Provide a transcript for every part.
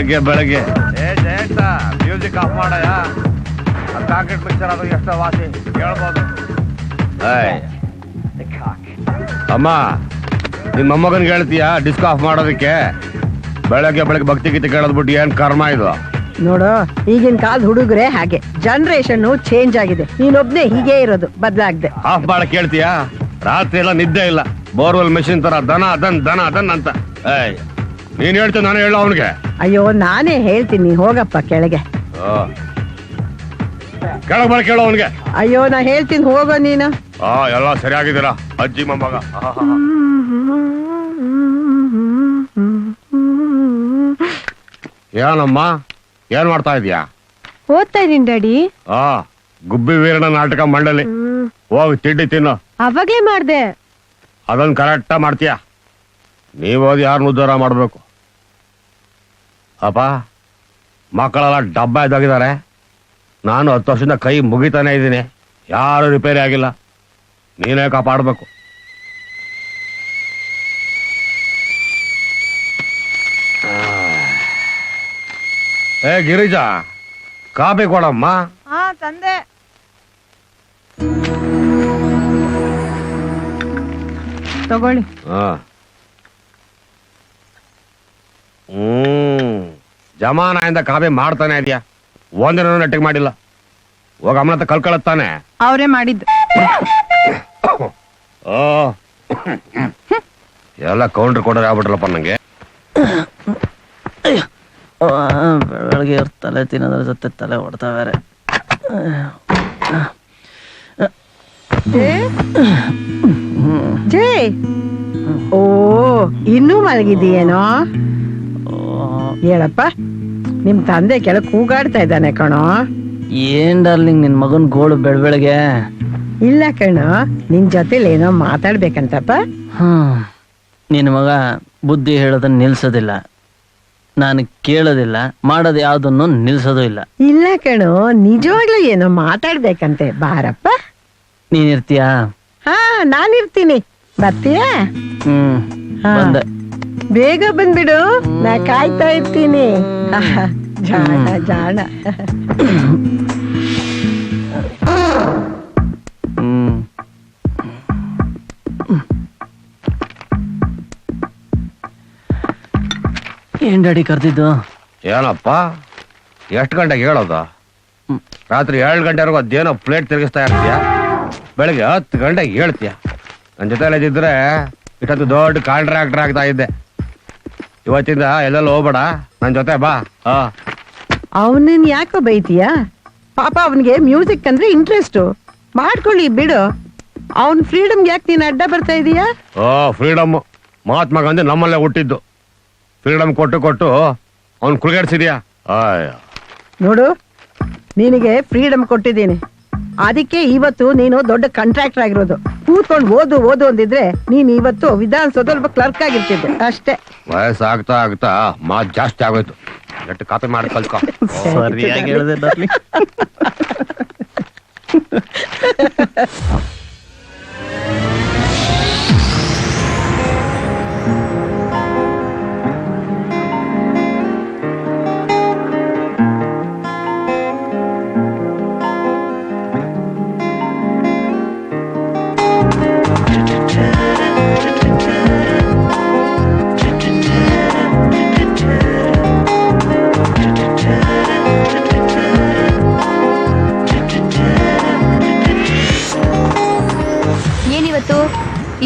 ಬೆಳಗ್ಗೆ ಬೆಳಗ್ಗೆ Jayanta music off ಮಾಡಯ್ಯ. ಪ್ಯಾಕೆಟ್ ಮಿಕ್ಸರ್ ಅದು ಎಷ್ಟೋ ವಾಸಿ ಹೇಳ್ಬೋದು. ಅಮ್ಮ ನಿಮ್ಮ ಮೊಮ್ಮಗನ್ಗೆ ಹೇಳ್ತೀಯಾ ಡಿಸ್ಕ್ ಆಫ್ ಮಾಡೋದಕ್ಕೆ? ಬೆಳಗ್ಗೆ ಬೆಳಗ್ಗೆ ಭಕ್ತಿ ಗೀತೆ ಕೇಳೋದ್ ಬಿಟ್ಟು ಏನ್ ಕರ್ಮ ಇದು? ನೋಡು, ಈಗಿನ ಕಾಲದ ಹುಡುಗರೆ ಹಾಗೆ, ಜನರೇಷನ್ ಚೇಂಜ್ ಆಗಿದೆ. ನೀನೊಬ್ನೇ ಹೀಗೆ ಇರೋದು, ಬದ್ಲಾಗ್ದೆ. ಆಫ್ ಮಾಡಕ್ ಹೇಳ್ತೀಯಾ? ರಾತ್ರಿ ಎಲ್ಲ ನಿದ್ದೆ ಇಲ್ಲ, ಬೋರ್ವೆಲ್ ಮೆಷಿನ್ ತರ ದನ ಅದನ್ ಅಂತ. ನೀನ್ ಹೇಳ್ತೀಯ ನಾನು ಹೇಳ ಅವನಿಗೆ? ಅಯ್ಯೋ ನಾನೇ ಹೇಳ್ತೀನಿ, ಹೋಗಪ್ಪ ಕೆಳಗೆ. ಕೆಳಗ್ ಬರ ಕೇಳೋ ಅವನಿಗೆ. ಅಯ್ಯೋ ನಾ ಹೇಳ್ತೀನಿ, ಹೋಗೋ ನೀನು. ಎಲ್ಲ ಸರಿಯಾಗಿದ್ದೀರಾ ಅಜ್ಜಿ ಮೊಮ್ಮಗ? ಏನಮ್ಮ ಏನ್ ಮಾಡ್ತಾ ಇದೀಯಾ? ಓದ್ತಾ ಇದೀನಿ ಡ್ಯಾಡಿ. ಗುಬ್ಬಿ ವೀರನ ನಾಟಕ ಮಂಡಳಿ ಹೋಗಿ ತಿಂಡಿ ತಿನ್ನು. ಅವಾಗ್ಲೇ ಮಾಡ್ದೆ. ಅದನ್ನ ಕರೆಕ್ಟ ಮಾಡ್ತೀಯ? ನೀವ್ ಓದಿ ಯಾರನ್ನ ಉದ್ಧಾರ ಮಾಡ್ಬೇಕು? ಅಪ್ಪ ಮಕ್ಕಳೆಲ್ಲ ಡಬ್ಬ ಇದ್ದಾಗಿದ್ದಾರೆ. ನಾನು 10 ವರ್ಷದಿಂದ ಕೈ ಮುಗಿತಾನೆ ಇದ್ದೀನಿ, ಯಾರು ರಿಪೇರಿ ಆಗಿಲ್ಲ. ನೀನೇ ಕಾಪಾಡ್ಬೇಕು. ಗಿರಿಜಾ, ಕಾಫಿ ಕೊಡಮ್ಮ. ತಂದೆ. ತಗೊಳ್ಳಿ. ಜಮಾನಿಂದ ಕಾಫಿ ಮಾಡ್ತಾನೆ ಇದೆಯಾ? ಒಂದಿನ ನೆಟ್ಟಿಗೆ ಮಾಡಿಲ್ಲ. ಹೋಗ ಅಮ್ಮನ ಕಲ್ಕೊಳತ್ತಾನೆ. ಅವರೇ ಮಾಡಿದ್ದು. ಎಲ್ಲ ಕೌಂಟ್ರ್ ಕೊಡೋರು ಆಗ್ಬಿಟ್ರಲ್ಲಪ್ಪ ನಂಗೆ. ಬೆಳಗ್ಗೆ ತಲೆ ತಿನ್ನೋದ್ರ ಜೊತೆ ತಲೆ ಹೊಡ್ತಾವ್ರೆ. ಜೈ, ಓ ಇನ್ನೂ ಮಲಗಿದೀಯೇನೋ? ಹೇಳಪ್ಪ, ನಿಮ್ ತಂದೆ ಕೆಳ ಕೂಗಾಡ್ತಾ ಇದ್ದಾನೆ ಕಣೋ. ಏನ್ ಡಾರ್ಲಿಂಗ್ ನಿನ್ ಮಗನ್ ಗೋಳು ಬೆಳಗ್ಗೆ? ಇಲ್ಲ ಕಣೋ, ನಿನ್ ಜೊತೆಲಿ ಏನೋ ಮಾತಾಡ್ಬೇಕಂತಪ್ಪ. ನಿನ್ ಮಗ ಬುದ್ಧಿ ಹೇಳೋದನ್ನ ನಿಲ್ಸೋದಿಲ್ಲ, ನಾನು ಕೇಳೋದಿಲ್ಲ, ಮಾಡೋದು ಯಾವ್ದನ್ನು ನಿಲ್ಸೋದು ಇಲ್ಲ. ಇಲ್ಲ ಕಣೋ, ನಿಜವಾಗ್ಲೂ ಏನೋ ಮಾತಾಡ್ಬೇಕಂತೆ. ಬಾರಪ್ಪ. ನೀನ್ ಇರ್ತೀಯಾ? ನಾನಿರ್ತೀನಿ. ಬರ್ತೀಯಾ? ಬಂದೆ. ಬೇಗ ಬಂದ್ಬಿಡು, ನಾ ಕಾಯ್ತಾ ಇರ್ತೀನಿ. ಜಾಣ ಜಾಣ. ಏನ್ ಡ್ಯಾಡಿ ಕರ್ದಿದ್ದು? ಏನಪ್ಪ ಎಷ್ಟು ಗಂಟೆಗೆ ಹೇಳೋದು? ರಾತ್ರಿ 7 ಗಂಟೆವರೆಗೂ ಅದೇನೋ ಪ್ಲೇಟ್ ತಿರುಗಿಸ್ತಾ ಇರ್ತೀಯ, ಬೆಳಗ್ಗೆ 10 ಗಂಟೆಗೆ ಹೇಳ್ತೀಯ. ನನ್ನ ಜೊತೆ ಇದ್ದಿದ್ರೆ ಇಷ್ಟೊಂದು ದೊಡ್ಡ ಕಾಂಟ್ರಾಕ್ಟರ್ ಆಗ್ತಾ ಇದ್ದೆ. ಇವತ್ತಿಂದ ಎಲ್ಲೆಲ್ಲ ಹೋಗ್ಬೇಡ, ನನ್ನ ಜೊತೆ ಬಾ. ಅವನನ್ ಯಾಕೋ ಬೈತೀಯ? ಪಾಪ ಅವನಿಗೆ ಮ್ಯೂಸಿಕ್ ಅಂದ್ರೆ ಇಂಟ್ರೆಸ್ಟ್. ಮಾಡ್ಕೊಳ್ಳಿ ಬಿಡು. ಅವನ್ ಫ್ರೀಡಮ್ಗೆ ಯಾಕೆ ನೀನ್ ಅಡ್ಡ ಬರ್ತಾ ಇದೀಯಾ? ಫ್ರೀಡಮ್ ಮಹಾತ್ಮ ಗಾಂಧಿ ನಮ್ಮಲ್ಲೇ ಹುಟ್ಟಿದ್ದು. ಫ್ರೀಡಮ್ ಕೊಟ್ಟು ಕೊಟ್ಟು ಅವ್ನ್ ಕುಳ್ಗಾಡ್ಸಿದ್ಯಾ? ನೋಡು, ನಿನಗೆ ಫ್ರೀಡಮ್ ಕೊಟ್ಟಿದ್ದೀನಿ, ಅದಕ್ಕೆ ಇವತ್ತು ನೀನು ದೊಡ್ಡ ಕಾಂಟ್ರಾಕ್ಟರ್ ಆಗಿರೋದು. ಕೂತ್ಕೊಂಡು ಓದು ಓದು ಅಂದಿದ್ರೆ ನೀನ್ ಇವತ್ತು ವಿಧಾನಸೌಧದಲ್ಲಿ ಕ್ಲರ್ಕ್ ಆಗಿರ್ತಿದ್ದೆ ಅಷ್ಟೇ. ವಯಸ್ಸಾಗ್ತಾ ಆಗ್ತಾ ಮಾತ್ ಜಾಸ್ತಿ ಆಗೋಯ್ತು. ಎಷ್ಟು ಕಾಪಿ ಮಾಡಿ ಕಲ್ತ್ಕೊ. ಸರಿಯಾಗಿ ಹೇಳಿದೆ ಡಾರ್ಲಿಂಗ್.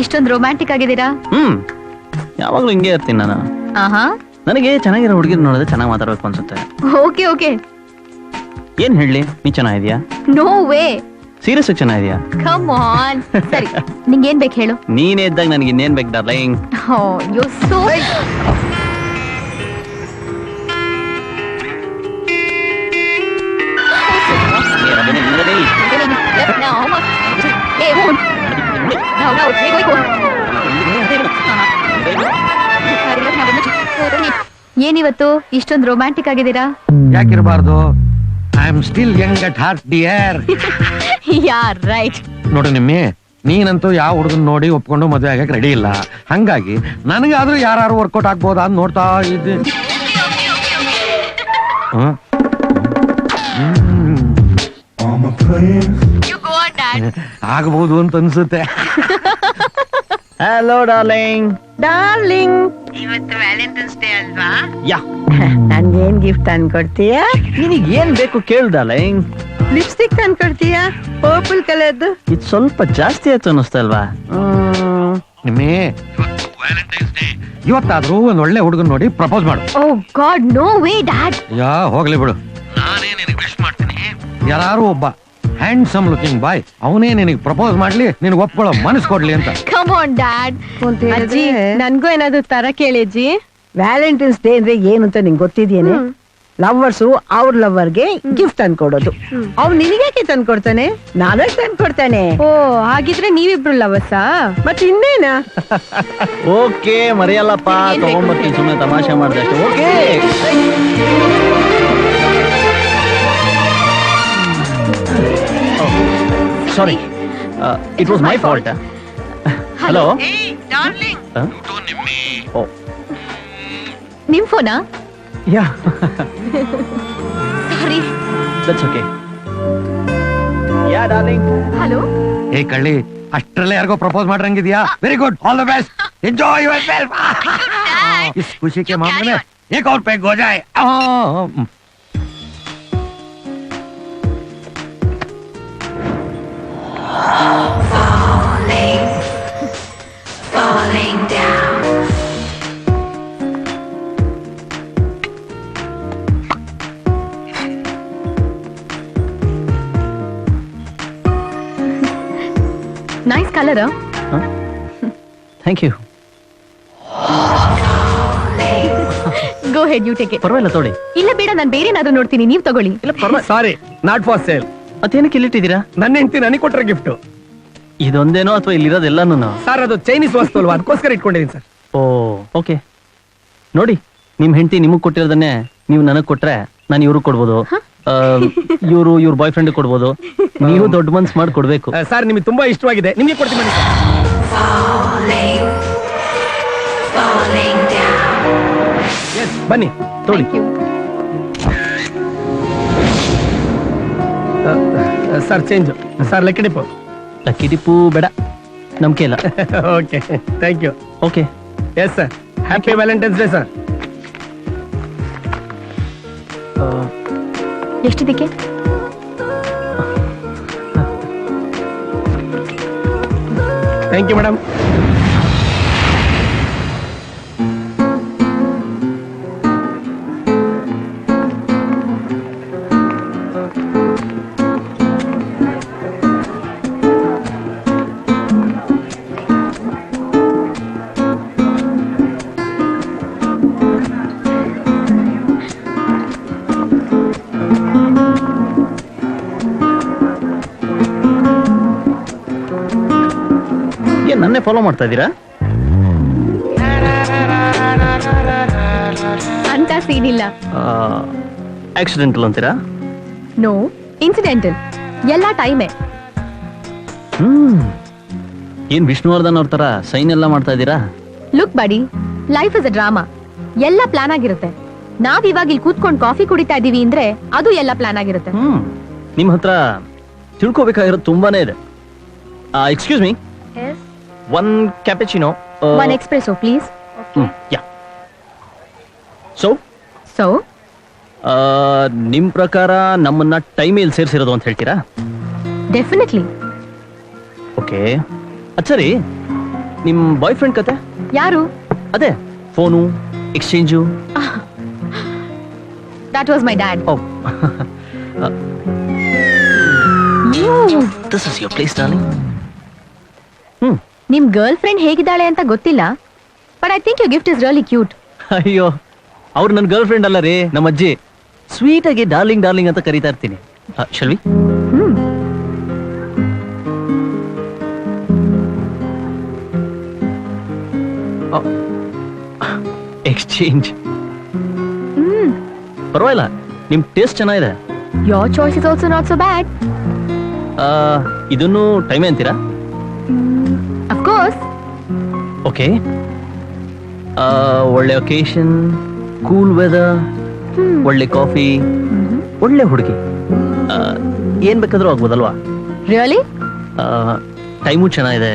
ಇಷ್ಟೊಂದು ರೊಮ್ಯಾಂಟಿಕ್ ಆಗಿದ್ದೀರಾ? ಯಾವಾಗ್ಲೂ ಹಿಂಗೆ ಇರ್ತೀನಿ ನಾನು. ನನಗೆ ಚೆನ್ನಾಗಿರೋ ಹುಡುಗಿರ್ ನೋಡಿದ್ರೆ ಚೆನ್ನಾಗಿ ಮಾತಾಡ್ಬೇಕು ಅನ್ಸುತ್ತೆ. Okay okay. ಏನ್ ಹೇಳಿ, ನೀ ಚೆನ್ನಾಗಿದ್ಯಾ? No way. ಸೀರಿಯಸ್ ಆಗಿ ಚೆನ್ನಾಗಿದ್ಯಾ? Come on. ಸರಿ, ನಿಂಗೆ ಏನ್ ಬೇಕು ಹೇಳು. ನೀನೇ ಇದ್ದಾಗ ನನಗೆ ಇನ್ನೇನ್ ಬೇಕು ಡಾರ್ಲಿಂಗ್? ಯು ಸೋ ಏನಿವತ್ತು ಇಷ್ಟೊಂದು ರೊಮ್ಯಾಂಟಿಕ್ ಆಗಿದ್ದೀರಾ? ಯಾಕಿರಬಾರ್ದು? I am still young at heart dear. Yeah right. ನೋಡು ನಿಮ್ಮಿ, ನೀನಂತೂ ಯಾವ ಹುಡುಗನ್ ನೋಡಿ ಒಪ್ಕೊಂಡು ಮದುವೆ ಆಗಕ್ಕೆ ರೆಡಿ ಇಲ್ಲ. ಹಂಗಾಗಿ ನನಗಾದ್ರೂ ಯಾರು ವರ್ಕೌಟ್ ಆಗ್ಬೋದಾ ಅಂತ ನೋಡ್ತಾ ಇದ್ದೆ. ಹ್ಮ್. ಆಗಬಹುದು ಅಂತ ಅನ್ಸುತ್ತೆ. Hello darling. ಡಾರ್ಲಿಂಗ್, ಇವತ್ತು ವ್ಯಾಲೆಂಟೈನ್ಸ್ ಡೇ ಅಲ್ವಾ? ಯಾ, ನನ್ಗೇನ್ ಗಿಫ್ಟ್ ತಂದ್ಕೊಡ್ತೀಯ? ನಿನಗೆ ಏನ್ ಬೇಕು ಕೇಳು ಡಾರ್ಲಿಂಗ್. ಲಿಪ್ಸ್ಟಿಕ್ ತಂದ್ಕೊಡ್ತೀಯ? ಪರ್ಪಲ್ ಕಲರ್ದು. ಇದು ಸ್ವಲ್ಪ ಜಾಸ್ತಿ ಆಯ್ತು ಅನ್ನಿಸ್ತಾ ಅಲ್ವಾ? ನಿಮ್ಮೇ ಇವತ್ತಾದ್ರೂ ಒಂದ್ ಒಳ್ಳೆ ಹುಡುಗನ್ ನೋಡಿ ಪ್ರಪೋಸ್ ಮಾಡು. ಓ ಗಾಡ್, ನೋ ವೇ ಡ್ಯಾಡ್. ಯಾ ಹೋಗ್ಲಿ ಬಿಡು, ನಾನೇ ನಿನಗೆ ವಿಶ್ ಮಾಡ್ತೀನಿ. ಯಾರು ಒಬ್ಬ ಹ್ಯಾಂಡ್ಸಮ್ ಲುಕಿಂಗ್ ಬಾಯ್ ಅವನೇ ನಿನಗೆ ಪ್ರಪೋಸ್ ಮಾಡ್ಲಿ, ನಿನಗೆ ಒಪ್ಕೊಳ್ಳೋ ಮನಸ್ಸು ಕೊಡ್ಲಿ ಅಂತ. Come on dad. ಅಜ್ಜಿ, ನನ್ಗೂ ಏನಾದ್ರು ತರ ಕೇಳಿಜ್ಜಿ. ವ್ಯಾಲೆಂಟೈನ್ಸ್ ಡೇ ಅಂದ್ರೆ ಏನು ಅಂತ ನಿಂಗೆ ಗೊತ್ತಿದ್ಯೇನೆ? ಲವ್ವರ್ಸು ಅವ್ರ ಲವ್ವರ್ಗೆ ಗಿಫ್ಟ್ ತಂದ್ಕೊಡೋದು. ಅವ್ನು ನಿನಗೇಕೆ ತಂದ್ಕೊಡ್ತಾನೆ? ನಾನೇ ತಂದ್ಕೊಡ್ತಾನೆ. ಓ ಹಾಗಿದ್ರೆ ನೀವಿಬ್ರು ಲವರ್ಸಾ? ಮತ್ತೆ ಇನ್ನೇನ? ಓಕೆ ಮರೆಯಲ್ಲಪ್ಪ, ಏನ್ ಬೇಕು? ತಗೊಂಬರ್ತೀನಿ, ಸುಮ್ಮನೆ ತಮಾಷೆ ಮಾಡಿದೆ ಅಷ್ಟೇ. Okay sorry, it was my fault. Hello. Hey, darling. Oh ನಿಮ್ ಫೋನಾ? Yeah, sorry. That's okay. Yeah darling. Hello. ಏ ಕಳ್ಳಿ, ಅಷ್ಟ್ರಲ್ಲೇ ಯಾರಿಗೋ ಪ್ರಪೋಸ್ ಮಾಡ್ರಂಗಿದ್ಯಾ? Very good, all the best, enjoy yourself. ಇಸ್ ಖುಷಿ ಕೆ ಮಾಮಲೆ में एक और पैक हो जाए. Falling down. Nice colour. Thank you. Go ahead, you take it. ಪರವಾಗಿಲ್ಲ ತೊಳಿ. ಇಲ್ಲ ಬೇಡ, ನಾನು ಬೇರೆ ಏನಾದ್ರು ನೋಡ್ತೀನಿ, ನೀವ್ ತಗೊಳ್ಳಿ. ಇಲ್ಲ ಪರವಾಗಿಲ್ಲ. ಸಾರಿ, ನಾಟ್ ಫಾರ್ ಸೇಲ್. ಮತ್ತೇನಕ್ಕೆ ಇಲ್ಲಿಟ್ಟಿದ್ದೀರಾ? ನನ್ನ ಹೆಂಡತಿ ನನಗೆ ಕೊಟ್ಟರೆ ಗಿಫ್ಟ್. ಇದೊಂದೇನೋ ಅಥವಾ ಇಲ್ಲಿರೋದೆಲ್ಲಾನು? ಸರ್, ಅದು ಚೈನೀಸ್ ವಸ್ತು ಅಲ್ವಾ, ಅದಕ್ಕೋಸ್ಕರ ಇಟ್ಕೊಂಡಿದ್ದೀನಿ ಸರ್. ಓ ಓಕೆ. ನೋಡಿ, ನಿಮ್ ಹೆಂಡತಿ ನಿಮಗ್ ಕೊಟ್ಟಿರೋದನ್ನೇ ನೀವು ನನಗ್ ಕೊಟ್ರೆ ನಾನು ಇವ್ರಿಗೆ ಕೊಡ್ಬೋದು, ಇವ್ರು ಇವ್ರ ಬಾಯ್ ಫ್ರೆಂಡ್ ಕೊಡ್ಬೋದು. ನೀವು ದೊಡ್ಡ ಮನ್ಸ್ ಮಾಡಿ ಕೊಡ್ಬೇಕು. ಸರ್, ನಿಮಗೆ ತುಂಬಾ ಇಷ್ಟವಾಗಿದೆ, ನಿಮಗೆ ಕೊಡ್ತೀನಿ ಬನ್ನಿ ಸರ್. Falling down. ಎಸ್, ಬನ್ನಿ ತೋಳಿ. Sir, change. Sir, lucky dip. Lucky tip ಬೇಡ, ನಂಬಿಕೆ ಇಲ್ಲ. Okay, thank you. Okay. Yes sir, happy Valentine's day sir. ಎಷ್ಟಿದಕ್ಕೆ? Thank you madam. ಏನ್ ನನ್ನೇ ಫಾಲೋ ಮಾಡ್ತಾ ಇದ್ದೀರಾ? ಅಂತ ಸೀನ್ ಇಲ್ಲ. ಆಕ್ಸಿಡೆಂಟಲ್ ಅಂತೀರಾ? No, incidental. ಎಲ್ಲ ಟೈಮೇ. ಏನ್ ವಿಷ್ಣುವರ್ಧನ್ ಅವ್ರ ತರ ಸೈನ್ ಎಲ್ಲ ಮಾಡ್ತಾ ಇದ್ದೀರಾ? ಲುಕ್ ಬಡಿ, ಲೈಫ್ ಇಸ್ ಅ ಡ್ರಾಮಾ. ಎಲ್ಲ ಪ್ಲಾನ್ ಆಗಿರುತ್ತೆ. ನಾವ್ ಇವಾಗ ಇಲ್ಲಿ ಕೂತ್ಕೊಂಡು ಕಾಫಿ ಕುಡಿತಾ ಇದೀವಿ ಅಂದ್ರೆ ಅದು ಎಲ್ಲ ಪ್ಲಾನ್ ಆಗಿರುತ್ತೆ. ನಿಮ್ ಹತ್ರ ತಿಳ್ಕೊಬೇಕಾಗಿರೋದು ತುಂಬಾನೇ ಇದೆ. Excuse me, one cappuccino. One espresso please. Yeah. So so ನಿಮ್ ಪ್ರಕಾರ ನಮ್ಮನ್ನ ಟೈಮೇಲ್ ಸೇರಿಸಿರೋದು ಅಂತ ಹೇಳ್ತೀರಾ? ಡೆಫಿನೆಟ್ಲಿ. ಓಕೆ. ಅಚ್ಚರಿ, ನಿಮ್ ಬಾಯ್ ಫ್ರೆಂಡ್ ಕತೆ? ಯಾರು? ಅದೇ phone exchange. That was my dad. This is your place darling. ನಿಮ್ ಗರ್ಲ್ ಫ್ರೆಂಡ್ ಹೇಗಿದ್ದಾಳೆ ಅಂತ ಗೊತ್ತಿಲ್ಲ, but I think you gift is really cute. ಅಯ್ಯೋ, ಅವ್ರು ನನ್ನ ಗರ್ಲ್ ಫ್ರೆಂಡ್ ಅಲ್ಲ ರೀ, ನಮ್ಮ ಅಜ್ಜಿ. ಸ್ವೀಟ್ ಆಗಿ ಡಾರ್ಲಿಂಗ್ ಡಾರ್ಲಿಂಗ್ ಅಂತ ಕರೀತಾ ಇರ್ತೀನಿ. ಶಲ್ವಿ, ಎಕ್ಸ್ಚೇಂಜ್. ಪರವಾಗಿಲ್ಲ, ನಿಮ್ ಟೇಸ್ಟ್ ಚೆನ್ನಾಗಿದೆ. Your choice is also not so ಬ್ಯಾಡ್. ಇದನ್ನು ಟೈಮೇ ಅಂತೀರಾ? Of course. ಓಕೆ. ಒಳ್ಳೆ ಒಕೇಶನ್, ಕೂಲ್ ವೆದರ್, ಒಳ್ಳೆ ಕಾಫಿ, ಒಳ್ಳೆ ಹುಡುಗಿ, ಏನ್ ಬೇಕಾದ್ರೂ ಆಗ್ಬೋದಲ್ವಾ? ರಿಯಲಿ? ಟೈಮು ಚೆನ್ನಾಗಿದೆ.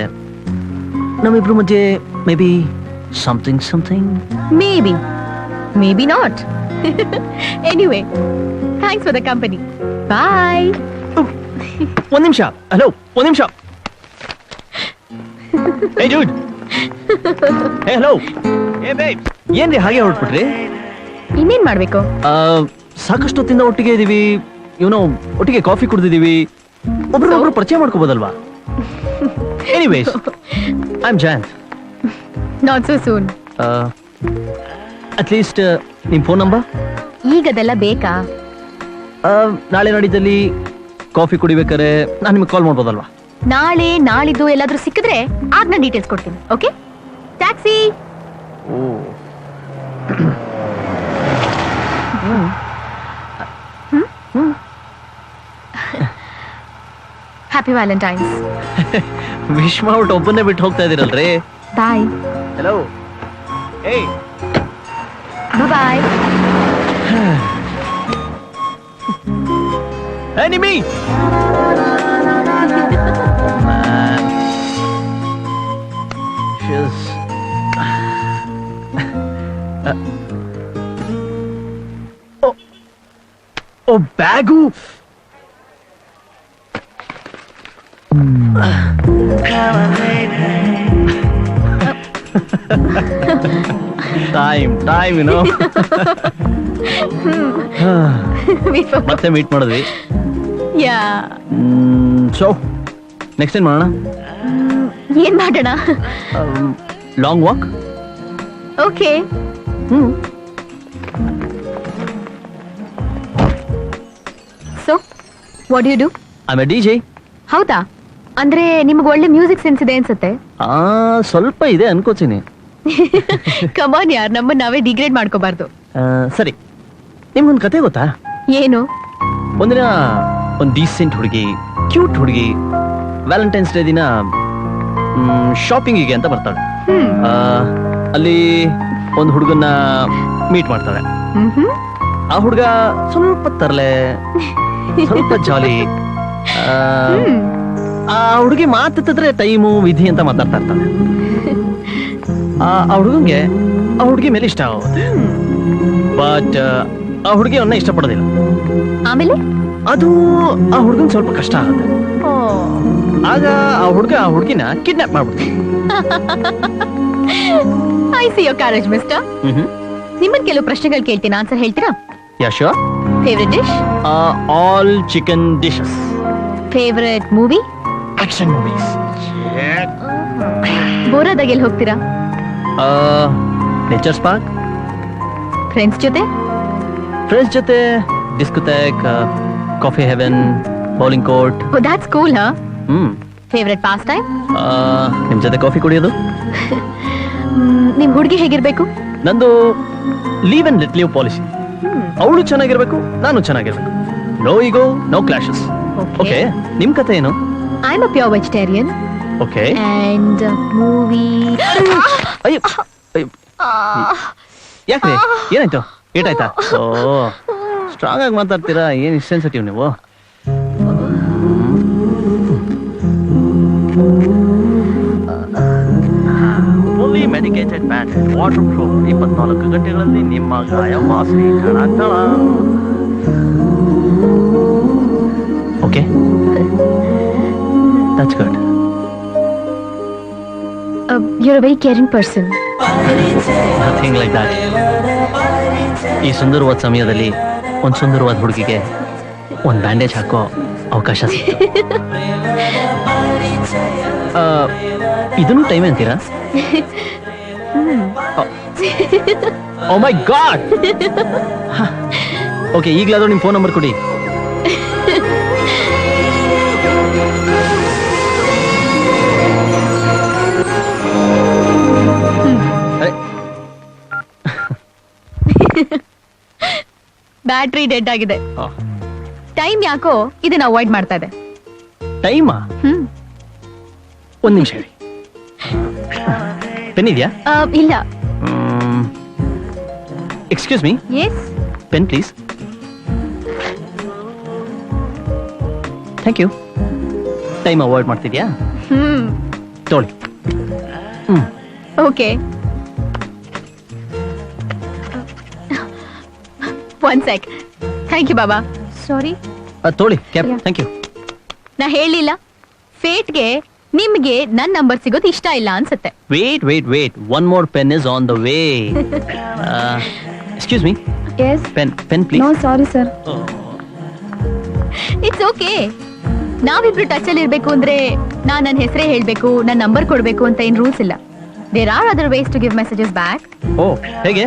ನಮ್ಮಿಬ್ರು ಮಧ್ಯೆ maybe something. Maybe not. Anyway, thanks for the company. Bye. ಒಂದ್ ನಿಮಿಷ. ಹಲೋ, ಒಂದ್ ನಿಮಿಷ. Hey dude. Hey hello. Hey babe. ಏನ್ರಿ ಹಾಗೆ ಹೊರಟ್ಬಿಟ್ರಿ? ಇನ್ನೇನ್ ಮಾಡ್ಬೇಕು? ಸಾಕಷ್ಟು ಹೊತ್ತಿಂದ ಒಟ್ಟಿಗೆ ಇದೀವಿ, ಒಟ್ಟಿಗೆ ಕಾಫಿ ಕುಡ್ದಿದೀವಿ. ಒಬ್ರು ಪರಿಚಯ ಮಾಡ್ಕೋಬೋದಲ್ವಾ? Anyways, I am John. Not so soon. At least ನಿಮ್ ಫೋನ್ ನಂಬರ್? ಈಗದೆಲ್ಲ ಬೇಕಾ? ನಾಳೆ ನಾಡಿದ್ದಲ್ಲಿ ಕಾಫಿ ಕುಡಿಬೇಕಾರೆ ನಾನು ನಿಮಗೆ ಕಾಲ್ ಮಾಡ್ಬೋದಲ್ವಾ? ನಾಳೆ ನಾಳಿದ್ದು ಎಲ್ಲಾದ್ರೂ ಸಿಕ್ಕಿದ್ರೆ ಆಗ ನಾನು ಡೀಟೇಲ್ಸ್ ಕೊಡ್ತೀನಿ. Okay? Taxi. Happy valentines. Wish ಮಾಡ್ಬಿಟ್ಟು ಒಬ್ಬನ್ನೇ ಬಿಟ್ಟು ಹೋಗ್ತಾ ಇದೀರಲ್ರಿ. ಬಾಯ್. ಹಲೋ. ಏಯ್, ಬಾಯ್. ಹೇ ನಿಮ್ಮಿ. ಓ ಬ್ಯಾಗು. ಟೈಮ್ ಮತ್ತೆ ಮೀಟ್ ಮಾಡಿದ್ವಿ. ಯಾ. ಸೊ ನೆಕ್ಸ್ಟ್ ಏನ್ ಮಾಡೋಣ? ಏನ್ ಮಾಡೋಣ? Long walk. Okay. So what do you do? I am a DJ. ಹೌದಾ? ಅಂದ್ರೆ ನಿಮ್ಗೆ ಒಳ್ಳೆ ಮ್ಯೂಸಿಕ್ ಸೆನ್ಸ್ ಇದೆ ಅನ್ಸುತ್ತೆ. ಸ್ವಲ್ಪ ಇದೆ ಅನ್ಕೋತೀನಿ. ಕಮಾನ್ ಯಾರ್, ನಮ್ಮನ್ನ ನಾವೇ ಡಿಗ್ರೇಡ್ ಮಾಡ್ಕೋಬಾರ್ದು. ಸರಿ, ನಿಮ್ಗೊಂದು ಕತೆ ಗೊತ್ತಾ? ಏನು? ಒಂದಿನ ಒಂದು ಡೀಸೆಂಟ್ ಹುಡುಗಿ, ಕ್ಯೂಟ್ ಹುಡುಗಿ, ವ್ಯಾಲೆಂಟೈನ್ಸ್ ಡೇ ದಿನ ಶಾಪಿಂಗಿಗೆ ಅಂತ ಬರ್ತಾಳೆ. ಅಲ್ಲಿ ಒಂದು ಹುಡುಗನ್ನ ಮೀಟ್ ಮಾಡ್ತಾಳೆ. ಆ ಹುಡುಗ ಸ್ವಲ್ಪ ತರಲೆ, ಸ್ವಲ್ಪ ಜಾಲಿ. ಆ ಹುಡುಗಿ ಮಾತಾಡ್ತಿದ್ರೆ ಟೈಮು ವಿಧಿ ಅಂತ ಮಾತಾಡ್ತಾ ಇರ್ತಾನೆ. ಆ ಹುಡುಗಂಗೆ ಆ ಹುಡುಗಿ ಮೇಲೆ ಇಷ್ಟ ಆಗುತ್ತೆ, ಬಟ್ ಆ ಹುಡುಗಿ ಅವನ್ನ ಇಷ್ಟಪಡೋದಿಲ್ಲ. ಆಮೇಲೆ ಅದು ಆ ಹುಡುಗನ್ ಸ್ವಲ್ಪ ಕಷ್ಟ ಆಗುತ್ತೆ. ಆಗ ಆ ಹುಡುಗಿನ ಕಿಡ್ನಾಪ್ ಮಾಡ್ಬಿಡ್ತೀನಿ. I see your courage mister. ನಿಮ್ಮನ್ ಕೆಲವು ಪ್ರಶ್ನೆಗಳು ಕೇಳ್ತೀನಿ, ಆನ್ಸರ್ ಹೇಳ್ತೀರಾ? Yeah sure. Favourite dish? All chicken dishes. Favourite movie? Action movies. ಬೋರಾದಾಗ ಎಲ್ಲಿ ಹೋಗ್ತೀರಾ? Nature's park. ಫ್ರೆಂಡ್ಸ್ ಜೊತೆ? Discotheque, coffee heaven, bowling court. Oh that's cool. Favourite pastime? ನಿಮ್ ಜೊತೆ ಕಾಫಿ ಕುಡಿಯೋದು. ನಿಮ್ ಹುಡುಗಿ ಹೇಗಿರ್ಬೇಕು? ನಂದು live and let live policy. ಅವಳು ಚೆನ್ನಾಗಿರ್ಬೇಕು, ನಾನು ಚೆನ್ನಾಗಿರ್ಬೇಕು. No ego, no clashes. Okay, ನಿಮ್ ಕತೆ ಏನು? I am a pure vegetarian. Okay. And movie. ಅಯ್ಯೋ, ಯಾಕ್ರಿ, ಏನಾಯ್ತು? ಏಟಾಯ್ತಾ? ಓ, ಸ್ಟ್ರಾಂಗ್ ಆಗಿ ಮಾತಾಡ್ತೀರಾ, ಏನ್ ಇಷ್ಟ ಸೆನ್ಸಿಟಿವ್ ನೀವು? Fully medicated banded water proof. 24 ಗಂಟೆಗಳಲ್ಲಿ ನಿಮ್ಮ ಗಾಯ ವಾಸಿ ಕಣ. Okay, that's good. You're a very caring person. Nothing like that. ಈ ಸುಂದರವಾದ ಸಮಯದಲ್ಲಿ ಒಂದು ಸುಂದರವಾದ ಹುಡುಗಿಗೆ ಒಂದು ಬ್ಯಾಂಡೇಜ್ ಹಾಕೋ ಅವಕಾಶ ಸಿಕ್ತು. ಇದನ್ನು ಟೈಮ್ ಅಂತೀರಾ? ಓ ಮೈ ಗಾಡ್. ಓಕೆ, ಈಗಲಾದ್ರೂ ನಿಮ್ಮ ಫೋನ್ ನಂಬರ್ ಕೊಡಿ. ಬ್ಯಾಟ್ರಿ ಡೆಡ್ ಆಗಿದೆ. ಟೈಮ್ ಯಾಕೋ ಇದನ್ನ ಅವಾಯ್ಡ್ ಮಾಡ್ತಾ ಇದೆ. ಟೈಮಾ? ಒಂದ್ ನಿಮಿಷ ಹೇಳಿ. ಪೆನ್ ಇದೆಯಾ? ಇಲ್ಲ. Excuse me. Yes. Pen please. Thank you. Time avoid ಮಾಡ್ತಿದ್ಯಾ? ತೋಳಿ. Okay. One sec. Thank you ಬಾಬಾ. ಸಾರಿ. ತೋಳಿ ಕ್ಯಾಬ್. Thank you. ನಾ ಹೇಳಿಲ್ಲ, ಫೇಟ್ಗೆ ನಿಮ್ಗೆ ನನ್ ನಂಬರ್ ಸಿಗೋದು ಇಷ್ಟ ಇಲ್ಲ ಅನ್ಸುತ್ತೆ. Wait. One more pen is on the way. Excuse me. Yes. Pen please. No sorry sir. It's okay. ನಾವಿಬ್ರು ಟಚ್ ಅಲ್ಲಿ ಇರ್ಬೇಕು ಅಂದ್ರೆ ನಾನ್ ನನ್ನ ಹೆಸರೇ ಹೇಳ್ಬೇಕು, ನನ್ನ ನಂಬರ್ ಕೊಡ್ಬೇಕು ಅಂತ ಏನ್ ರೂಲ್ಸ್ ಇಲ್ಲ. There are other ways to give messages back. Oh ಹೇಗೆ?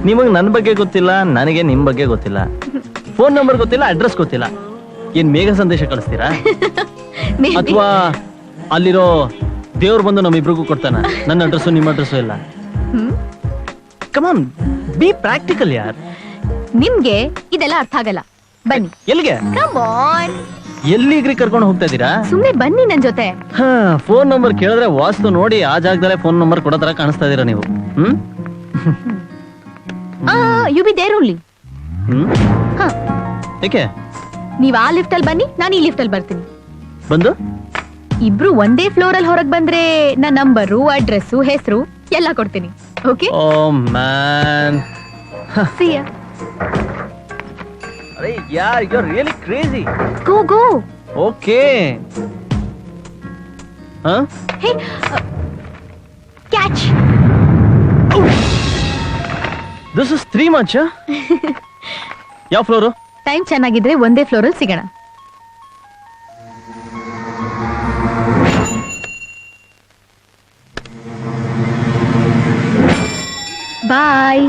ನಿಮಗ್ ನನ್ನ ಬಗ್ಗೆ ಗೊತ್ತಿಲ್ಲ, ನನಗೆ ನಿಮ್ ಬಗ್ಗೆ ಗೊತ್ತಿಲ್ಲ. ಫೋನ್ ನಂಬರ್ ಗೊತ್ತಿಲ್ಲ, ಅಡ್ರೆಸ್ ಗೊತ್ತಿಲ್ಲ. ಏನ್ ಮೇಘ ಸಂದೇಶ ಕಳಿಸ್ತೀರಾ? ಅಥವಾ ಅಲ್ಲಿರೋ ದೇವ್ರು ಬಂದು ನಮ್ಮಿಬ್ರಿಗೂ ಕೊಡ್ತಾನ? ನನ್ನ ಅಡ್ರೆಸ್ಸು ನಿಮ್ಮ ಅಡ್ರೆಸ್ಸು ಇಲ್ಲ. ಕಮಾನ್, ಬಿ ಪ್ರಾಕ್ಟಿಕಲ್ ಯಾರ್. ನಿಮ್ಗೆ ಇದೆಲ್ಲ ಅರ್ಥ ಆಗಲ್ಲ. ಬನ್ನಿ. ಎಲ್ಲಿಗೆ? Come on. ಎಲ್ಲಿಗ್ರಿ ಕರ್ಕೊಂಡು ಹೋಗ್ತಾ ಇದ್ದೀರಾ? ಸುಮ್ನೆ ಬನ್ನಿ ನನ್ ಜೊತೆ. ಫೋನ್ ನಂಬರ್ ಕೇಳಿದ್ರೆ ವಾಸ್ತು ನೋಡಿ ಆ ಜಾಗದಲ್ಲೇ ಫೋನ್ ನಂಬರ್ ಕೊಡೋ ತರ ಕಾಣಿಸ್ತಾ ಇದೀರಾ ನೀವು. You be there only. ಏಕೆ? ನೀವ್ ಆ ಲಿಫ್ಟ್ ಅಲ್ಲಿ ಬನ್ನಿ, ನಾನು ಈ ಲಿಫ್ಟ್ ಅಲ್ಲಿ ಬರ್ತೀನಿ. ಬಂದು ಇಬ್ರು ಒಂದೇ ಫ್ಲೋರ್ ಅಲ್ಲಿ ಹೊರಗ್ ಬಂದ್ರೆ ನನ್ನ ನಂಬರು, ಅಡ್ರೆಸ್, ಹೆಸರು ಎಲ್ಲ ಕೊಡ್ತೀನಿ. Okay? Oh man. See ya. ಅರೆ ಯಾರ್, you are really crazy. Go. Okay. Hey, catch. This is 3 much. ಯಾವ ಫ್ಲೋರು? ಟೈಮ್ ಚೆನ್ನಾಗಿದ್ರೆ ಒಂದೇ ಫ್ಲೋರ್ ಅಲ್ಲಿ ಸಿಗೋಣ. ಬಾಯ್.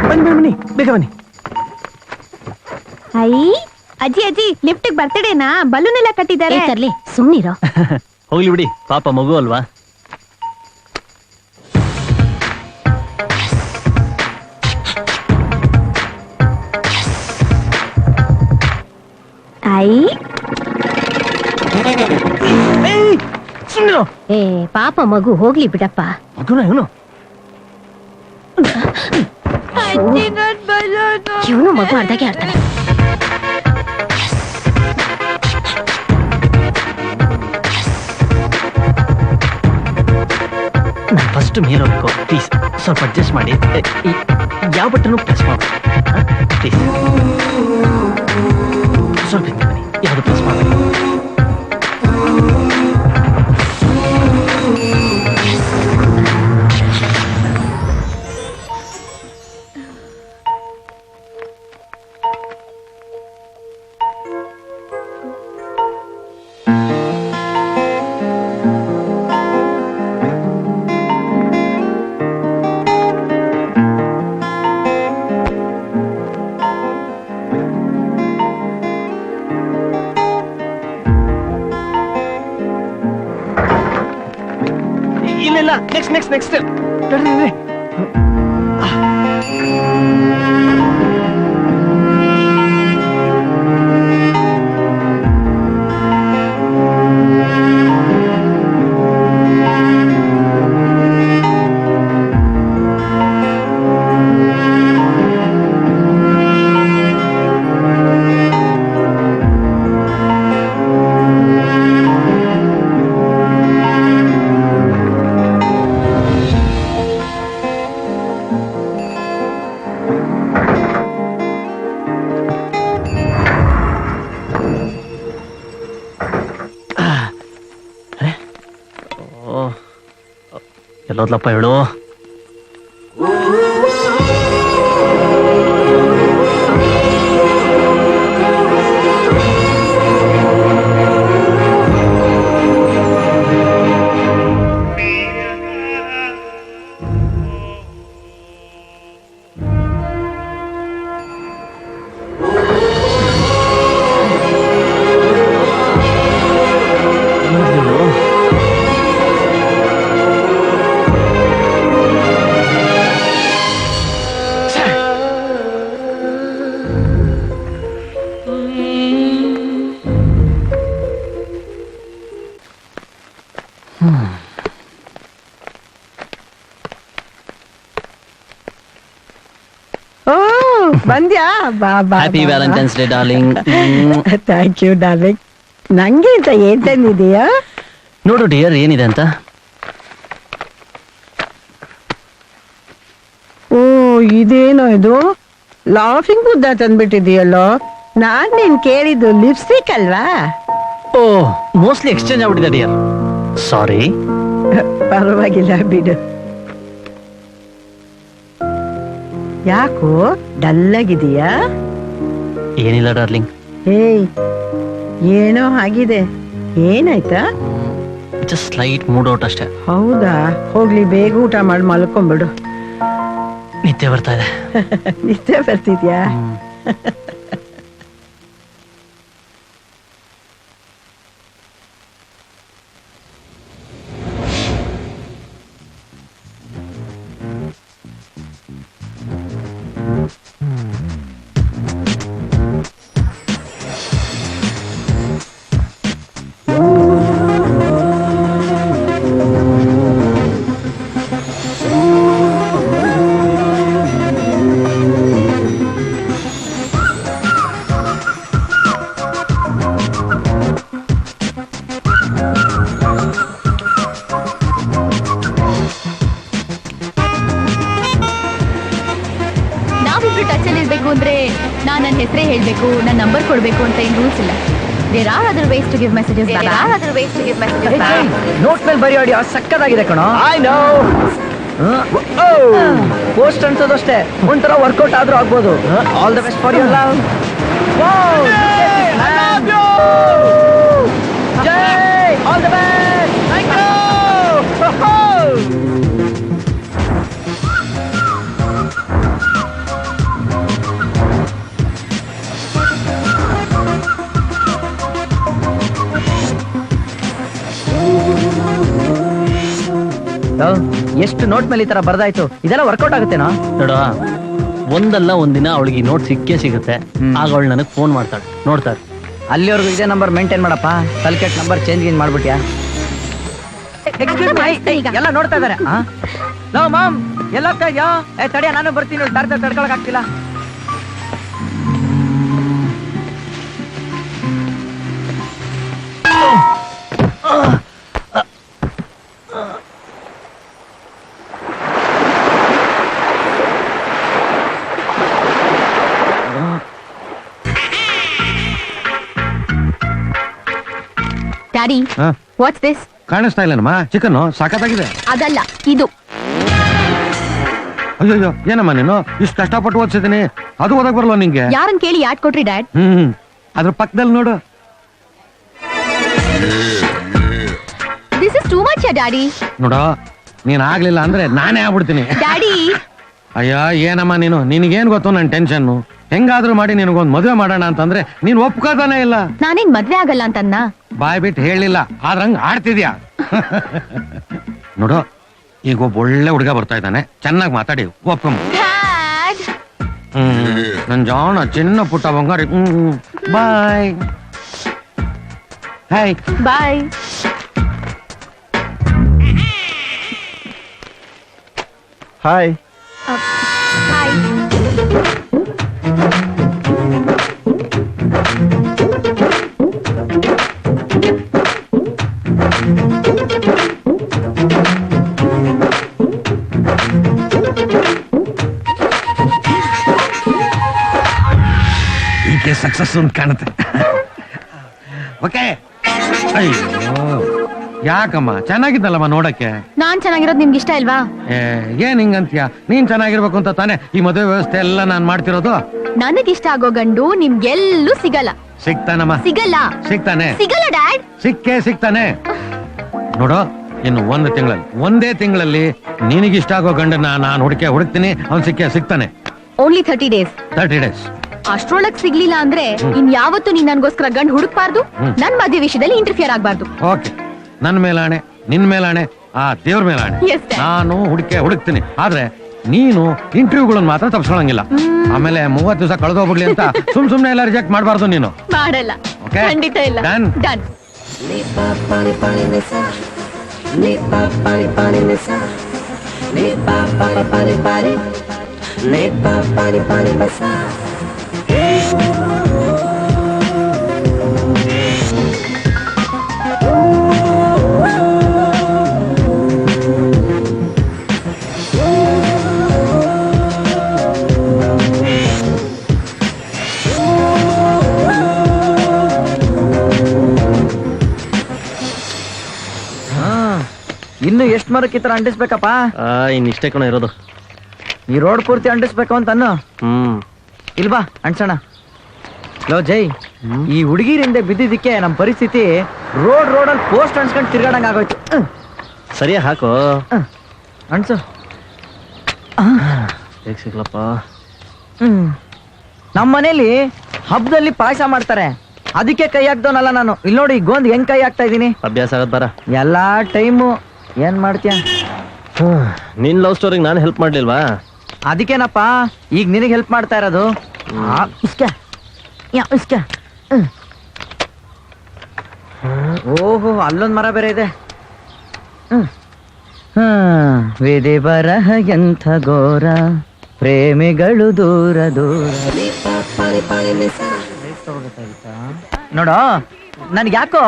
ಬನ್ನಿ ಬೇಗ ಬನ್ನಿ. ಅಜ್ಜಿ ಲಿಫ್ಟ್ ಬರ್ತಡೇನಾ? ಬಲೂನ್ ಎಲ್ಲ ಕಟ್ಟಿದ್ದಾರೆ. ತರ್ಲಿ, ಸುಮ್ನಿರೋ. ಹೋಗ್ಲಿ ಬಿಡಿ, ಪಾಪ ಮಗು ಅಲ್ವಾ. ಏ ಪಾಪ ಮಗು, ಹೋಗ್ಲಿ ಬಿಡಪ್ಪ. ಮಗುನ ಇವನು ಇವನು ಮಗು ಅರ್ಧಾಗೆ ಆಡ್ತಾನೆ. ನಾನು ಫಸ್ಟ್ ಮೇಲೆ ಹೋಗ್ಬೇಕು. ಪ್ಲೀಸ್ ಸ್ವಲ್ಪ ಅಡ್ಜಸ್ಟ್ ಮಾಡಿ. ಯಾವ ಬಟನ್ನು ಪ್ರೆಸ್ ಮಾಡಿ ಪ್ಲೀಸ್. ಸ್ವಲ್ಪ ಹಿಂದೆ ಬನ್ನಿ. ಯಾವುದು ಪ್ರೆಸ್ ಮಾಡಿ. ಇಲ್ಲ, ನೆಕ್ಸ್ಟ್ ಎಲ್ಲೋದ್ಲಪ್ಪ ಹೇಳು. ಬಂದ್ಯಾ ಬಾ ಬಾ happy Valentine's day darling. Thank you darling. ನಂಗೆ ಅಂತ ಏನ್ ತಂದಿದೀಯಾ? ನೋಡು ಡಿಯರ್ ಏನಿದೆ ಅಂತ. ಓ ಇದೇನೋ ಇದು ಲಾಫಿಂಗ್ ಬುದ್ಧ ತಂದ್ಬಿಟ್ಟಿದೀಯಲ್ಲೋ. ನಾನ್ ನೀನ್ ಕೇಳಿದ್ದು ಲಿಪ್ಸ್ಟಿಕ್ ಅಲ್ವಾ? ಓ ಮೋಸ್ಟ್ಲಿ ಎಕ್ಸ್ಚೇಂಜ್ ಆಗ್ಬಿಟ್ಟಿದೆ ಡಿಯರ್, ಸಾರಿ. ಪರವಾಗಿಲ್ಲ ಬಿಡು. ಯಾಕೋ ಡಲ್ಲಾಗಿದೀಯಾ? ಏನಿಲ್ಲ ಡಾರ್ಲಿಂಗ್, ಏಯ್ ಏನೋ ಆಗಿದೆ, ಏನಾಯ್ತಾ? ಜಸ್ಟ್ ಸ್ಲೈಟ್ ಮೂಡ್ ಔಟ್ ಅಷ್ಟೇ. ಹೌದಾ, ಹೋಗ್ಲಿ ಬೇಗ ಊಟ ಮಾಡಿ ಮಲ್ಕೊಂಬಿಡು. ನಿದ್ದೆ ಬರ್ತಾ ಇದೆ. ನಿದ್ದೆ ಬರ್ತಿದ್ಯಾ? ನಾವಿಬ್ರು ಟಚ್ ಅಲ್ಲಿ ಇರ್ಬೇಕು ಅಂದ್ರೆ ನಾನ್ ನನ್ನ ಹೆಸರೇ ಹೇಳ್ಬೇಕು, ನನ್ನ ನಂಬರ್ ಕೊಡ್ಬೇಕು ಅಂತ ಏನ್ ರೂಲ್ಸ್ ಇಲ್ಲ. There are other ways to give messages. Note ಮೇಲೆ ಬರೆಯೋಡಿ ಸಕ್ಕದಾಗಿದೆ ಕಣೋ. I know. ಪೋಸ್ಟ್ ಅನ್ಸೋದಷ್ಟೇ, ಒಂಥರ ವರ್ಕೌಟ್ ಆದ್ರೂ ಆಗ್ಬೋದು. All the best for your love. Jai, all the best. Thank you. ಎಷ್ಟು ನೋಟ್ ಮೇಲೆ ಈ ತರ ಬರ್ದಾಯ್ತು, ಇದೆಲ್ಲ ವರ್ಕೌಟ್ ಆಗುತ್ತೇನೋ? ನೋಡ, ಒಂದಲ್ಲ ಒಂದಿನ ಅವಳಿಗೆ ನೋಟ್ ಸಿಕ್ಕೇ ಸಿಗುತ್ತೆ. ಆಗ ಅವಳು ನನಗೆ ಫೋನ್ ಮಾಡ್ತಾಳೆ, ನೋಡ್ತಾಳೆ. ಅಲ್ಲಿವರೆಗೂ ಇದೇ ನಂಬರ್ ಮೇಂಟೈನ್ ಮಾಡಪ್ಪ. ತಲ್ಕೆಟ್ ನಂಬರ್ ಚೇಂಜ್ ಮಾಡ್ಬಿಟ್ಯಾ? ಎಲ್ಲ ನೋಡ್ತಾ ಇದಾರೆ. ನೋ ಮಾಮ್, ಎಲ್ಲ ತಡಿಯ, ನಾನು ಬರ್ತೀನಿ. ತಡ್ಕೊಳಕ್ ಆಗ್ತಿಲ್ಲ. Daddy, what's this? ಕಾಣಿಸ್ತಾ ಇಲ್ಲನಮ್ಮ, ಚಿಕನ್ ಸಾಕತ್ತಾಗಿದೆ. ಅದಲ್ಲ, ಇದು. ಅಯ್ಯೋ ಏನಮ್ಮ ನೀನು ಇಷ್ಟು ಕಷ್ಟಪಟ್ಟು ಓದಿಸಿದೀನಿ, ಅದು ಓದಕ್ ಬರಲ್ಲ ನಿಂಗೆ? ಯಾರನ್ ಕೇಳಿ ಯಾಟ್ ಕೊಟ್ರಿ ಡ್ಯಾಡ್? ಅದ್ರ ಪಕ್ಕದಲ್ಲಿ ನೋಡು. This is too much daddy. ನೋಡ, ನೀನ್ ಆಗ್ಲಿಲ್ಲ ಅಂದ್ರೆ ನಾನೇ ಆಗ್ಬಿಡ್ತೀನಿ. ಡ್ಯಾಡಿ, ಅಯ್ಯ ಏನಮ್ಮ ನೀನು, ನಿನಗೇನ್ ಗೊತ್ತು ನನ್ ಟೆನ್ಷನ್. ಹೆಂಗಾದ್ರೂ ಮಾಡಿ ನಿನಗೊಂದ್ ಮದುವೆ ಮಾಡೋಣ ಅಂತಂದ್ರೆ ನೀನ್ ಒಪ್ಕೋತಾನೆ ಇಲ್ಲ. ನಾನೇನ್ ಮದ್ವೆ ಆಗಲ್ಲ ಅಂತನ್ನ? ಬಾಯ್ ಬಿಟ್ಟು ಹೇಳಿಲ್ಲ, ಆದ್ರಂಗ್ ಆಡ್ತಿದ್ಯಾ. ನೋಡು, ಈಗ ಒಬ್ಬ ಒಳ್ಳೆ ಹುಡುಗ ಬರ್ತಾ ಇದ್ದಾನೆ, ಚೆನ್ನಾಗಿ ಮಾತಾಡಿ ಒಪ್ಕೊಂಬ. ಡ್ಯಾಡ್, ನನ್ ಜಾಣ ಚಿನ್ನ ಪುಟ್ಟ ಬಂಗಾರಿ. ಬಾಯ್. ಹಾಯ್. ಬಾಯ್. ಹಾಯ್. ಹಾಯ್. ಈಕೆ ಸಕ್ಸಸ್ ಅಂತ ಕಾಣುತ್ತೆ. ಓಕೆ. ಅಯ್ಯೋ ಯಾಕಮ್ಮ, ಚೆನ್ನಾಗಿದ್ದಲ್ಲಮ್ಮ ನೋಡಕ್ಕೆ. ನಾನ್ ಚೆನ್ನಾಗಿರೋದು ನಿಮ್ಗೆ ಇಷ್ಟ ಇಲ್ವಾ? ಏನ್ ಹಿಂಗಂತೀಯ? ನೀನ್ ಚೆನ್ನಾಗಿರ್ಬೇಕು ಅಂತ ತಾನೆ ಈ ಮದುವೆ ವ್ಯವಸ್ಥೆ ಎಲ್ಲ ನಾನ್ ಮಾಡ್ತಿರೋದು. ನನಗಿಷ್ಟ ಆಗೋ ಗಂಡು ನಿಮ್ಗೆಲ್ಲೂ ಸಿಗಲ್ಲ. ಸಿಗ್ತಾನಮ್ಮ. ಸಿಗಲ್ಲ. ಸಿಗ್ತಾನೆ. ಸಿಗಲ್ಲ ಡ್ಯಾಡ್. ಸಿಗ್ತಾನೆ. ನೋಡು, ಇನ್ನು ಒಂದೇ ತಿಂಗಳಲ್ಲಿ ನಿನಗಿಷ್ಟ ಆಗೋ ಗಂಡನ ನಾನು ಹುಡುಕ್ತೀನಿ. ಅವ್ನು ಸಿಗ್ತಾನೆ. Only 30 days. 30 days. ಅಷ್ಟ್ರೊಳಗ್ ಸಿಗ್ಲಿಲ್ಲ ಅಂದ್ರೆ ಇನ್ ಯಾವತ್ತು ನೀನ್ ನನ್ಗೋಸ್ಕರ ಗಂಡ್ ಹುಡುಕ್ಬಾರ್ದು, ನನ್ ಮದ್ವೆ ವಿಷಯದಲ್ಲಿ ಇಂಟರ್ಫಿಯರ್ ಆಗ್ಬಾರ್ದು. ಓಕೆ, ನನ್ ಮೇಲಾಣೆ, ನಿನ್ ಮೇಲಾಣೆ, ಆ ದೇವ್ರ ಮೇಲಾಣೆ. Yes, Dad. ನಾನು ಹುಡುಕ್ತೀನಿ. ಆದ್ರೆ ನೀನು ಇಂಟರ್ವ್ಯೂಗಳನ್ನ ಮಾತ್ರ ತಪ್ಪಿಸ್ಕೊಳಂಗಿಲ್ಲ. ಆಮೇಲೆ 30 ದಿವಸ ಕಳೆದೋಗ್ಬಿಡ್ಲಿ ಅಂತ ಸುಮ್ನೆ ಎಲ್ಲ ರಿಜೆಕ್ಟ್ ಮಾಡಬಾರ್ದು ನೀನು. ಮಾಡಲ್ಲ. Okay? ಖಂಡಿತ ಇಲ್ಲ. Done? Done. ಇನ್ನು ಎಷ್ಟು ಮರಕ್ಕೆ ಈ ತರ ಅಂಟಿಸ್ಬೇಕಪ್ಪ? ಇನ್ನಿಷ್ಟೇ ಕಣ ಇರೋದು. ಈ ರೋಡ್ ಪೂರ್ತಿ ಅಂಟಿಸ್ಬೇಕು ಅಂತ ಅನ್ನು. ಇಲ್ವಾ ಅಣ್ಸಣ. ಲೋ ಜೈ, ಈ ಹುಡುಗಿರಿಂದ ಬಿದ್ದಿದ್ದಕ್ಕೆ ನಮ್ ಪರಿಸ್ಥಿತಿ ರೋಡಲ್ಲಿ ಪೋಸ್ಟ್ ಅನ್ಸ್ಕೊಂಡು ತಿರ್ಗಾಡಂಗ್ ಆಗೋಯ್ತು. ಸರಿಯಾ ಹಾಕೋ. ಅಣ್ಸು. ಹೇಗ್ ಸಿಗ್ಲಪ್ಪ? ನಮ್ಮ ಮನೇಲಿ ಹಬ್ಬದಲ್ಲಿ ಪಾಯಸ ಮಾಡ್ತಾರೆ, ಅದಕ್ಕೆ ಕೈ ಹಾಕ್ದವನಲ್ಲ ನಾನು. ಇಲ್ಲಿ ನೋಡಿ ಗೋಂದ್ ಹೆಂಗ್ ಕೈ ಹಾಕ್ತಾ ಇದೀನಿ. ಅಭ್ಯಾಸ ಆಗದ್ ಬರ. ಎಲ್ಲಾ ಟೈಮು ಏನ್ ಮಾಡ್ತೀಯ? ನಿನ್ ಲವ್ ಸ್ಟೋರಿಗೆ ನಾನು ಹೆಲ್ಪ್ ಮಾಡ್ಲಿಲ್ವಾ? ಅದಕ್ಕೇನಪ್ಪ ಈಗ ನಿನಗೆ ಹೆಲ್ಪ್ ಮಾಡ್ತಾ ಇರೋದು. ಓಹೋ, ಅಲ್ಲೊಂದ್ ಮರ ಬೇರೆ ಇದೆ. ವಿಧಿ ಬರಹ ಎಂಥ ಘೋರ, ಪ್ರೇಮಿಗಳು ದೂರ ದೂರ. ನೋಡೋ, ನನ್ಗೆ ಯಾಕೋ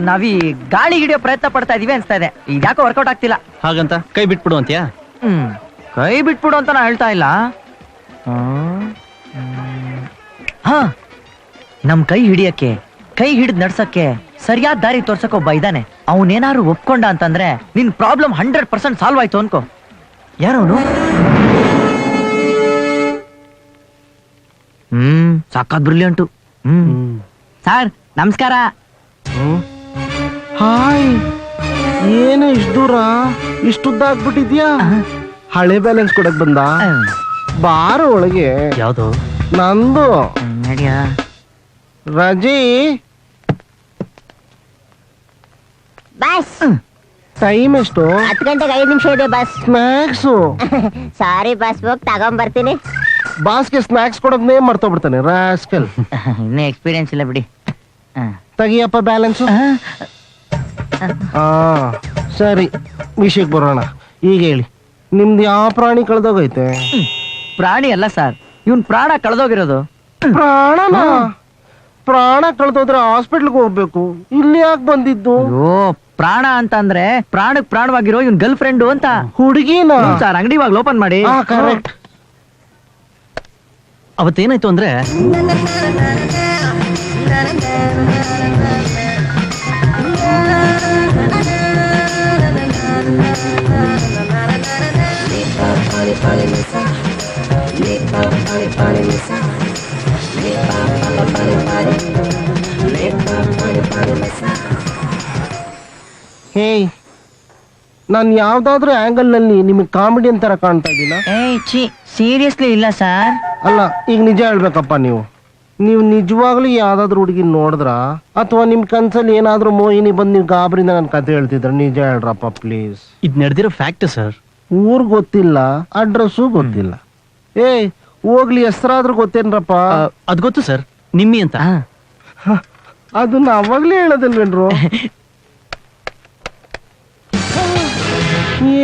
ನಾವೀ ಗಾಳಿ ಹಿಡಿಯೋ ಪ್ರಯತ್ನ ಪಡ್ತಾ ಇದೀವಿ ಅನ್ಸ್ತಾ ಇದೆ. ಈಗ ಯಾಕೋ ವರ್ಕೌಟ್ ಆಗ್ತಿಲ್ಲ. ಹಾಗಂತ ಕೈ ಬಿಟ್ಬಿಡು ಅಂತ್ಯಾ? ಕೈ ಬಿಟ್ಬಿಡು ಅಂತ ನಾ ಹೇಳ್ತಾ ಇಲ್ಲ. ಹಾ, ನಮ್ ಕೈ ಹಿಡಿಯಕ್ಕೆ, ಕೈ ಹಿಡಿದ್ ನಡ್ಸಕ್ಕೆ, ಸರಿಯಾದ ದಾರಿ ತೋರ್ಸಕ್ ಒಬ್ಬ ಇದ್ದಾನೆ. ಅವನೇನಾದ್ರು ಒಪ್ಕೊಂಡ ಅಂತಂದ್ರೆ ನಿನ್ ಪ್ರಾಬ್ಲಮ್ 100% ಸಾಲ್ವ್ ಆಯ್ತು ಅನ್ಕೋ. ಯಾರವನು? ಸಾಕಾದ್ ಬ್ರಿಲಿಯಂಟು. ಸರ್ ನಮಸ್ಕಾರ. ಹಾಯ್, ಏನು ಇಷ್ಟು ದೂರ, ಇಷ್ಟುದ್ದ ಆಗ್ಬಿಟ್ಟಿದ್ಯಾ? ಹಳೆ ಬ್ಯಾಲೆನ್ಸ್ ಕೊಡಕ್ ಬಂದ? ಬಾರ ಒಳಗೆ. ಯಾವ್ದು? ನಂದು ನಡಿಯ. ರಜಿ, ಬಸ್ ಟೈಮ್ ಎಷ್ಟು? 10 ಗಂಟೆಗೆ 5 ನಿಮಿಷ ಇದೆ ಬಸ್. ಸ್ನಾಕ್ಸು. ಸಾರಿ ಬಸ್, ಹೋಗಿ ತಗೊಂಬರ್ತೀನಿ. ಬಾಸ್ಗೆ ಸ್ನಾಕ್ಸ್ ಕೊಡೋದ್ನೇ ಮರ್ತೋಗ್ಬಿಡ್ತಾನೆ ರಾಸ್ಕಲ್. ಇನ್ನೂ ಎಕ್ಸ್ಪೀರಿಯನ್ಸ್ ಇಲ್ಲ ಬಿಡಿ. ತೆಗಿಯಪ್ಪ ಬ್ಯಾಲೆನ್ಸು. ಸರಿ, ವಿಷಯಕ್ಕೆ ಬರೋಣ. ಈಗ ಹೇಳಿ, ನಿಮ್ದು ಯಾವ ಪ್ರಾಣಿ ಕಳೆದೋಗೈತೆ? ಪ್ರಾಣಿ ಅಲ್ಲ ಸರ್, ಇವನ್ ಪ್ರಾಣ ಕಳೆದೋಗಿರೋದು. ಪ್ರಾಣನ? ಪ್ರಾಣ ಕಳೆದೋದ್ರೆ ಹಾಸ್ಪಿಟ್ಲ್ಗೆ ಹೋಗ್ಬೇಕು, ಇಲ್ಲಿ ಯಾಕೆ ಬಂದಿದ್ದು? ಅಯ್ಯೋ, ಪ್ರಾಣ ಅಂತ ಅಂದ್ರೆ ಪ್ರಾಣಕ್ ಪ್ರಾಣವಾಗಿರೋ ಇವನ್ ಗರ್ಲ್ ಫ್ರೆಂಡು ಅಂತ. ಹುಡುಗಿನ? ಸರ್, ಅಂಗಡಿ ಇವಾಗ ಓಪನ್ ಮಾಡಿ. ಕರೆಕ್ಟ್. ಅವತ್ತೇನಾಯ್ತು ಅಂದ್ರೆ, ಹೇಯ್, ನಾನು ಯಾವ್ದಾದ್ರು ಆಂಗಲ್ ನಲ್ಲಿ ನಿಮಗೆ ಕಾಮಿಡಿ ಅಂತರ ಕಾಣ್ತಾ ಇದ್ದೀನ? ಸೀರಿಯಸ್ಲಿ ಇಲ್ಲ ಸರ್. ಅಲ್ಲ, ಈಗ ನಿಜ ಹೇಳ್ಬೇಕಪ್ಪ. ನೀವು ನಿಜವಾಗ್ಲೂ ಯಾವ್ದಾದ್ರು ಹುಡುಗಿ ನೋಡಿದ್ರ, ಅಥವಾ ನಿಮ್ ಕನ್ಸಲ್ಲಿ ಏನಾದ್ರೂ ಮೋಹಿನಿ ಬಂದು ನೀವು ಗಾಬರಿಂದ ನನ್ ಕತೆ ಹೇಳ್ತಿದ್ರ? ನಿಜ ಹೇಳ್ರಪ್ಪ ಪ್ಲೀಸ್. ಇದ್ ನಡೆದಿರೋ ಫ್ಯಾಕ್ಟ್ ಸರ್. ಊರ್ ಗೊತ್ತಿಲ್ಲ, ಅಡ್ರೆಸ್ಸು ಗೊತ್ತಿಲ್ಲ. ಏಯ್, ಹೋಗ್ಲಿ, ಹೆಸರಾದ್ರೂ ಗೊತ್ತೇನ್ರಪ್ಪ? ಅದ್ ಗೊತ್ತು ಸರ್, ನಿಮ್ಮಿ ಅಂತ. ಅದನ್ನ ಅವಾಗ್ಲೇ ಹೇಳೋದಿಲ್ವೇನ್ರು?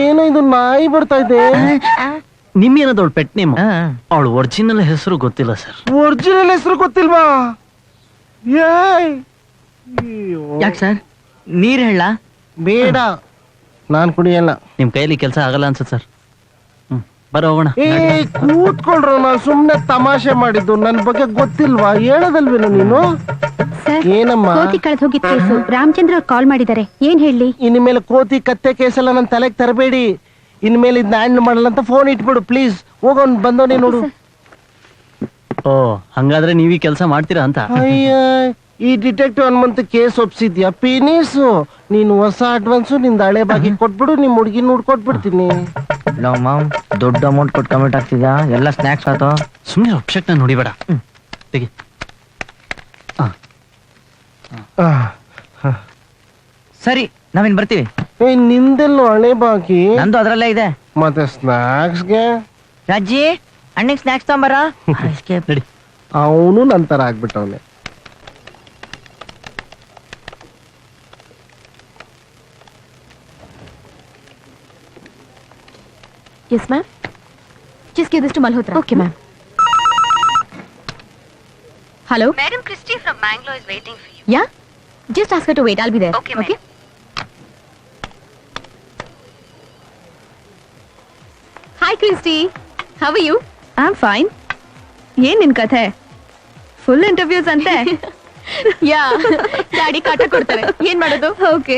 ಏನೋ ಇದು ನಾಯಿ ಬರ್ತಾ ಇದೆ. ನಿಮ್ಮಿ ಅನ್ನೋದು ಅವಳ ಪೆಟ್ ನೇಮ್. ಅವಳು ಒರಿಜಿನಲ್ ಹೆಸರು ಗೊತ್ತಿಲ್ಲ ಸರ್. ಒರಿಜಿನಲ್ ಹೆಸರು ಗೊತ್ತಿಲ್ವಾ? ಯಾಕೆ ಸರ್, ನೀರ್ ಹೇಳ? ಬೇಡ, ನಾನ್ ಕುಡಿಯಲ್ಲ. ನಿಮ್ ಕೈಯಲ್ಲಿ ಕೆಲಸ ಆಗಲ್ಲ ಅನ್ಸುತ್ತೆ ಸರ್. ಬರ ಹೋಗೋಣ. ಕೂತ್ಕೊಳ್ರು, ನಾನು ಸುಮ್ನೆ ತಮಾಷೆ ಮಾಡಿದ್ದು. ನನ್ ಬಗ್ಗೆ ಗೊತ್ತಿಲ್ವಾ? ಹೇಳೋದಲ್ವೇನು ನೀನು? ಏನಮ್ಮ? ಕೋತಿ ಕಳೆದು ಹೋಗಿದ್ ಕೇಸು ರಾಮಚಂದ್ರ ಅವ್ರು ಕಾಲ್ ಮಾಡಿದ್ದಾರೆ. ಏನ್ ಹೇಳಿ? ಇನ್ಮೇಲೆ ಕೋತಿ ಕತ್ತೆ ಕೇಸೆಲ್ಲ ನನ್ ತಲೆಗೆ ತರಬೇಡಿ. ಇನ್ಮೇಲೆ ಇದನ್ನ ಹ್ಯಾಂಡಲ್ ಮಾಡಲ್ಲ ಅಂತ ಫೋನ್ ಇಟ್ಬಿಡು ಪ್ಲೀಸ್. ಹೋಗೋನ್ ಬಂದವನೇ ನೋಡು. ಓ, ಹಂಗಾದ್ರೆ ನೀವೀ ಕೆಲಸ ಮಾಡ್ತೀರಾ ಅಂತ. ಅಯ್ಯ, ಈ ಡಿಟೆಕ್ಟಿವ್ ಹನುಮಂತ ಕೇಸ್ ಒಪ್ಸಿದ್ಯಾ? ಪೀನೀಸು, ನೀನು ಹೊಸ ಅಡ್ವಾನ್ಸು ನಿಂದ ಹಳೆ ಬಾಕಿ ಕೊಟ್ಬಿಡು, ನಿಮ್ ಹುಡುಗಿ ನೋಡ್ಕೊಟ್ಬಿಡ್ತೀನಿ. ದೊಡ್ಡ ಅಮೌಂಟ್ ಕೊಟ್ಟು ಕಮಿಟ್ ಆಗ್ತಿದ್ಯಾ? ಎಲ್ಲ ಸ್ನಾಕ್ಸ್ ಆಯ್ತು. ಸುಮ್ಮನೆ ಅಬ್ಜೆಕ್ಟ್ ನ ನೋಡಿಬೇಡ. ತೆಗಿ. ಸರಿ, ನಾವಿನ್ ಬರ್ತೀವಿ. ನಿಂದೆಲ್ಲೋ ಹಳೆ ಬಾಕಿ? ನಂದು ಅದ್ರಲ್ಲೇ ಇದೆ. ಮತ್ತೆ ಸ್ನಾಕ್ಸ್ಗೆ? ರಾಜಿ, ಅಣ್ಣಿಗೆ ಸ್ನಾಕ್ಸ್ ತಗೊಂಬರ. ನಡಿ. ಅವನು ನಂತರ ಆಗ್ಬಿಟ್ಟವನೆ. Yes ma'am. Just give this to Malhotra. Okay, ma'am. Hello? Madam Christie from Mangalore is waiting for you. Yeah? Just ask her to wait. I'll be there. Okay, ma'am. Hi, Christy. How are you? I'm fine. ಏನ್ ನಿನ್ ಕಥೆ full interviews ಅಂತೆ ಯಾ daddy ಕಾಟ ಕೊಡ್ತಾರೆ ಏನ್ ಮಾಡೋದು okay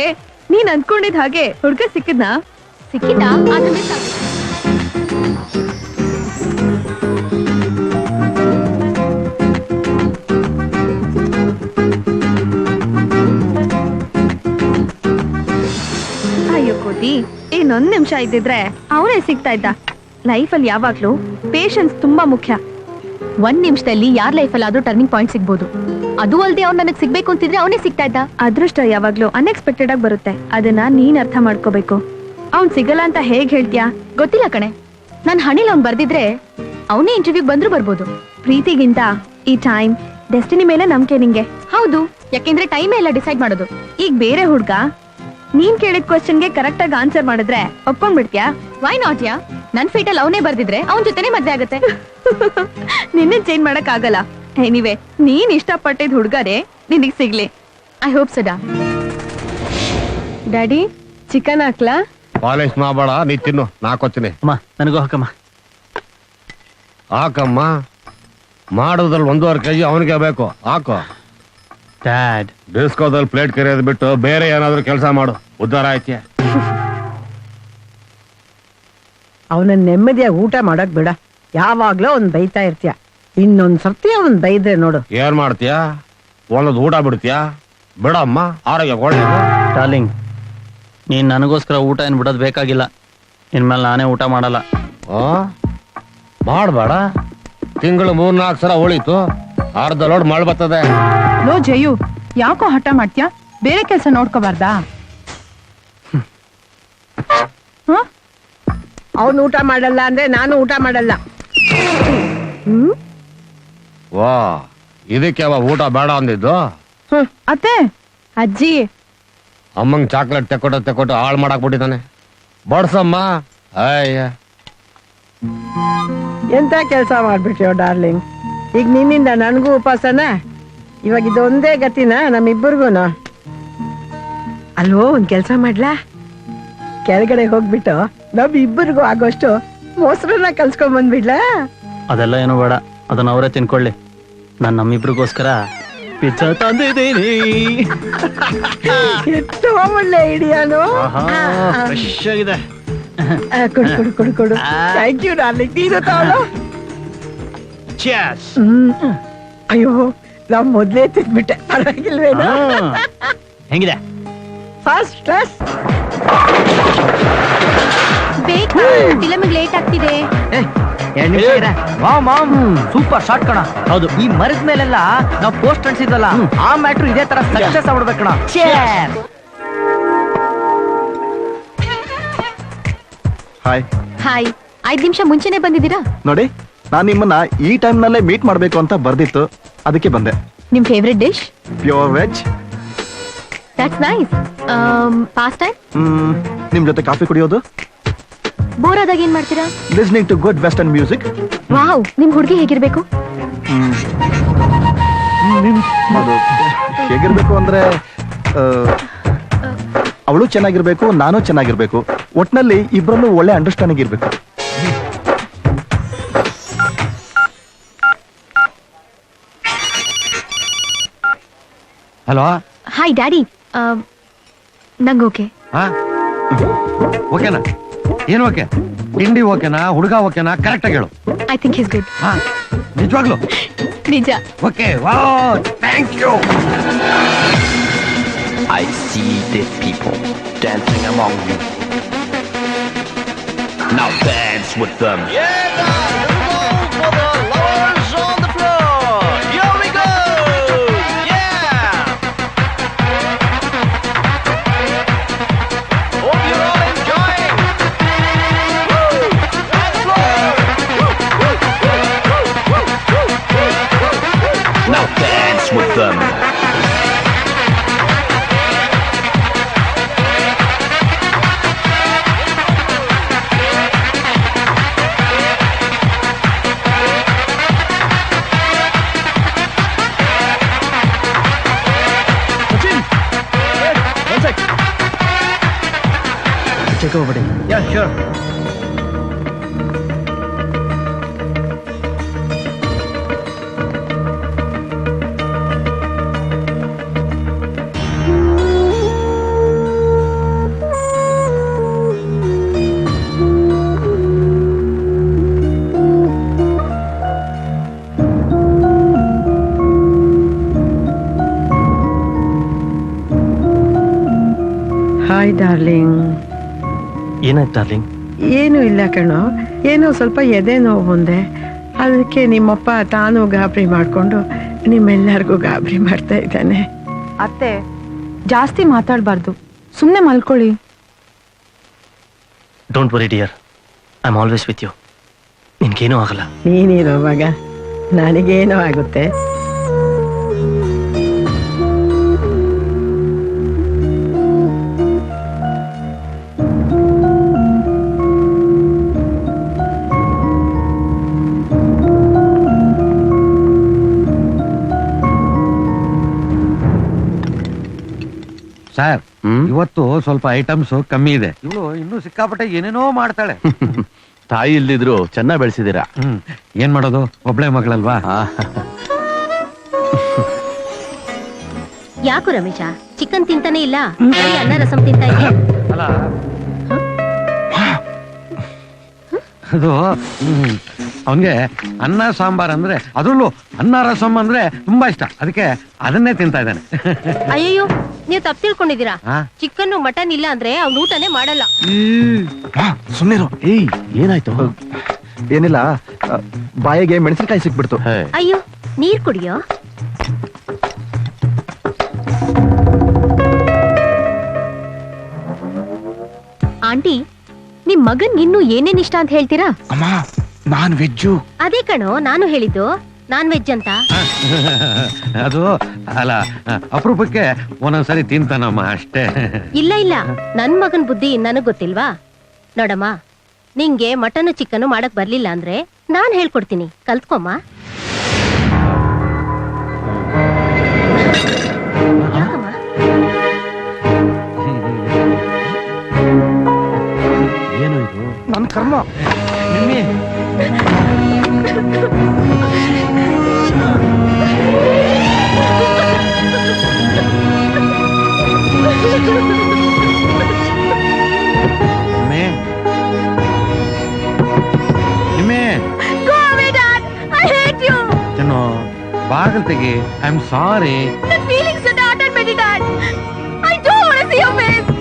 ನೀನ್ ಅನ್ಕೊಂಡಿದ್ ಹಾಗೆ ಹುಡ್ಗ ಸಿಕ್ಕಿದ್ನಾ ಆದ್ರೆ miss ಆಗ್ಬಿಟ್ಟ. ಅಯ್ಯೋ ಕೋತಿ ಇನ್ನೊಂದ್ ನಿಮಿಷ ಇದ್ದಿದ್ರೆ ಅವನೇ ಸಿಗ್ತಾ ಇದ್ದ. ಲೈಫಲ್ಲಿ ಯಾವಾಗ್ಲೂ ಪೇಷನ್ಸ್ ತುಂಬಾ ಮುಖ್ಯ. ಒಂದ್ ನಿಮಿಷದಲ್ಲಿ ಯಾರ್ ಲೈಫಲ್ಲಿ ಆದ್ರೂ ಟರ್ನಿಂಗ್ ಪಾಯಿಂಟ್ ಸಿಗ್ಬೋದು. ಅದು ಅಲ್ದೆ ಅವ್ನು ನನಗ್ ಸಿಗ್ಬೇಕು ಅಂತಿದ್ರೆ ಅವನೇ ಸಿಗ್ತಾ ಇದ್ದ. ಅದೃಷ್ಟ ಯಾವಾಗ್ಲೂ ಅನ್ಎಕ್ಸ್ಪೆಕ್ಟೆಡ್ ಆಗಿ ಬರುತ್ತೆ. ಅದನ್ನ ನೀನ್ ಅರ್ಥ ಮಾಡ್ಕೋಬೇಕು. ಅವ್ನ್ ಸಿಗಲ್ಲ ಅಂತ ಹೇಗ್ ಹೇಳ್ತೀಯಾ? ಗೊತ್ತಿಲ್ಲ ಕಣೆ. ನನ್ ಹಣಿಲ್ ಅವ್ನ್ ಬರ್ದಿದ್ರೆ ಅವನೇ ಇಂಟರ್ವ್ಯೂಗ್ ಬಂದ್ರು ಬರ್ಬೋದು. ಪ್ರೀತಿಗಿಂತ ಈ ಟೈಮ್ ಡೆಸ್ಟಿನಿ ಮೇಲೆ ನಂಬಿಕೆ ನಿಂಗೆ. ಹೌದು, ಯಾಕೆಂದ್ರೆ ಟೈಮೇ ಎಲ್ಲ ಡಿಸೈಡ್ ಮಾಡೋದು. ಈಗ ಬೇರೆ ಹುಡ್ಗ ನೀನ್ ಕೇಳಿದ ಕ್ವಶನ್ಗೆ ಕರೆಕ್ಟ್ ಆಗಿ ಆನ್ಸರ್ ಮಾಡಿದ್ರೆ ಒಪ್ಕೊಂಡ್ಬಿಡ್ತ್ಯಾ? ವೈ ನಾಟ್ ಯಾ? ನನ್ ಫೀಟಲ್ಲಿ ಅವನೇ ಬರ್ದಿದ್ರೆ ಅವನ್ ಜೊತೆನೆ ಮದ್ವೆ ಆಗತ್ತೆ. ನಿನ್ನ ಚೇಂಜ್ ಮಾಡಕ್ ಆಗಲ್ಲ. ಎನಿವೆ ನೀನ್ ಇಷ್ಟಪಟ್ಟಿದ್ ಹುಡ್ಗರೇ ನಿನಗ್ ಸಿಗ್ಲಿ. ಐ ಹೋಪ್ ಸದಾ. ಡ್ಯಾಡಿ ಚಿಕನ್ ಹಾಕ್ಲಾ? ಪಾಲಿಶ್ ಮಾಡಬೇಡ, ನೀ ತಿನ್ನು, ನಾಕೊತ್ತೀನಿ. ಅಮ್ಮ ನನಗೂ ಹಾಕಮ್ಮ. ಹಾಕಮ್ಮ, ಮಾಡೋದ್ರಲ್ಲಿ 1.5 kg ಅವನಿಗೆ ಬೇಕು, ಹಾಕೋ. ಡ್ಯಾಡ್, ಡಿಸ್ಕೋದಲ್ಲಿ ಪ್ಲೇಟ್ ಕರಿಯೋದು ಬಿಟ್ಟು ಬೇರೆ ಏನಾದ್ರೂ ಕೆಲಸ ಮಾಡು, ಉದ್ಧಾರ ಆಯ್ತಿಯ. ಅವನ ನೆಮ್ಮದಿಯಾಗಿ ಊಟ ಮಾಡಕ್ ಬಿಡ. ಯಾವಾಗ್ಲೂ ಅವ್ನ್ ಬೈತಾ ಇರ್ತೀಯ. ಇನ್ನೊಂದ್ ಸರ್ತಿ ಅವನ್ ಬೈದ್ರೆ ನೋಡು. ಏನ್ ಮಾಡ್ತೀಯ? ಒಂದೊಂದು ಊಟ ಬಿಡ್ತೀಯಾ? ಬಿಡಮ್ಮ, ಆರೋಗ್ಯ ಒಳ್ಳೇದು. ಡಾರ್ಲಿಂಗ್, ನೀನ್ ನನಗೋಸ್ಕರ ಊಟ ಏನ್ ಬಿಡೋದು ಬೇಕಾಗಿಲ್ಲ. ಇನ್ಮೇಲೆ ನಾನೇ ಊಟ ಮಾಡಲ್ಲ. ಮಾಡಬೇಡ. ತಿಂಗಳು 3-4 ಸಲ ಉಳಿತು, ಅರ್ಧ ಲೋಡ್ ಮಳೆ ಬರ್ತದೆ. ಲೋ ಜಯು, ಯಾಕೋ ಹಠ ಮಾಡ್ತೀಯಾ? ಬೇರೆ ಕೆಲಸ ನೋಡ್ಕೋಬಾರ್ದಾ? ಅವನು ಊಟ ಮಾಡಲ್ಲ ಅಂದ್ರೆ ನಾನು ಊಟ ಮಾಡಲ್ಲ. ವಾ, ಇದಕ್ಕೆ ಅವ ಊಟ ಬೇಡ ಅಂದಿದ್ದು. ಅತ್ತೆ, ಅಜ್ಜಿ ಅಮ್ಮಂಗ್ ಚಾಕ್ಲೇಟ್ ತೆಕ್ಕೊಟ್ಟು ಹಾಳು ಮಾಡಕ್ ಬಿಟ್ಟಿದ್ದಾನೆ. ಬಡ್ಸಮ್ಮ. ಅಯ್ಯ, ಎಂತ ಕೆಲಸ ಮಾಡ್ಬಿಟ್ಯೋ ಡಾರ್ಲಿಂಗ್. ಈಗ ನಿನ್ನಿಂದ ನನಗೂ ಉಪವಾಸನ. ಇವಾಗ ಇದೊಂದೇ ಗತಿನ ನಮ್ಮಿಬ್ಬರಿಗೂನು. ಅಲ್ವೋ ಒಂದ್ ಕೆಲ್ಸ ಮಾಡ್ಲಾ? ಕೆಳಗಡೆ ಹೋಗ್ಬಿಟ್ಟು ನಮ್ಮಿಬ್ಬರಿಗೂ ಆಗೋಷ್ಟು ಮೊಸರನ್ನ ಕಲ್ಸ್ಕೊಂಡ್ ಬಂದ್ಬಿಡ್ಲಾ? ಅದೆಲ್ಲ ಏನೋ ಬೇಡ, ಅದನ್ನ ಅವರೇ ತಿನ್ಕೊಳ್ಳಿ. ನಾನು ನಮ್ಮಿಬ್ರಿಗೋಸ್ಕರ ಪಿಜ್ಜಾ ತಂದಿದ್ದೀನಿ. ಎಷ್ಟು ಒಳ್ಳೆ ಐಡಿಯಾನು. ಫ್ರೆಶ್ ಆಗಿದೆ. ಕೊಡು ಕೊಡು ಕೊಡು ಕೊಡು. Thank you darling. ನೀನು ತಗೊಳ್ಳೋ. ಅಯ್ಯೋ, ನಾವ್ ಮೊದ್ಲೇ ತಿಂದ್ಬಿಟ್ಟೆ, ಪರವಾಗಿಲ್ವೇನೋ? ಹೆಂಗಿದೆ? First class. ಬೇಕಾ? ಫಿಲಮಿಗೆ ಲೇಟ್ ಆಗ್ತಿದೆ. ಸೂಪರ್ ಶಾರ್ಟ್ ಕಣ. ಹೌದು, ಈ ಮರದ ಮೇಲೆಲ್ಲ ನಾವು ಪೋಸ್ಟ್ ಅನ್ಸಿದ್ವಲ್ಲ, ಆ ಮ್ಯಾಟ್ರು ಇದೇ ತರ ಸಕ್ಸಸ್ ಆಗ್ಬಿಡ್ಬೇಕು ಕಣ. ಹಾಯ್ ಹಾಯ್, 5 ನಿಮಿಷ ಮುಂಚೆನೆ ಬಂದಿದ್ದೀರಾ? ನೋಡಿ, ನಾನು ನಿಮ್ಮನ್ನ ಈ ಟೈಮ್ ನಲ್ಲೇ ಮೀಟ್ ಮಾಡ್ಬೇಕು ಅಂತ ಬರ್ದಿತ್ತು, ಅದಕ್ಕೆ ಬಂದೆ. ನಿಮ್ favourite dish? Pure veg. That's nice. Past time? ನಿಮ್ ಜೊತೆ ಕಾಫಿ ಕುಡಿಯೋದು. ಬೋರ್ ಆದಾಗ ಏನ್ ಮಾಡ್ತೀರಾ? Listening to good western music. Wow, ನಿಮ್ ಹುಡುಗಿ ಹೇಗಿರ್ಬೇಕು? ಅದು ಹೇಗಿರ್ಬೇಕು ಅಂದ್ರೆ, ಅವಳು ಚೆನ್ನಾಗಿರ್ಬೇಕು, ನಾನು ಚೆನ್ನಾಗಿರ್ಬೇಕು. ಒಟ್ನಲ್ಲಿ ಇಬ್ರಲ್ಲೂ ಒಳ್ಳೆ ಅಂಡರ್ಸ್ಟ್ಯಾಂಡಿಂಗ್ ಇರ್ಬೇಕು. ಹಲೋ. ಹಾಯ್ ಡ್ಯಾಡಿ, ನಂಗೆ ಓಕೆ. ಓಕೆನಾ? ಏನು ಓಕೆ? ತಿಂಡಿ ಓಕೆನಾ? ಹುಡುಗ ಓಕೆನಾ? ಕರೆಕ್ಟ್ ಆಗಿ ಹೇಳು. I think his good. ನಿಜವಾಗ್ಲು? ನಿಜ. Okay, wow, thank you. I see dead people dancing among you. Now dance with them. Now dance with them. Take over yeah sure. Hi darling. ಏನಾಯ್ತು darling? ಏನು ಇಲ್ಲ ಕಣೋ, ಏನೋ ಸ್ವಲ್ಪ ಎದೆ ನೋವು ಮುಂದೆ, ಅದಕ್ಕೆ ನಿಮ್ಮಪ್ಪ ತಾನು ಗಾಬರಿ ಮಾಡ್ಕೊಂಡು ನಿಮ್ಮೆಲ್ಲರಿಗೂ ಗಾಬರಿ ಮಾಡ್ತಾ ಇದ್ದಾನೆ. ಅತ್ತೆ ಜಾಸ್ತಿ ಮಾತಾಡಬಾರ್ದು, ಸುಮ್ಮನೆ ಮಲ್ಕೊಳ್ಳಿ. Don't worry dear, I am always with you. ನಿನ್ಗೇನೂ ಆಗಲ್ಲ. ನೀನಿರೋ ಮಗ, ನನಗೇನೋ ಆಗುತ್ತೆ. ಸರ್, ಇವತ್ತು ಸ್ವಲ್ಪ ಐಟಮ್ಸ್ ಕಮ್ಮಿ ಇದೆ. ಇವಳು ಇನ್ನೂ ಸಿಕ್ಕಾಪಟ್ಟೆ ಏನೇನೋ ಮಾಡ್ತಾಳೆ. ತಾಯಿ ಇಲ್ದಿದ್ರು ಚೆನ್ನಾಗಿ ಬೆಳೆಸಿದೀರಾ. ಏನ್ ಮಾಡೋದು, ಒಬ್ಳೆ ಮಗಳಲ್ವಾ. ಯಾಕೋ ರಮೇಶ ಚಿಕನ್ ತಿಂತಾನೆ ಇಲ್ಲ, ಬರೀ ಅನ್ನ ರಸಂ ತಿಂತಾ ಇದೆಯಾ? ಅಲ್ಲ ಅದು ಅವನ್ಗೆ ಅನ್ನ ಸಾಂಬಾರ್ ಅಂದ್ರೆ, ಅದರಲ್ಲೂ ಅನ್ನ ರಸಂ ಅಂದ್ರೆ ತುಂಬಾ ಇಷ್ಟ. ಅದಕ್ಕೆ ಅದನ್ನೇ ತಿಂತಾ ಇದ್ದಾನೆ. ಅಯ್ಯಯ್ಯೋ, ನೀವು ತಪ್ಪು ತಿಳ್ಕೊಂಡಿದ್ದೀರಾ. ಹಾ? ಚಿಕನ್ ಮಟನ್ ಇಲ್ಲ ಅಂದ್ರೆ ಅವ್ನು ಊಟನೇ ಮಾಡಲ್ಲ. ಸುಮ್ಮನಿರು. ಏಯ್, ಏನಾಯ್ತು? ಏನಿಲ್ಲ, ಬಾಯಿಗೆ ಮೆಣಸಿನಕಾಯಿ ಸಿಕ್ಬಿಡ್ತು. ಅಯ್ಯೋ, ನೀರ್ ಕುಡಿಯೋ. ಆಂಟಿ, ನಿಮ್ ಮಗನ್ ಇನ್ನು ಏನೇನ್ ಇಷ್ಟ ಅಂತ ಹೇಳ್ತೀರಾ? ಅಮ್ಮ, ನಾನ್ ವೆಜ್ಜು. ಅದೇ ಕಣೋ ನಾನು ಹೇಳಿದ್ದು, ನಾನ್ ವೆಜ್ ಅಂತ. ಅದು ಅಲ್ಲ, ಅಪರೂಪಕ್ಕೆ ಒಂದೊಂದ್ಸರಿ ತಿಂತಾನಮ್ಮ ಅಷ್ಟೇ. ಇಲ್ಲ ಇಲ್ಲ, ನನ್ ಮಗನ್ ಬುದ್ಧಿ ನನಗ್ ಗೊತ್ತಿಲ್ವಾ? ನೋಡಮ್ಮ, ನಿಂಗೆ ಮಟನ್ ಚಿಕನ್ ಮಾಡಕ್ ಬರ್ಲಿಲ್ಲ ಅಂದ್ರೆ ನಾನ್ ಹೇಳ್ಕೊಡ್ತೀನಿ, ಕಲ್ತ್ಕೊಮ್ಮ. ಯಾಕಮ್ಮ? ಏನು ಇದು? ನನ್ ಕರ್ಮ. ನಿಮ್ಮಿ ಬಾಗಲ್ ತೆಗಿ. I am sorry.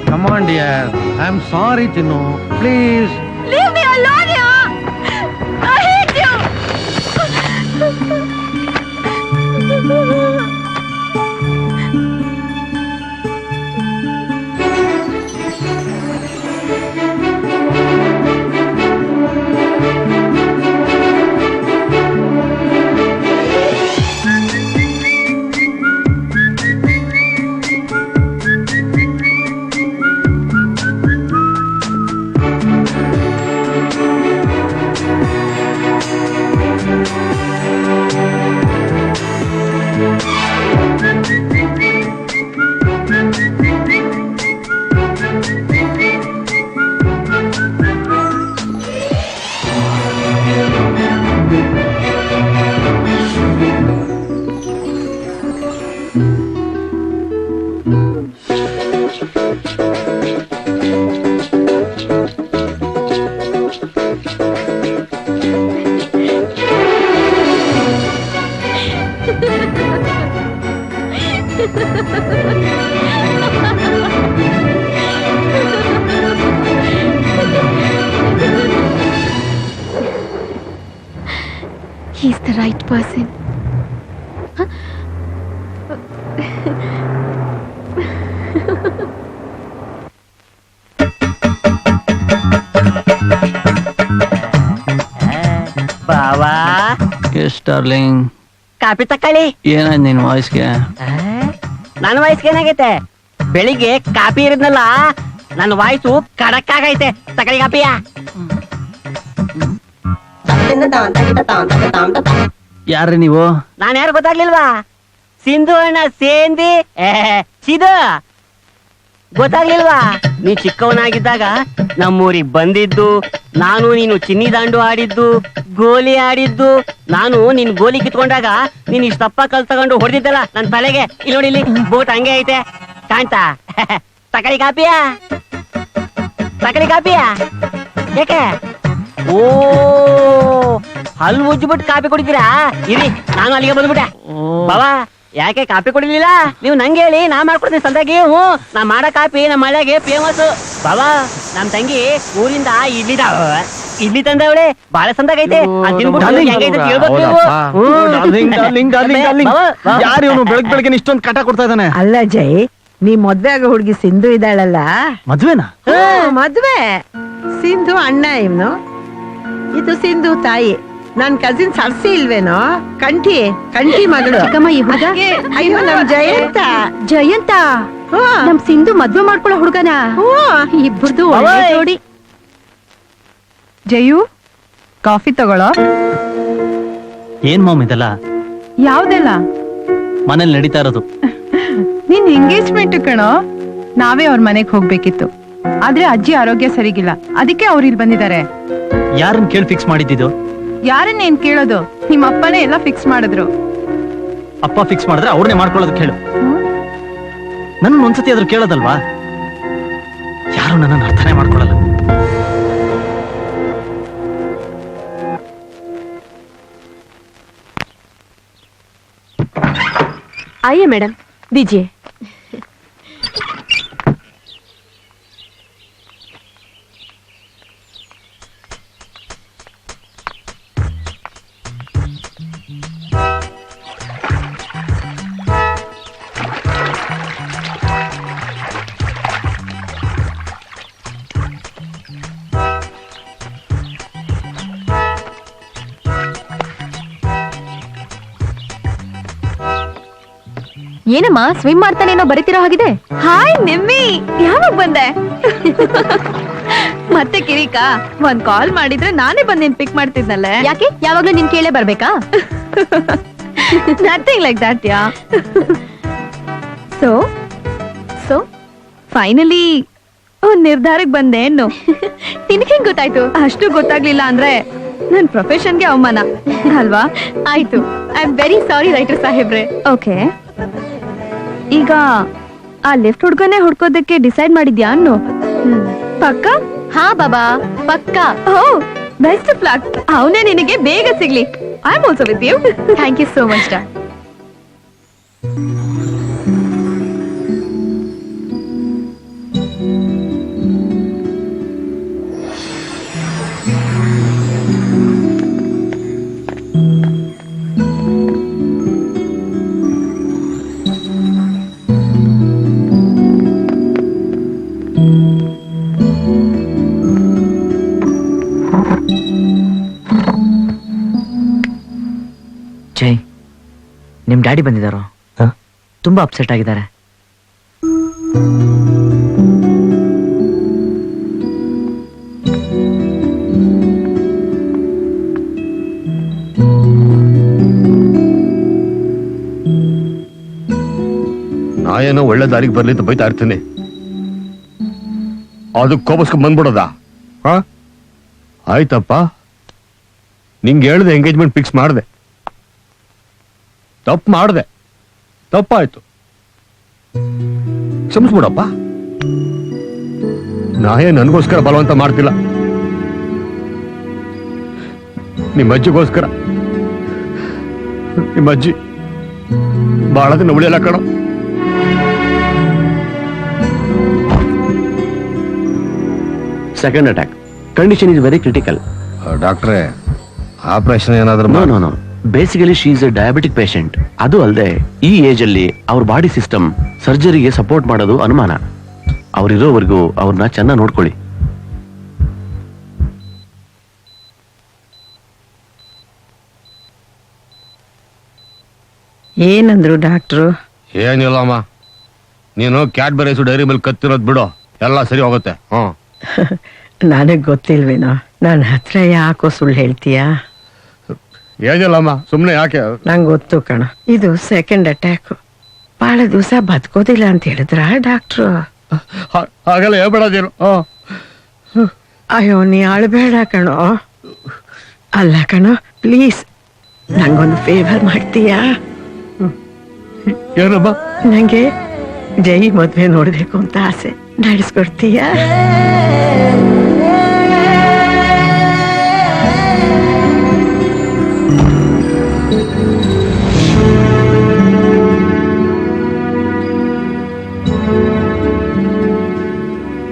Come on dear, I am sorry Chinnu, please. Leave me alone here! I hate you! He's the right person. Huh? Bawa, S darling. Copy ತಕೊಳ್ಳಿ. ಏನಾಯ್ತು ನಿನ್ ವಾಯ್ಸ್ಗೆ? ನನ್ನ ವಾಯ್ಸ್ಗೆ ಏನಾಗೈತೆ? ಬೆಳಿಗ್ಗೆ ಕಾಪಿ ಇರಿದ್ನಲ್ಲ, ನನ್ನ ವಾಯ್ಸು ಕಡಕ್ ಆಗೈತೆ. ತಕೊಳ್ಳಿ ಕಾಪಿಯ. ಯಾರ್ರಿ ನೀವು? ನಾನು ಯಾರು ಗೊತ್ತಾಗ್ಲಿಲ್ವಾ? ಸಿಂಧು ಅಣ್ಣ ಸೇಂದಿ ಸಿದು. ಗೊತ್ತಾಗ್ಲಿಲ್ವಾ? ನೀ ಚಿಕ್ಕವನಾಗಿದ್ದಾಗ ನಮ್ಮೂರಿಗೆ ಬಂದಿದ್ದು, ನಾನು ನೀನು ಚಿನ್ನಿ ದಾಂಡು ಆಡಿದ್ದು, ಗೋಲಿ ಆಡಿದ್ದು. ನಾನು ನಿನ್ ಗೋಲಿ ಕಿತ್ಕೊಂಡಾಗ ನೀನ್ ಇಷ್ಟಪ್ಪ ಕಲ್ ತಗೊಂಡು ಹೊಡೆದಿದ್ದಲ್ಲ ನನ್ ತಲೆಗೆ. ಇಲ್ಲಿ ನೋಡಿ, ಇಲ್ಲಿ ಬೋಟ್ ಹಂಗೆ ಐತೆ ಕಾಣ್ತಾ? ತಕಳಿ ಕಾಪಿಯಾ? ತಕಳಿ ಕಾಪಿಯಾ? ಯಾಕೆ? ಓ, ಹಲ್ಲು ಉಜ್ಜಿಬಿಟ್ಟು ಕಾಪಿ ಕುಡಿತೀರಾ? ಇರಿ, ನಾನು ಅಲ್ಲಿಗೆ ಬಂದ್ಬಿಟ್ಟೆ. ಬಾಬಾ, ಯಾಕೆ ಕಾಪಿ ಕುಡಿಲಿಲ್ಲ? ನೀವು ನಂಗೆ ಹೇಳಿ, ನಾ ಮಾಡ್ಕೊಡ್ತೀನಿ ಸಂದಾಗಿ. ನಾ ಮಾಡೋ ಕಾಪಿ ನಮ್ಮ ಮಳೆಗೆ ಫೇಮಸ್. ಬಾಬಾ, ನಮ್ ತಂಗಿ ಊರಿಂದ ಇಡ್ಲಿ ತಂದವಳೆ, ಬಾಳ ಸಂದಾಗೈತೆ. ಯಾರು ಇವನು ಬೆಳಗ್ಗೆ ಇಷ್ಟೊಂದು ಕಟ ಕೊಡ್ತಾ ಇದ್ದಾನೆ? ಅಲ್ಲ ಜೈ, ನೀ ಮದ್ವೆ ಆಗೋ ಹುಡುಗಿ ಸಿಂಧು ಇದ್ದಾಳಲ್ಲ? ಮದ್ವೆನಾ? ಮದ್ವೆ. ಸಿಂಧು ಅಣ್ಣ ಇವನು, ಇದು ಸಿಂಧು ತಾಯಿ. ನನ್ ಕಸಿನ್ ಸರ್ಸಿ ಇಲ್ವೇನೋ? ಕಂಠಿ ಮಗಳು. ಚಿಕ್ಕಮ್ಮ, ಈ ಹುಡುಗ ಅಯ್ಯೋ, ನಮ್ ಜಯಂತ. ಜಯಂತ ನಮ್ ಸಿಂಧು ಮದ್ವೆ ಮಾಡ್ಕೊಳ್ಳೋ ಹುಡುಗನ. ಇಬ್ಬರದು ಒಳ್ಳೆ ಜೋಡಿ. ಜಯು, ಕಾಫಿ ತಗೊಳ್ಳೋ. ಏನ್ ಮಾಮ್ ಇದೆಲ್ಲ? ಯಾವ್ದೆಲ್ಲ? ಮನೇಲಿ ನಡೀತಾ ಇರೋದು. ನಿನ್ ಎಂಗೇಜ್ಮೆಂಟ್ ಕಣೋ. ನಾವೇ ಅವ್ರ ಮನೆಗ್ ಹೋಗ್ಬೇಕಿತ್ತು, ಆದ್ರೆ ಅಜ್ಜಿ ಆರೋಗ್ಯ ಸರಿಗಿಲ್ಲ, ಅದಕ್ಕೆ ಅವ್ರು ಇಲ್ಲಿ ಬಂದಿದ್ದಾರೆ. ಯಾರನ್ನ ಕೇಳಿ ಫಿಕ್ಸ್ ಮಾಡಿದ್ದು? ಯಾರನ್ನೇನ್ ಕೇಳೋದು? ನಿಮ್ಮ ಅಪ್ಪನೇ ಎಲ್ಲ ಫಿಕ್ಸ್ ಮಾಡಿದ್ರು. ಅಪ್ಪ ಫಿಕ್ಸ್ ಮಾಡಿದ್ರೆ ಅವ್ರನ್ನೇ ಮಾಡ್ಕೊಳ್ಳೋದು ಕೇಳು. ನನ್ ಒಂದ್ಸತಿ ಆದ್ರೂ ಕೇಳೋದಲ್ವಾ? ಯಾರು ನನ್ನ ಅರ್ಥನೇ ಮಾಡ್ಕೊಳ್ಳಲ್ಲ. आइए मैडम, दीजिए. ಏನಮ್ಮ ಸ್ವಿಮ್ ಮಾಡ್ತಾನೇನೋ ಬರೀತಿರೋ ಹಾಗಿದೆ. ಹಾಯ್ ನಿಮ್ಮಿ, ಯಾವಾಗ ಬಂದೆ? ಮತ್ತೆ ಕಿರಿಕಾ, ಒಂದ್ ಕಾಲ್ ಮಾಡಿದ್ರೆ ನಾನೇ ಬಂದ್ ನಿನ್ ಪಿಕ್ ಮಾಡ್ತಿದ್ನಲ್ಲ. ಯಾಕೆ ಯಾವಾಗ್ಲೂ ನಿನ್ ಕೇಳೇ ಬರ್ಬೇಕಾ? Nothing like that yeah. So finally ಒಂದ್ ನಿರ್ಧಾರಕ್ಕೆ ಬಂದೆ ಏನು? ನಿನಗೆ ಗೊತ್ತಾಯ್ತು? ಅಷ್ಟು ಗೊತ್ತಾಗ್ಲಿಲ್ಲ ಅಂದ್ರೆ ನನ್ ಪ್ರೊಫೆಷನ್ಗೆ ಅವಮಾನ ಅಲ್ವಾ? ಆಯ್ತು, I am very sorry writer ಸಾಹೇಬ್ರೆ. ಓಕೆ, ಈಗ ಆ ಲೆಫ್ಟ್ ಹುಡ್ಗನೇ ಹುಡ್ಕೋದಕ್ಕೆ ಡಿಸೈಡ್ ಮಾಡಿದ್ಯಾ ಅನ್ನು? ಪಕ್ಕ? ಹಾ ಬಾಬಾ, ಪಕ್ಕ. ಓ, ಬೆಸ್ಟ್ ಆಫ್ ಲಕ್. ಅವನೇ ನಿನಗೆ ಬೇಗ ಸಿಗ್ಲಿ. I am also with you. Thank you so much ಡಾ. ಜೈ, ನಿಮ್ ಡ್ಯಾಡಿ ಬಂದಿದ್ದಾರೋ? ತುಂಬಾ ಅಪ್ಸೆಟ್ ಆಗಿದ್ದಾರೆ. ನಾ ಏನೋ ಒಳ್ಳೆ ದಾರಿಗೆ ಬರ್ಲಿ ಅಂತ ಬೈತಾ ಇರ್ತೀನಿ, ಅದಕ್ಕೆ ಕೋಪಸ್ಕೊಂಡ್ ಬಂದ್ಬಿಡೋದ? ಆಯ್ತಪ್ಪ, ನಿಂಗೆ ಹೇಳ್ದೆ ಎಂಗೇಜ್ಮೆಂಟ್ ಫಿಕ್ಸ್ ಮಾಡ್ದೆ, ತಪ್ಪು ಮಾಡ್ದೆ, ತಪ್ಪಾಯ್ತು, ಕ್ಷಮಿಸ್ಬಿಡಪ್ಪ. ನಾಯೇ ನನಗೋಸ್ಕರ ಬಲವಂತ ಮಾಡ್ತಿಲ್ಲ, ನಿಮ್ಮ ಅಜ್ಜಿಗೋಸ್ಕರ. ನಿಮ್ಮ ಅಜ್ಜಿ ಬಹಳ ದಿನ ಉಳಿಯಲ್ಲ ಕಣ. Second attack. Condition is very critical. ಡಾಕ್ಟ್ರೇ, ಆಪರೇಷನ್ ಏನಾದ್ರೂ? No. Basically she is a diabetic patient. ಅದು ಅಲ್ಲದೆ ಈ ಏಜ್ ಅಲ್ಲಿ ಅವ್ರ ಬಾಡಿ ಸಿಸ್ಟಮ್ ಸರ್ಜರಿಗೆ ಸಪೋರ್ಟ್ ಮಾಡೋದು ಅನುಮಾನ. ಅವ್ರಿರೋವರೆಗೂ ಅವ್ರನ್ನ ಚೆನ್ನಾಗಿ ನೋಡ್ಕೊಳ್ಳಿ. ಏನಂದ್ರು ಡಾಕ್ಟ್ರು? ಏನಿಲ್ಲಮ್ಮ, ನೀನು ಕ್ಯಾಡ್ಬರೀಸು ಡೈರಿ ಮಿಲ್ಕ್ ಕತ್ತಿರೋದ್ ಬಿಡು, ಎಲ್ಲ ಸರಿ ಹೋಗುತ್ತೆ. ನನಗ್ ಗೊತ್ತಿಲ್ವೇನೋ, ನನ್ನ ಹತ್ರ ಯಾಕೋ ಸುಳ್ಳು ಹೇಳ್ತೀಯಾ? ಏನಿಲ್ಲಮ್ಮ, ಸುಮ್ನೆ ಯಾಕೆ? ನಂಗೆ ಗೊತ್ತು ಕಣ, ಇದು ಸೆಕೆಂಡ್ ಅಟ್ಯಾಕ್, ಬಹಳ ದಿವಸ ಬದುಕೋದಿಲ್ಲ ಅಂತ ಹೇಳಿದ್ರ ಡಾಕ್ಟ್ರು. ಹಾಗೆಲ್ಲ ಹೇಳ್ಬೇಡದೇನು. ಅಯ್ಯೋ ನೀ ಅಳಬೇಡ ಕಣೋ. ಅಲ್ಲ ಕಣೋ, ಪ್ಲೀಸ್ ನಂಗೊಂದು ಫೇವರ್ ಮಾಡ್ತೀಯಾ? ಏನಮ್ಮ? ನಂಗೆ ಜೈ ಮದ್ವೆ ನೋಡ್ಬೇಕು ಅಂತ ಆಸೆ, ನಡೆಸ್ಕೊಡ್ತೀಯಾ?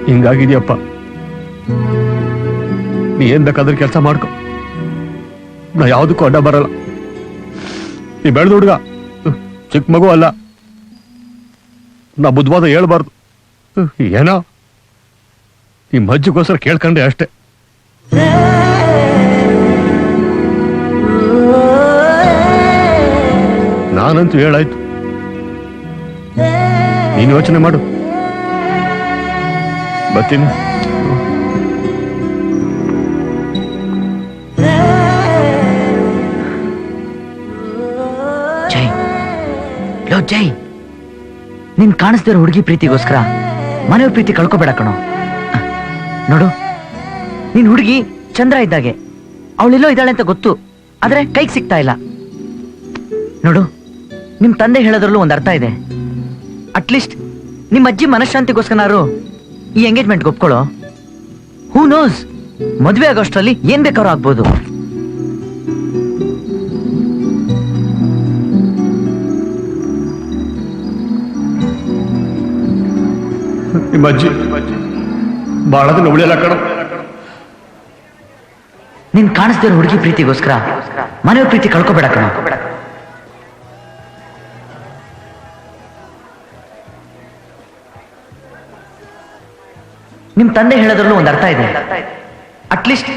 ಹಿಂಗಾಗಿದ್ಯಪ್ಪ, ನೀ ಏನ್ ಬೇಕಾದ್ರೆ ಕೆಲಸ ಮಾಡ್ಕೊ, ನಾ ಯಾವ್ದಕ್ಕೂ ಅಡ್ಡ ಬರಲ್ಲ. ನೀ ಬೆಳೆದ ಹುಡುಗ, ಚಿಕ್ಕ ಮಗು ಅಲ್ಲ. ನಾ ಬುದ್ಧವಾದ ಹೇಳ್ಬಾರ್ದು. ಏನೋ ನಿಮ್ಮ ಅಜ್ಜಿಗೋಸ್ಕರ ಕೇಳ್ಕೊಂಡೆ ಅಷ್ಟೇ. ನಾನಂತೂ ಹೇಳಾಯ್ತು, ನೀನು ಯೋಚನೆ ಮಾಡು. ಬರ್ತೀನಿ. ಜೈ, ಲೋ ಜೈ, ನೀನ್ ಕಾಣಿಸ್ದಿರೋ ಹುಡುಗಿ ಪ್ರೀತಿಗೋಸ್ಕರ ಮನೆಯವ್ರ ಪ್ರೀತಿ ಕಳ್ಕೊಬೇಡ ಕಣೋ. ನೋಡು, ನೀನ್ ಹುಡುಗಿ ಚಂದ್ರ ಇದ್ದಾಗೆ, ಅವಳೆಲ್ಲೋ ಇದ್ದಾಳೆ ಅಂತ ಗೊತ್ತು, ಆದ್ರೆ ಕೈಗೆ ಸಿಗ್ತಾ ಇಲ್ಲ. ನೋಡು, ನಿಮ್ ತಂದೆ ಹೇಳೋದ್ರಲ್ಲೂ ಒಂದ್ ಅರ್ಥ ಇದೆ. ಅಟ್ಲೀಸ್ಟ್ ನಿಮ್ ಅಜ್ಜಿ ಮನಃಶಾಂತಿಗೋಸ್ಕರನಾರು ಈ ಎಂಗೇಜ್ಮೆಂಟ್ ಒಪ್ಕೊಳ್ಳೋ. ಹೂ ನೋಸ್, ಮದ್ವೆ ಆಗೋಷ್ಟ್ರಲ್ಲಿ ಏನ್ ಬೇಕಾದ್ರೂ ಆಗ್ಬೋದು. ನಿಮ್ಮ ಅಜ್ಜಿ ಬಹಳ ದಿನ ಉಳಿಯಲ್ಲ ಕಣ. ನೀನ್ ಕಾಣಿಸ್ದಿರೋ ಹುಡುಗಿ ಪ್ರೀತಿಗೋಸ್ಕರ ಮನೆಯವ್ರ ಪ್ರೀತಿ ಕಳ್ಕೊಬೇಡ ಕಣ. ನಿಮ್ ತಂದೆ ಹೇಳೋದ್ರಲ್ಲೂ ಒಂದ್ ಅರ್ಥ ಇದೆ. ಅಟ್ಲೀಸ್ಟ್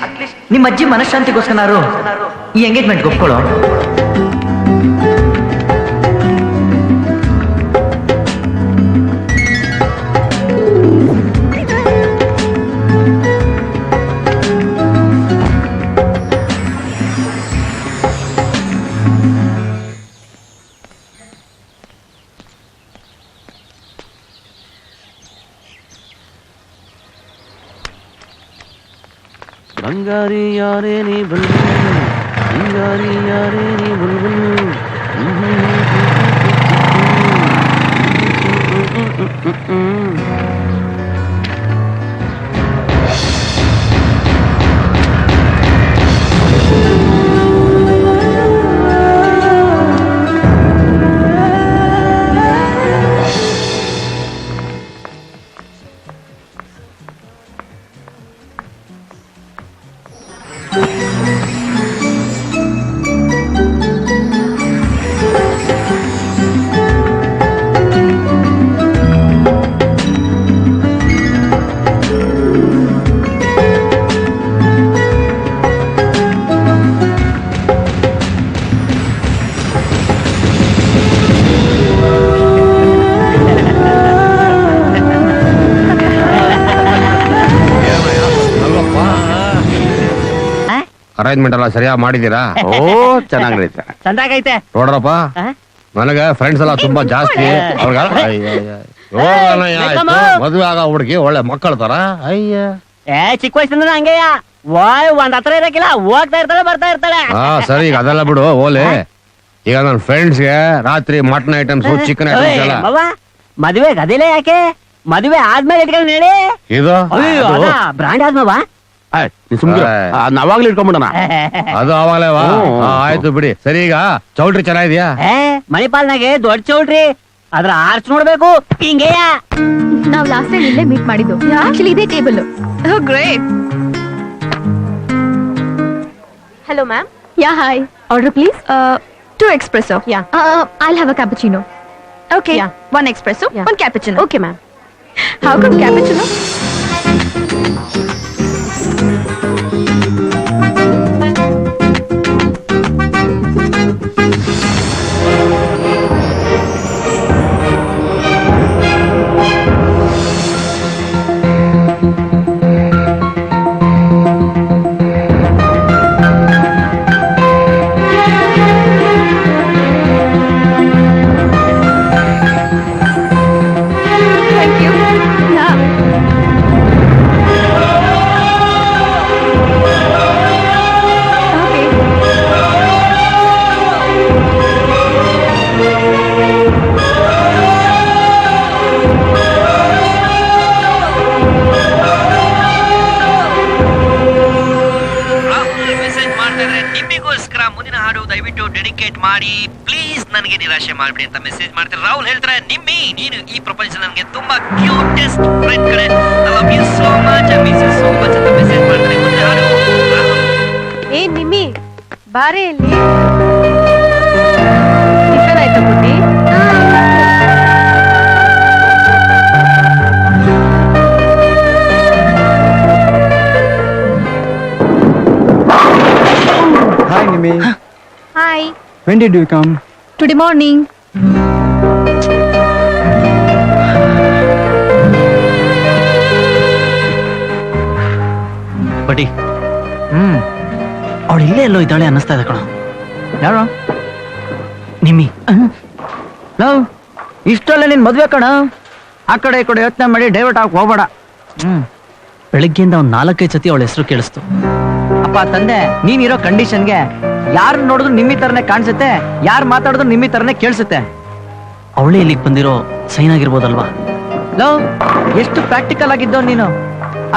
ನಿಮ್ ಅಜ್ಜಿ ಮನಃಶಾಂತಿಗೋಸ್ಕರನಾರು ಈ ಎಂಗೇಜ್ಮೆಂಟ್ ಒಪ್ಕೊಳ್ಳೋ. ಬಂಗಾರಿ ಯಾರೇ ನೀ ಬುಲ್ಬುಲ್, ಬಂಗಾರಿ ಯಾರೇ ನೀ ಬುಲ್ಬುಲ್. ಅರೇಂಜ್ಮೆಂಟ್ ಎಲ್ಲ ಸರಿಯಾಗಿ ಮಾಡಿದೀರಾ? ಓ ಚೆನ್ನಾಗೈತೆ, ಚಂದಾಗೈತೆ ನೋಡ್ರಪ್ಪ, ನನಗೆ ಫ್ರೆಂಡ್ಸ್ ಎಲ್ಲ ತುಂಬಾ ಜಾಸ್ತಿ. ಅವ್ರಿಗ ಮದುವೆ ಆಗ ಹುಡುಗಿ ಒಳ್ಳೆ ಮಕ್ಕಳ ತರ. ಅಯ್ಯ ಚಿಕ್ಕ ವಯಸ್ಸಿಂದ ಹಂಗೆಯ ಒಂದ್ ಹತ್ರ ಇರಕಿಲ್ಲ, ಹೋಗ್ತಾ ಇರ್ತಾಳೆ ಬರ್ತಾ ಇರ್ತಾಳೆ. ಹಾ ಸರಿ, ಈಗ ಅದೆಲ್ಲ ಬಿಡು ಓಲೆ. ಈಗ ನನ್ನ ಫ್ರೆಂಡ್ಸ್ಗೆ ರಾತ್ರಿ ಮಟನ್ ಐಟಮ್ಸ್, ಚಿಕನ್ ಐಟಮ್ಸ್ ಎಲ್ಲ. ಮದುವೆ ಗದಿಲೆ ಯಾಕೆ, ಮದುವೆ ಆದ್ಮೇಲೆ ಇಟ್ಕೊಂಡು ಹೇಳಿ. ಇದು ಬ್ರಾಂಡ್ ಆದ್ಮವ ನಾವಾಗ್ಲೂ ಇಟ್ಕೊಂಡ್ಬಿಡೋಣ. ಅದು ಅವಾಗಲೇವಾ? ಆಯ್ತು ಬಿಡಿ. ಸರಿ, ಈಗ ಚೌಲ್ಟ್ರಿ ಚೆನ್ನಾಗಿದ್ಯಾ? ಮಣಿಪಾಲ್ನಾಗೆ ದೊಡ್ಡ ಚೌಲ್ಟ್ರಿ, ಅದ್ರ ಆರ್ಚ್ ನೋಡ್ಬೇಕು. ಹಿಂಗೆಯ ನಾವ್ ಲಾಸ್ಟ್ ಟೈಮ್ ಇಲ್ಲೇ ಮೀಟ್ ಮಾಡಿದ್ದು. ಆಕ್ಚುಲಿ ಇದೇ table. Great. Hello, ma'am. Yeah hi. Order please. 2 espresso. Yeah. I'll have a cappuccino. Okay. Yeah. 1 espresso. Yeah. 1 cappuccino. Okay, ma'am. How come cappuccino? Thank you. Communicate ಮಾಡಿ please ನನಗೆ ನಿರಾಶೆ ಮಾಡ್ಬಿಡಿ ಅಂತ message ಮಾಡ್ತಾರೆ. ರಾಹುಲ್ ಹೇಳ್ತಾರೆ, ನಿಮ್ಮಿ ನೀನು ಈ ಪ್ರಪಂಚದಲ್ಲಿ ನನಗೆ ತುಂಬಾ ಕ್ಯೂಟೆಸ್ಟ್ ಫ್ರೆಂಡ್ ಕಡೆ, I love you so much, I miss you so much ಅಂತ ಮೆಸೇಜ್ ಮಾಡ್ತಾರೆ. ಮುಂದೆ ಹಾಡು. ಏ ನಿಮ್ಮಿ ಬಾರೆ ಇಲ್ಲಿ ಟಿಫನ್ ಆಯ್ತಾ ಪುಟ್ಟಿ? Hi, Nimi. Hi. When did you come? Today morning. ಬಡಿ ಅವಳು ಇಲ್ಲೇ ಎಲ್ಲೋ ಇದ್ದಾಳೆ ಅನ್ನಿಸ್ತಾ ಇದೆ ಕಣ. ಯಾರು ನಿಮ್ಮಿ ಲವ್ ಇಷ್ಟಲ್ಲ ನಿನ್ ಮದ್ವೆ ಕಣ. ಆ ಕಡೆ ಈ ಕಡೆ ಯೋಚನೆ ಮಾಡಿ ಡೈವರ್ಟ್ ಆಗಿ ಹೋಗ್ಬೇಡ. ಬೆಳಗ್ಗೆಯಿಂದ ಒಂದು 4-5 ಸತಿ ಅವಳ ಹೆಸರು ಕೇಳಿಸ್ತು. ಅಪ್ಪ ತಂದೆ, ನೀನಿರೋ ಕಂಡೀಷನ್ಗೆ ಯಾರು ನೋಡಿದ್ರು ನಿಮ್ಮಿ ತರನೇ ಕಾಣಿಸುತ್ತೆ, ಯಾರು ಮಾತಾಡಿದ್ರು ನಿಮ್ಮಿ ತರನೇ ಕೇಳಿಸುತ್ತೆ. ಅವಳೇ ಇಲ್ಲಿಗೆ ಬಂದಿರೋ ಸೈನ್ ಆಗಿರ್ಬೋದಲ್ವಾ? ಲವ್ ಎಷ್ಟು ಪ್ರಾಕ್ಟಿಕಲ್ ಆಗಿದ್ದೋ ನೀನು.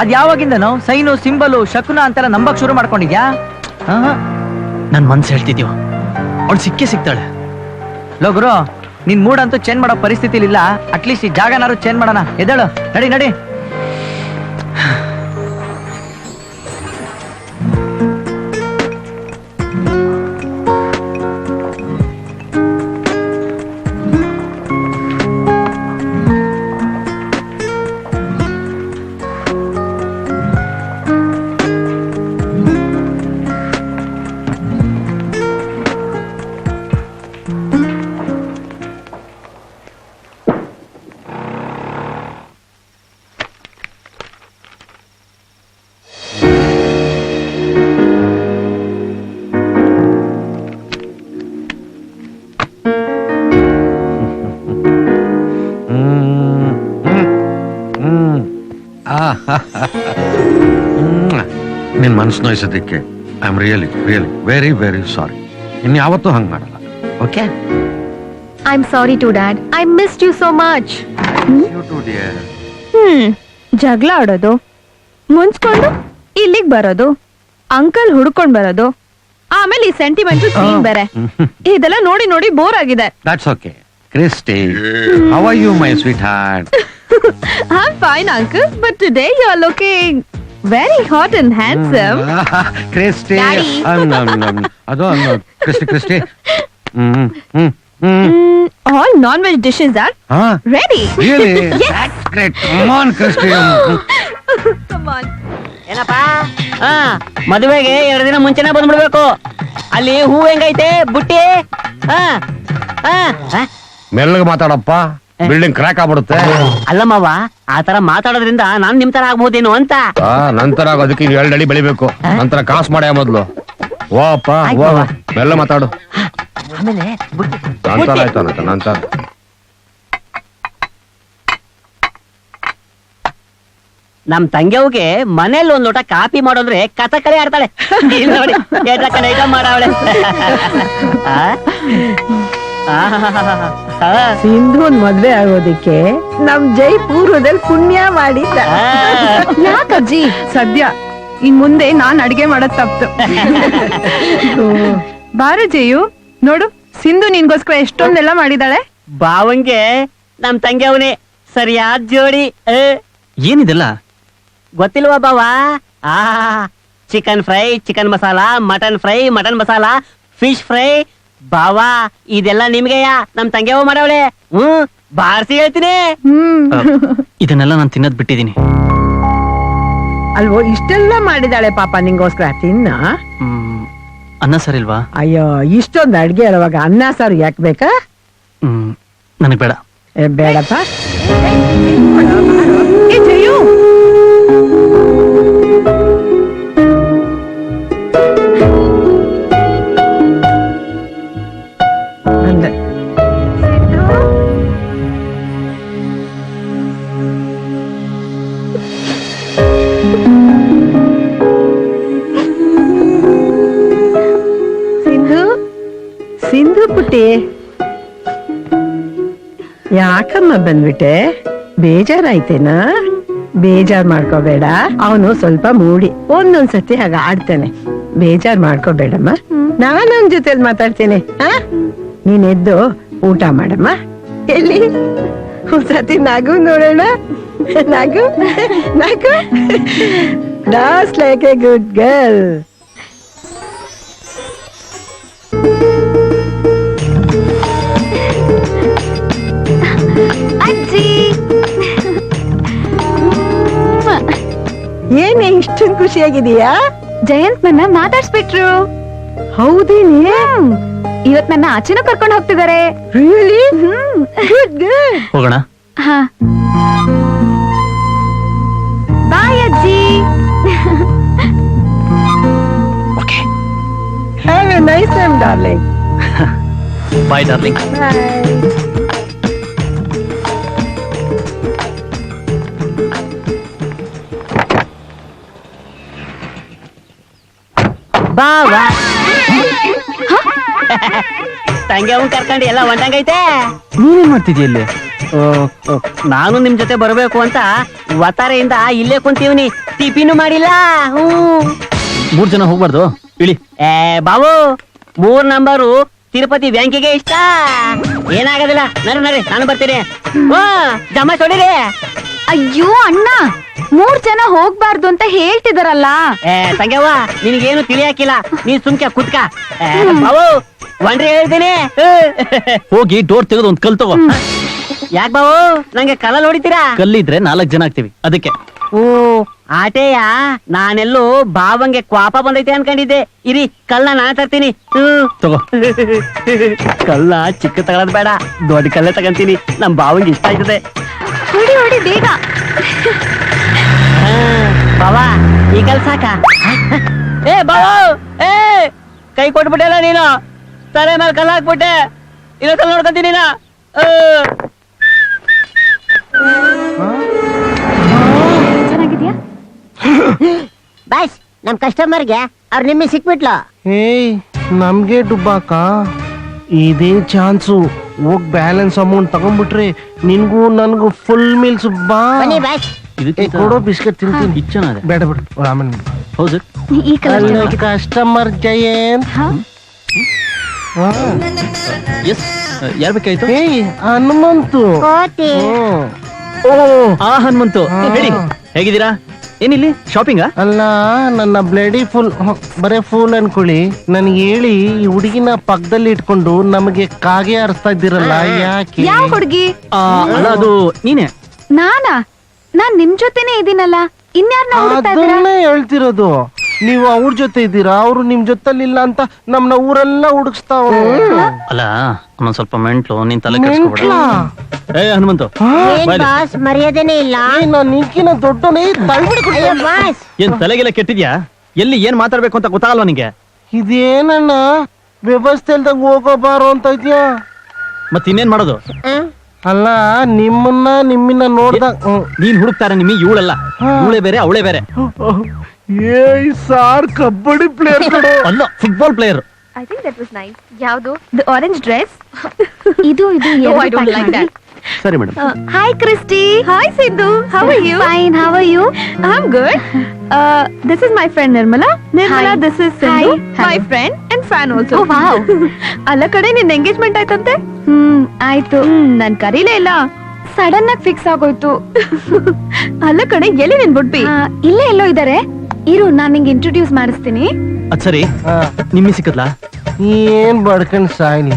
ಅದ್ ಯಾವಾಗಿಂದನೋ ಸೈನು ಸಿಂಬಲು ಶಕುನ ಅಂತೆಲ್ಲ ನಂಬಕ್ ಶುರು ಮಾಡ್ಕೊಂಡಿದ್ಯಾ? ನನ್ ಮನ್ಸು ಹೇಳ್ತಿದ್ಯೋ ಅವಳು ಸಿಕ್ಕೇ ಸಿಗ್ತಾಳೆ. ಲೋ ಗುರು, ನಿನ್ ಮೂಡ್ ಅಂತೂ ಚೇಂಜ್ ಮಾಡೋ ಪರಿಸ್ಥಿತಿ ಇಲ್ಲ. ಅಟ್ಲೀಸ್ಟ್ ಈ ಜಾಗನಾರು ಚೇಂಜ್ ಮಾಡೋಣ. ಎದ್ದೇಳು, ನಡಿ ನಡಿ. ನಿನ್ ಮನಸ್ಸು ನೋಯಿಸೋದಕ್ಕೆ I am really really very very sorry. ಇನ್ಯಾವತ್ತೂ ಹಂಗ್ ಮಾಡಲ್ಲ. Okay? I am sorry to dad. I missed you so much. ಜಗಳ ಆಡೋದು, ಮುನ್ಸ್ಕೊಂಡು ಇಲ್ಲಿಗೆ ಬರೋದು, ಅಂಕಲ್ ಹುಡ್ಕೊಂಡ್ ಬರೋದು, ಆಮೇಲೆ ಈ ಸೆಂಟಿಮೆಂಟಲ್ ಸೀನ್ ಬೇರೆ. ಇದೆಲ್ಲ ನೋಡಿ ನೋಡಿ ಬೋರ್ ಆಗಿದೆ. That's okay. Christy, how are you my sweetheart? I'm fine, uncle, but today you are looking very hot and handsome. Christie, Daddy. ಅದು Christie Christie. All non-veg dishes are ready. Really? Yes. That's great. Come on, Christy. Come on. ಏನಪ್ಪ? ಮದುವೆಗೆ 2 ದಿನ ಮುಂಚೆನೆ ಬಂದ್ಬಿಡ್ಬೇಕು. ಅಲ್ಲಿ ಹೂ ಹೆಂಗೈತೆ ಬುಟ್ಟಿ? ಮೆಲ್ಲಗೆ ಮಾತಾಡಪ್ಪ, building crack ಆಗ್ಬಿಡುತ್ತೆ. ಅಲ್ಲ ಮಾವ, ಆ ತರ ಮಾತಾಡೋದ್ರಿಂದ ನಾನ್ ನಿಮ್ ತರ ಆಗ್ಬೋದೇನೋ ಅಂತ. ನಂತರ ಅದಕ್ಕೆ 2 ಅಡಿ ಬೆಳಿಬೇಕು. ನಂತರ ಕಾಸು ಮಾಡ್ಯ ಮೊದ್ಲು. ಓ ಅಪ್ಪ, ಓ ಮೆಲ್ಲ ಮಾತಾಡು. ಆಮೇಲೆ ನಂತರ ಆಯ್ತು ನಂತರ. ನಮ್ ತಂಗಿಯವ್ಗೆ ಮನೇಲಿ 1 ಲೋಟ ಕಾಫಿ ಮಾಡೋದ್ರೆ ಕಥಕಳಿ ಆಡ್ತಾಳೆ. ಇಲ್ಲಿ ನೋಡಿ ಐಟಮ್ ಮಾಡವಳೆ. ಸಿಂಧುನ್ ಮದ್ವೆ ಆಗೋದಿಕ್ಕೆ ನಮ್ ಜೈ ಪೂರ್ವದಲ್ಲಿ ಪುಣ್ಯ ಮಾಡಿದ್ದ. ಯಾಕಜ್ಜಿ ಸದ್ಯ ಇನ್ ಮುಂದೆ ನಾನ್ ಅಡಿಗೆ ಮಾಡೋದ್ ತಪ್ತು. ಬಾರು ಜಯು, ನೋಡು ಸಿಂಧು ನಿನ್ಗೋಸ್ಕರ ಎಷ್ಟೊಂದೆಲ್ಲ ಮಾಡಿದಾಳೆ. ಬಾವಂಗೆ ನಮ್ ತಂಗಿಯವನೇ ಸರಿಯಾದ ಜೋಡಿ. ಏನಿದೆಲ್ಲ ಗೊತ್ತಿಲ್ವಾ ಬಾವ? Chicken fry, chicken masala, mutton fry, mutton masala, fish fry. ಬಾವಾ ಇದೆಲ್ಲ ನಿಮ್ಗೆಯ ನಮ್ ತಂಗಿಯವ ಮಾಡವಳೆ. ಬಾರ್ಸಿ ಹೇಳ್ತೀನಿ. ಇದನ್ನೆಲ್ಲ ನಾನು ತಿನ್ನೋದ್ ಬಿಟ್ಟಿದೀನಿ. ಅಲ್ವೋ ಇಷ್ಟೆಲ್ಲ ಮಾಡಿದಾಳೆ ಪಾಪ ನಿಂಗೋಸ್ಕರ, ತಿನ್ನ. ಅನ್ನ ಸರಿಲ್ವಾ? ಅಯ್ಯೋ, ಇಷ್ಟೊಂದು ಅಡ್ಗೆ ಇರುವಾಗ ಅನ್ನ ಸಾರು ಯಾಕೆ ಬೇಕಾ? ನನಗ್ ಬೇಡ. ಬೇಡಪ್ಪ. ಏ ಜಯು, ಸಿಂಧು, ಸಿಂಧು ಪುಟ್ಟಿ, ಯಾಕಮ್ಮ ಬಂದ್ಬಿಟ್ಟೆ? ಬೇಜಾರಾಯ್ತೇನಾ? ಬೇಜಾರ್ ಮಾಡ್ಕೋಬೇಡ. ಅವನು ಸ್ವಲ್ಪ ಮೂಡಿ ಒಂದೊಂದ್ಸತಿ ಹಾಗ ಆಡ್ತಾನೆ. ಬೇಜಾರ್ ಮಾಡ್ಕೋಬೇಡಮ್ಮ, ನಾನು ಅವನ ಜೊತೆಲಿ ಮಾತಾಡ್ತೀನಿ. ನೀನ್ ಎದ್ದು ಊಟ ಮಾಡಮ್ಮ. ಎಲ್ಲಿ ಒಂದ್ಸತಿ ನಗು ನೋಡೋಣ. ನಗು ನಗು, DOS like A good girl. ಅಜ್ಜಿ ಏನೇ ಇಷ್ಟೊಂದು ಖುಷಿಯಾಗಿದೀಯಾ? ಜಯಂತ್ ನನ್ನ ಮಾತಾಡ್ಸ್ಬಿಟ್ರು. ಹೌದೇನೆ? ಇವತ್ ನನ್ನ ಆಚೆನೂ ಕರ್ಕೊಂಡು ಹೋಗ್ತಿದ್ದಾರೆ. ರಿಯಲಿ? Good girl. ಹೋಗೋಣ. ಹಾ, ಬಾಯ್ ಅಜ್ಜಿ. Have a nice time darling. Bye darling. ಬಾವಾ ತಂಗಿ ಅವ್ನ್ ಕರ್ಕೊಂಡು ಎಲ್ಲ ಹೊಂಟಂಗೈತೆ. ನೀನೇನ್ ಮಾಡ್ತಿದ್ಯ ಇಲ್ಲಿ? ನಾನು ನಿಮ್ ಜೊತೆ ಬರಬೇಕು ಅಂತ ವತಾರೆಯಿಂದ ಇಲ್ಲೇ ಕುಂತೀವ್ನಿ. ಟಿಫಿನ್ ಮಾಡಿಲ್ಲ. 3 ಜನ ಹೋಗ್ಬಾರ್ದು, ಇಳಿ. ಬಾಬು 3 ನಂಬರು ತಿರುಪತಿ ಬ್ಯಾಂಕಿಗೆ ಇಷ್ಟ. ಏನಾಗೋದಿಲ್ಲ, ನರಿ ನಾನು ಬರ್ತೀನಿ. ಜಮಾ ಹೊಡಿರಿ. ಅಯ್ಯೋ ಅಣ್ಣ, 3 ಜನ ಹೋಗ್ಬಾರ್ದು ಅಂತ ಹೇಳ್ತಿದಾರಲ್ಲ. ತಂಗ್ಯವ್ವ ನಿನ್ಗೇನು ತಿಳಿಯಾಕಿಲ್ಲ, ನೀನ್ ಸುಮ್ಕೆ ಕುತ್ಕ. ಬಾಬು ಒಂಡ್ರಿ ಹೇಳ್ತೀನಿ. ಹೋಗಿ ಡೋರ್ ತೆಗೆದು ಒಂದ್ ಕಲ್ ತಗೋ. ಯಾಕೆ ಬಾಬು ನಂಗೆ ಕಲ್ಲಲ್ಲಿ ಹೊಡಿತೀರಾ? ಕಲ್ಲಿದ್ರೆ 4 ಜನ ಆಗ್ತೀವಿ, ಅದಕ್ಕೆ. ಓ ಆಟೆಯ, ನಾನೆಲ್ಲೂ ಬಾವಂಗೆ ಕ್ವಾಪ ಬಂದೈತೆ ಅನ್ಕೊಂಡಿದ್ದೆ. ಇರಿ ಕಲ್ಲ ನಾನ್ ತರ್ತೀನಿ. ತಗೋ. ಕಲ್ಲ ಚಿಕ್ಕ ತಗೊಳದ್ ಬೇಡ, ದೊಡ್ಡ ಕಲ್ಲೇ ತಗಂತೀನಿ. ನಮ್ ಬಾವಂಗೆ ಇಷ್ಟ ಆಯ್ತದೆ. ಹೊಡಿ ಹೊಡಿ ಬೇಗ. ಬಾವಾ ಈ ಕಲ್ ಸಾಕ? ಬಾವು ಕೈ ಕೊಟ್ಬಿಟ್ಟೆಲ್ಲ ನೀನು. ತಲೆ ಮೇಲೆ ಕಲ್ಲ ಹಾಕ್ಬಿಟ್ಟೆ. ಇನ್ನೊಂದ್ಸಲ ನೋಡ್ಕೊಂತೀನಿ ನೀನು. ಚೆನ್ನಾಗಿದ್ಯಾ? ಬಾಯ್ಸ್, ನಮ್ ಕಸ್ಟಮರ್ಗೆ ಅವ್ರ ನಿಮ್ಮಿ ಸಿಕ್ಬಿಟ್ಲು. ಏಯ್ ನಮ್ಗೆ ಡುಬ್ಬಾಕ ಇದೇ ಚಾನ್ಸು. ಹೋಗ್ ಬ್ಯಾಲೆನ್ಸ್ ಅಮೌಂಟ್ ತಗೊಂಡ್ಬಿಟ್ರೆ ನಿನ್ಗೂ ನನ್ಗೂ ಫುಲ್ ಮೀಲ್ಸ್. ಬಾ ಬನ್ನಿ ಬಾಯ್ಸ್. ಕೊಡೋ ಬಿಸ್ಕೆಟ್ ತಿಂತೀನಿ. ಇಚ್ಚನಾದೆ. ಬೇಡ ಬಿಡು, ಆಮೇಲೆ ಹೌದು. ಈ ಕಲರ್ ಕಸ್ಟಮರ್ ಜಯಂತ್. ಎಸ್, ಯಾರ್ ಬೇಕಾಯ್ತು? ಏಯ್ ಹನುಮಂತು. ಕೋತಿ. ಓ ಆ ಹನುಮಂತು, ಹೇಳಿ ಹೇಗಿದ್ದೀರಾ? ಏನಿಲ್ಲಿ ಶಾಪಿಂಗಾ? ಅಲ್ಲ, ನನ್ನ ಬ್ಲಡಿ ಫುಲ್ ಬರೇ ಫುಲ್ ಅನ್ಕೊಳ್ಳಿ. ನನ್ಗೆ ಹೇಳಿ, ಈ ಹುಡುಗಿನ ಪಕ್ಕದಲ್ಲಿ ಇಟ್ಕೊಂಡು ನಮಗೆ ಕಾಗೆ ಆರಿಸ್ತಾ ಇದ್ದೀರಲ್ಲ, ಯಾಕೆ? ಯಾವ ಹುಡುಗಿ? ಅಲ್ಲ, ಅದು ನೀನೆ. ನಾನಾ? ನಾನ್ ನಿಮ್ ಜೊತೆನೆ ಇದೀನಲ್ಲ, ಇನ್ಯಾರನ್ನ ಹುಡುಕ್ತಾ ಇದ್ದೀರಾ? ಅದನ್ನೇ ಹೇಳ್ತಿರೋದು. ನೀವು ಅವ್ರ ಜೊತೆ ಇದ್ದೀರಾ, ಅವ್ರು ನಿಮ್ ಜೊತೆಲಿಲ್ಲ ಅಂತ ನಮ್ನ ಊರೆಲ್ಲ ಹುಡುಕ್ಸ್ತಾವ. ಅಲ್ಲ, ಒಂದ್ ಸ್ವಲ್ಪ ಮೆಂಟ್ಲು, ನೀನ್ ತಲೆ ಕೆಡ್ಸ್ಕೊಬೇಡ. ಏ ಹನುಮಂತು, ಏನ್ ಬಾಸ್ ಮರ್ಯಾದೆನೇ ಇಲ್ಲ. ನಾನು ನಿನ್ಕಿನ ದೊಡ್ಡನೇ ಅಯ್ಯೋ ಬಾಸ್, ಏನ್ ತಲೆಗೆಲ್ಲ ಕೆಟ್ಟಿದ್ಯಾ? ಎಲ್ಲಿ ಏನ್ ಮಾತಾಡ್ಬೇಕು ಅಂತ ಗೊತ್ತಾಗಲ್ವಾ ನಿಂಗೆ? ಇದೇನಣ್ಣ ವ್ಯವಸ್ಥೆ ಇಲ್ದಂಗ ಹೋಗೋ ಬಾರೋ ಅಂತ ಇದ್ಯಾ? ಮತ್ ಇನ್ನೇನ್ ಮಾಡೋದು? ಅಲ್ಲ, ನಿಮ್ಮನ್ನ ನೋಡ್ದಾಗ ನೀನ್ ಹುಡುಕ್ತಾರ ನಿಮ್ಮಿ ಇವಳಲ್ಲ. ಇವಳೇ ಬೇರೆ, ಅವಳೇ ಬೇರೆ. ಏಯ್ ಸಾರ್, ಕಬಡ್ಡಿ ಪ್ಲೇಯರ್ ಕಡೆ ಅಲ್ಲ, football player. I think that was nice. ಯಾವುದು? The orange dress? ಇದು No, I don't like that. ಸರಿ madam. Hi Christy. Hi Sidhu. How are you? Fine. How are you? I'm good. This is my friend Nirmala. Nirmala, this is Sindhu, my friend and fan also. Oh wow. ಅಲ್ಲ ಕಡೆ ನಿನ್ನ engagement ಆಯ್ತಂತೆ? ಆಯ್ತು. ನಾನ್ ಕರೀಲೇ ಇಲ್ಲ. Sudden ಆಗಿ fix ಆಗೋಯ್ತು. ಅಲ್ಲ ಕಡೆ ಎಲ್ಲಿ ನಿನ್ ಬುಡ್ಬಿ? ಇಲ್ಲೇ ಎಲ್ಲೋ ಇದಾರೆ. ಇರು, ನಾನ್ ನಿಂಗೆ ಇಂಟ್ರೊಡ್ಯೂಸ್ ಮಾಡಿಸ್ತೀನಿ. ಅದ್ ಸರಿ, ನಿಮ್ಮಿ ಸಿಕ್ಕದ್ಲಾ? ಏನ್ ಬಡ್ಕೊಂಡ್ ಸಾಯ್ಲಿ,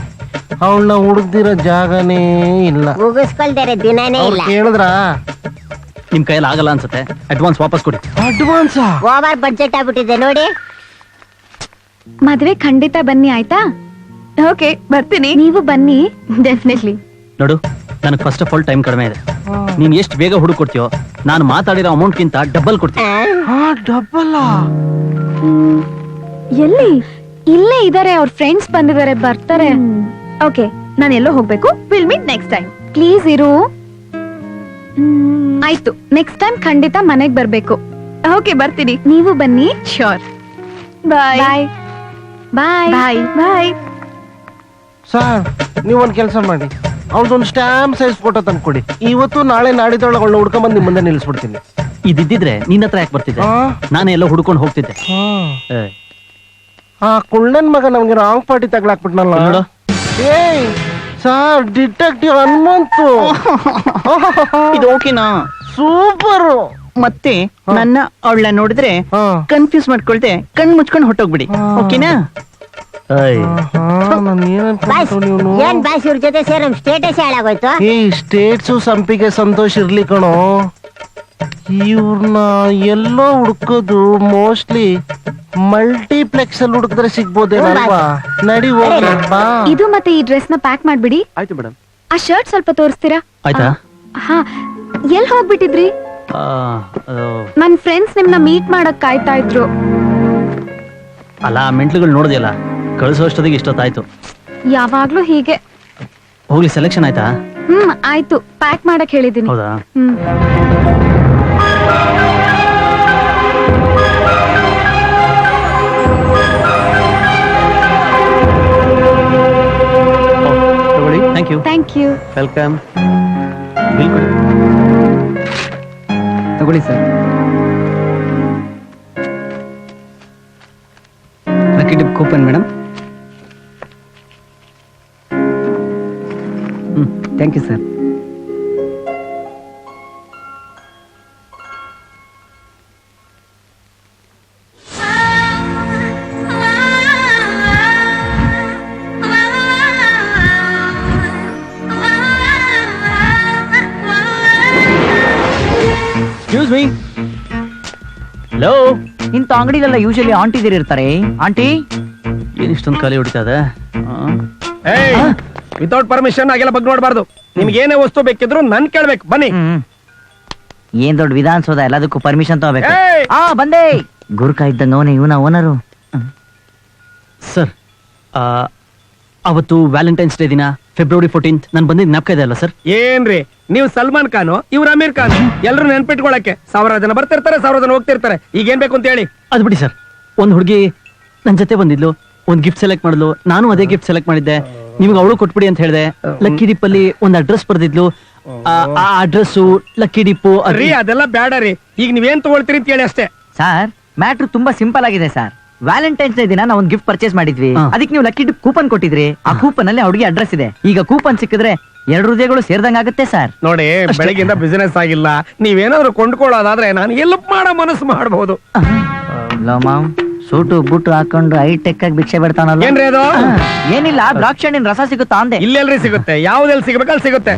ಅವಳನ್ನ ಹುಡುಕ್ದಿರೋ ಜಾಗನೇ ಇಲ್ಲ. ಮುಗಿಸ್ಕೊಳ್ತಾರೆ ದಿನಾನೇ ಅವ್ರು ಇಲ್ಲ. ಕೇಳಿದ್ರ ನಿಮ್ ಕೈಯಲ್ಲಿ ಆಗಲ್ಲ ಅನ್ಸುತ್ತೆ. ಅಡ್ವಾನ್ಸ್ ವಾಪಸ್ ಕೊಡಿ. ಅಡ್ವಾನ್ಸ್ ಓವರ್ ಬಡ್ಜೆಟ್ ಆಗ್ಬಿಟ್ಟಿದೆ ನೋಡಿ. ಮದ್ವೆ ಖಂಡಿತ ಬನ್ನಿ, ಆಯ್ತಾ? ಓಕೆ, ಬರ್ತೀನಿ. ನೀವು ಬನ್ನಿ, ಡೆಫಿನೆಟ್ಲಿ. ನೋಡು, ನನಗೆ ಫಸ್ಟ್ ಆಫ್ ಆಲ್ ಟೈಮ್ ಕಡಿಮೆ ಇದೆ. ನೀನ್ ಎಷ್ಟು ಬೇಗ ಹುಡುಕ್ ಕೊಡ್ತೀಯೋ, ನಾನು ಮಾತಾಡಿರೋ ಅಮೌಂಟ್ ಗಿಂತ ಡಬಲ್ ಕೊಡ್ತೀನಿ. ಡಬ್ಬಲ್ಲ? ಎಲ್ಲಿ? ಇಲ್ಲೇ ಇದಾರೆ, ಅವ್ರ ಫ್ರೆಂಡ್ಸ್ ಬಂದಿದ್ದಾರೆ, ಬರ್ತಾರೆ. ಓಕೆ, ನಾನು ಎಲ್ಲೋ ಹೋಗ್ಬೇಕು. Will meet next time. Please ಇರು. ಆಯ್ತು, ನೆಕ್ಸ್ಟ್ ಟೈಮ್ ಖಂಡಿತ ಮನೆಗ್ ಬರ್ಬೇಕು. ಓಕೆ, ಬರ್ತೀನಿ. ನೀವು ಬನ್ನಿ. ಶ್ಯೂರ್. ಬಾಯ್ ಬಾಯ್ ಬಾಯ್ ಬಾಯ್ ಬಾಯ್. ಸರ್, ನೀವೊಂದ್ ಕೆಲಸ ಮಾಡಿ, ಅವ್ರದೊಂದು ಸ್ಟ್ಯಾಂಪ್ ಸೈಜ್ ಫೋಟೋ ತಂದ್ಕೊಡಿ. ಇವತ್ತು ನಾಳೆ ನಾಡಿದೊಳಗೆ ಅವಳನ್ನ ಹುಡ್ಕೊಂಬಂದು ನಿಮ್ಮ ಮುಂದೆ ನಿಲ್ಲಿಸ್ಬಿಡ್ತೀನಿ. ಇದಿದ್ದಿದ್ರೆ ನಿನ್ನ ಹತ್ರ ಯಾಕೆ ಬರ್ತಿದ್ದೆ? ನಾನೇ ಎಲ್ಲೋ ಹುಡ್ಕೊಂಡು ಹೋಗ್ತಿದ್ದೆ. ಆ ಕುಳ್ಳನ್ ಮಗ ನಮ್ಗೆ ರಾಂಗ್ ಪಾರ್ಟಿ ತಗ್ಲಾಕ್ಬಿಟ್ನಲ್ಲ. ನೋಡು. ಏಯ್ ಸರ್, ಡಿಟೆಕ್ಟಿವ್ ಹನುಮಂತು. ಇದು ಓಕೆನಾ? ಸೂಪರು. ಮತ್ತೆ ನನ್ನ ಅವಳ ನೋಡಿದ್ರೆ ಕನ್ಫ್ಯೂಸ್ ಮಾಡ್ಕೊಳ್ದೆ ಕಣ್ ಮುಚ್ಕೊಂಡು ಹೊಟ್ಟೋಗ್ಬಿಡಿ. ಓಕೆನಾ? ಏನ್ ಬಾಸ್ ಇವ್ರ ಜೊತೆ ಸೇರಿ ಸ್ಟೇಟಸ್ ಹಾಳಾಗೋಯ್ತು. ಈ ಸ್ಟೇಟ್ಸು ಸಂಪಿಗೆ ಸಂತೋಷ್ ಇರ್ಲಿ ಕಣೋ, ಇವ್ರನ್ನ ಎಲ್ಲೋ ಹುಡ್ಕೋದು ಮೋಸ್ಟ್ಲಿ ಮಲ್ಟಿಪ್ಲೆಕ್ಸ್ ಅಲ್ಲಿ ಹುಡುಕಿದ್ರೆ ಸಿಗ್ಬೋದೇನಲ್ವಾ? ನಡಿ ಹೋಗೋಣ ಬಾ. ಇದು ಮತ್ತೆ ಈ ಡ್ರೆಸ್ ನ ಪ್ಯಾಕ್ ಮಾಡ್ಬಿಡಿ. ಆಯ್ತು ಮೇಡಮ್. ಆ ಶರ್ಟ್ ಸ್ವಲ್ಪ ತೋರಿಸ್ತೀರಾ? ಆಯ್ತಾ? ಹಾ, ಎಲ್ ಹೋಗ್ಬಿಟ್ಟಿದ್ರಿ? ನನ್ ಫ್ರೆಂಡ್ಸ್ ನಿಮ್ನ ಮೀಟ್ ಮಾಡಕ್ ಕಾಯ್ತಾ ಇದ್ರು. ಅಲ್ಲ, ಮೆಂಟ್ಲುಗಳು ನೋಡಿದ್ಯಲ್ಲ, ಕಳಿಸೋಷ್ಟೊತ್ತಿಗೆ ಇಷ್ಟೊತ್ತಾಯ್ತು. ಯಾವಾಗ್ಲೂ ಹೀಗೆ. ಹೋಗ್ಲಿ, ಸೆಲೆಕ್ಷನ್ ಆಯ್ತಾ? ಆಯ್ತು, ಪ್ಯಾಕ್ ಮಾಡಕ್ ಹೇಳಿದೀನಿ. ಹೌದಾ? ತಗೊಳ್ಳಿ. Thank you. Thank you. Welcome. Bill ಕೊಡಿ. ತಗೊಳ್ಳಿ sir. Lucky dip coupon madam. Thank you sir. Excuse me. Hello. ಇಂಥ ಅಂಗಡಿಲೆಲ್ಲ ಯೂಶಲಿ ಆಂಟಿದಿರು ಇರ್ತಾರೆ. ಆಂಟಿ, ಏನ್ ಇಷ್ಟೊಂದು ಖಾಲಿ ಹೊಡಿತಾ ಇದೆ? ವಿತೌಟ್ ಪರ್ಮಿಷನ್ ಆಗೆಲ್ಲ ಬಗ್ ನೋಡ್ಬಾರ್ದು. ನಿಮ್ಗೆ ಏನೇ ವಸ್ತು ಬೇಕಿದ್ರು ನನ್ ಕೇಳ್ಬೇಕು. ಬನ್ನಿ. ಏನ್ ದೊಡ್ಡ ವಿಧಾನಸೌಧ, ಎಲ್ಲದಕ್ಕೂ ಪರ್ಮಿಷನ್ ತಗೋಬೇಕು. ಏಯ್! ಬಂದೆ. ಗುರ್ಕ ಇದ್ದಂಗ ಅವನೇ, ಇವನ ಓನರು. ಸರ್, ಅವತ್ತು ವ್ಯಾಲೆಂಟೈನ್ಸ್ ಡೇ ದಿನ ಫೆಬ್ರವರಿ 14 ನಾನು ಬಂದಿದ್ದು ಜ್ಞಾಪಕ ಇದೆ ಅಲ್ಲ ಸರ್? ಏನ್ರಿ ನೀವು ಸಲ್ಮಾನ್ ಖಾನ್, ಇವ್ರು ಅಮೀರ್ ಖಾನ್, ಎಲ್ರು ನೆನ್ಪಿಟ್ಕೊಳಕ್ಕೆ 1000 ಜನ ಬರ್ತಿರ್ತಾರೆ, 1000 ಜನ ಹೋಗ್ತಿರ್ತಾರೆ. ಈಗ ಏನ್ ಬೇಕು ಅಂತ ಹೇಳಿ? ಅದು ಬಿಡಿ ಸರ್. ಒಂದ್ ಹುಡುಗಿ ನನ್ ಜೊತೆ ಬಂದಿದ್ಲು, ಒಂದ್ ಗಿಫ್ಟ್ ಸೆಲೆಕ್ಟ್ ಮಾಡಿದ್ಲು, ನಾನು ಅದೇ ಗಿಫ್ಟ್ ಸೆಲೆಕ್ಟ್ ಮಾಡಿದ್ದೆ. ನಿಮ್ಗೆ ಅವಳು ಕೊಟ್ಬಿಡಿ ಅಂತ ಹೇಳಿದೆ. ಲಕ್ಕಿ ಡಿಪ್ ಅಲ್ಲಿ ಒಂದ್ ಅಡ್ರೆಸ್ ಬರ್ದಿದ್ಲು. ಆ ಅಡ್ರೆಸ್ ಲಕ್ಕಿ ಡಿಪ್ಪು. ರೀ ಅದೆಲ್ಲ ಬೇಡ ರೀ, ಈಗ ನೀವೇನ್ ತಗೊಳ್ತೀರಿ ಅಂತ ಹೇಳಿ ಅಷ್ಟೇ. ಸರ್, ಮ್ಯಾಟ್ರು ತುಂಬಾ ಸಿಂಪಲ್ ಆಗಿದೆ ಸರ್. ವ್ಯಾಲೆಂಟೈನ್ಸ್ ಡೇ ದಿನ ನಾವು ಒಂದು ಗಿಫ್ಟ್ ಪರ್ಚೇಸ್ ಮಾಡಿದ್ವಿ. ಅದಕ್ಕೆ ನೀವು ಲಕ್ಕಿ ಡಿಪ್ ಕೂಪನ್ ಕೊಟ್ಟಿದ್ರಿ. ಆ ಕೂಪನ್ ಅಲ್ಲಿ ಹುಡುಗಿ ಅಡ್ರೆಸ್ ಇದೆ. ಈಗ ಕೂಪನ್ ಸಿಕ್ಕಿದ್ರೆ 2 ಹೃದಯಗಳು ಸೇರ್ದಂಗ ಆಗುತ್ತೆ ಸರ್. ನೋಡಿ, ಬೆಳಗ್ಗೆಯಿಂದ ಬಿಸಿನೆಸ್ ಆಗಿಲ್ಲ. ನೀವೇನಾದ್ರು ಕೊಂಡ್ಕೊಳ್ಳೋದಾದ್ರೆ ನಾನು ಎಲ್ಪ್ ಮಾಡೋ ಮನಸ್ಸು ಮಾಡಬಹುದು. ಸೂಟು ಬುಟ್ಟು ಹಾಕೊಂಡು ಹೈಟೆಕ್ ಆಗಿ ಭಿಕ್ಷೆ ಬಿಡ್ತಾನಲ್ಲ. ಏನ್ರಿ ಅದು? ಏನಿಲ್ಲ, ದ್ರಾಕ್ಷಿ ಹಣ್ಣಿನ ರಸ ಸಿಗುತ್ತಾ ಅಂದೆ. ಇಲ್ಲೆಲ್ರಿ ಸಿಗುತ್ತೆ, ಯಾವ್ದೆಲ್ಲಿ ಸಿಗ್ಬೇಕು ಅಲ್ಲಿ ಸಿಗುತ್ತೆ.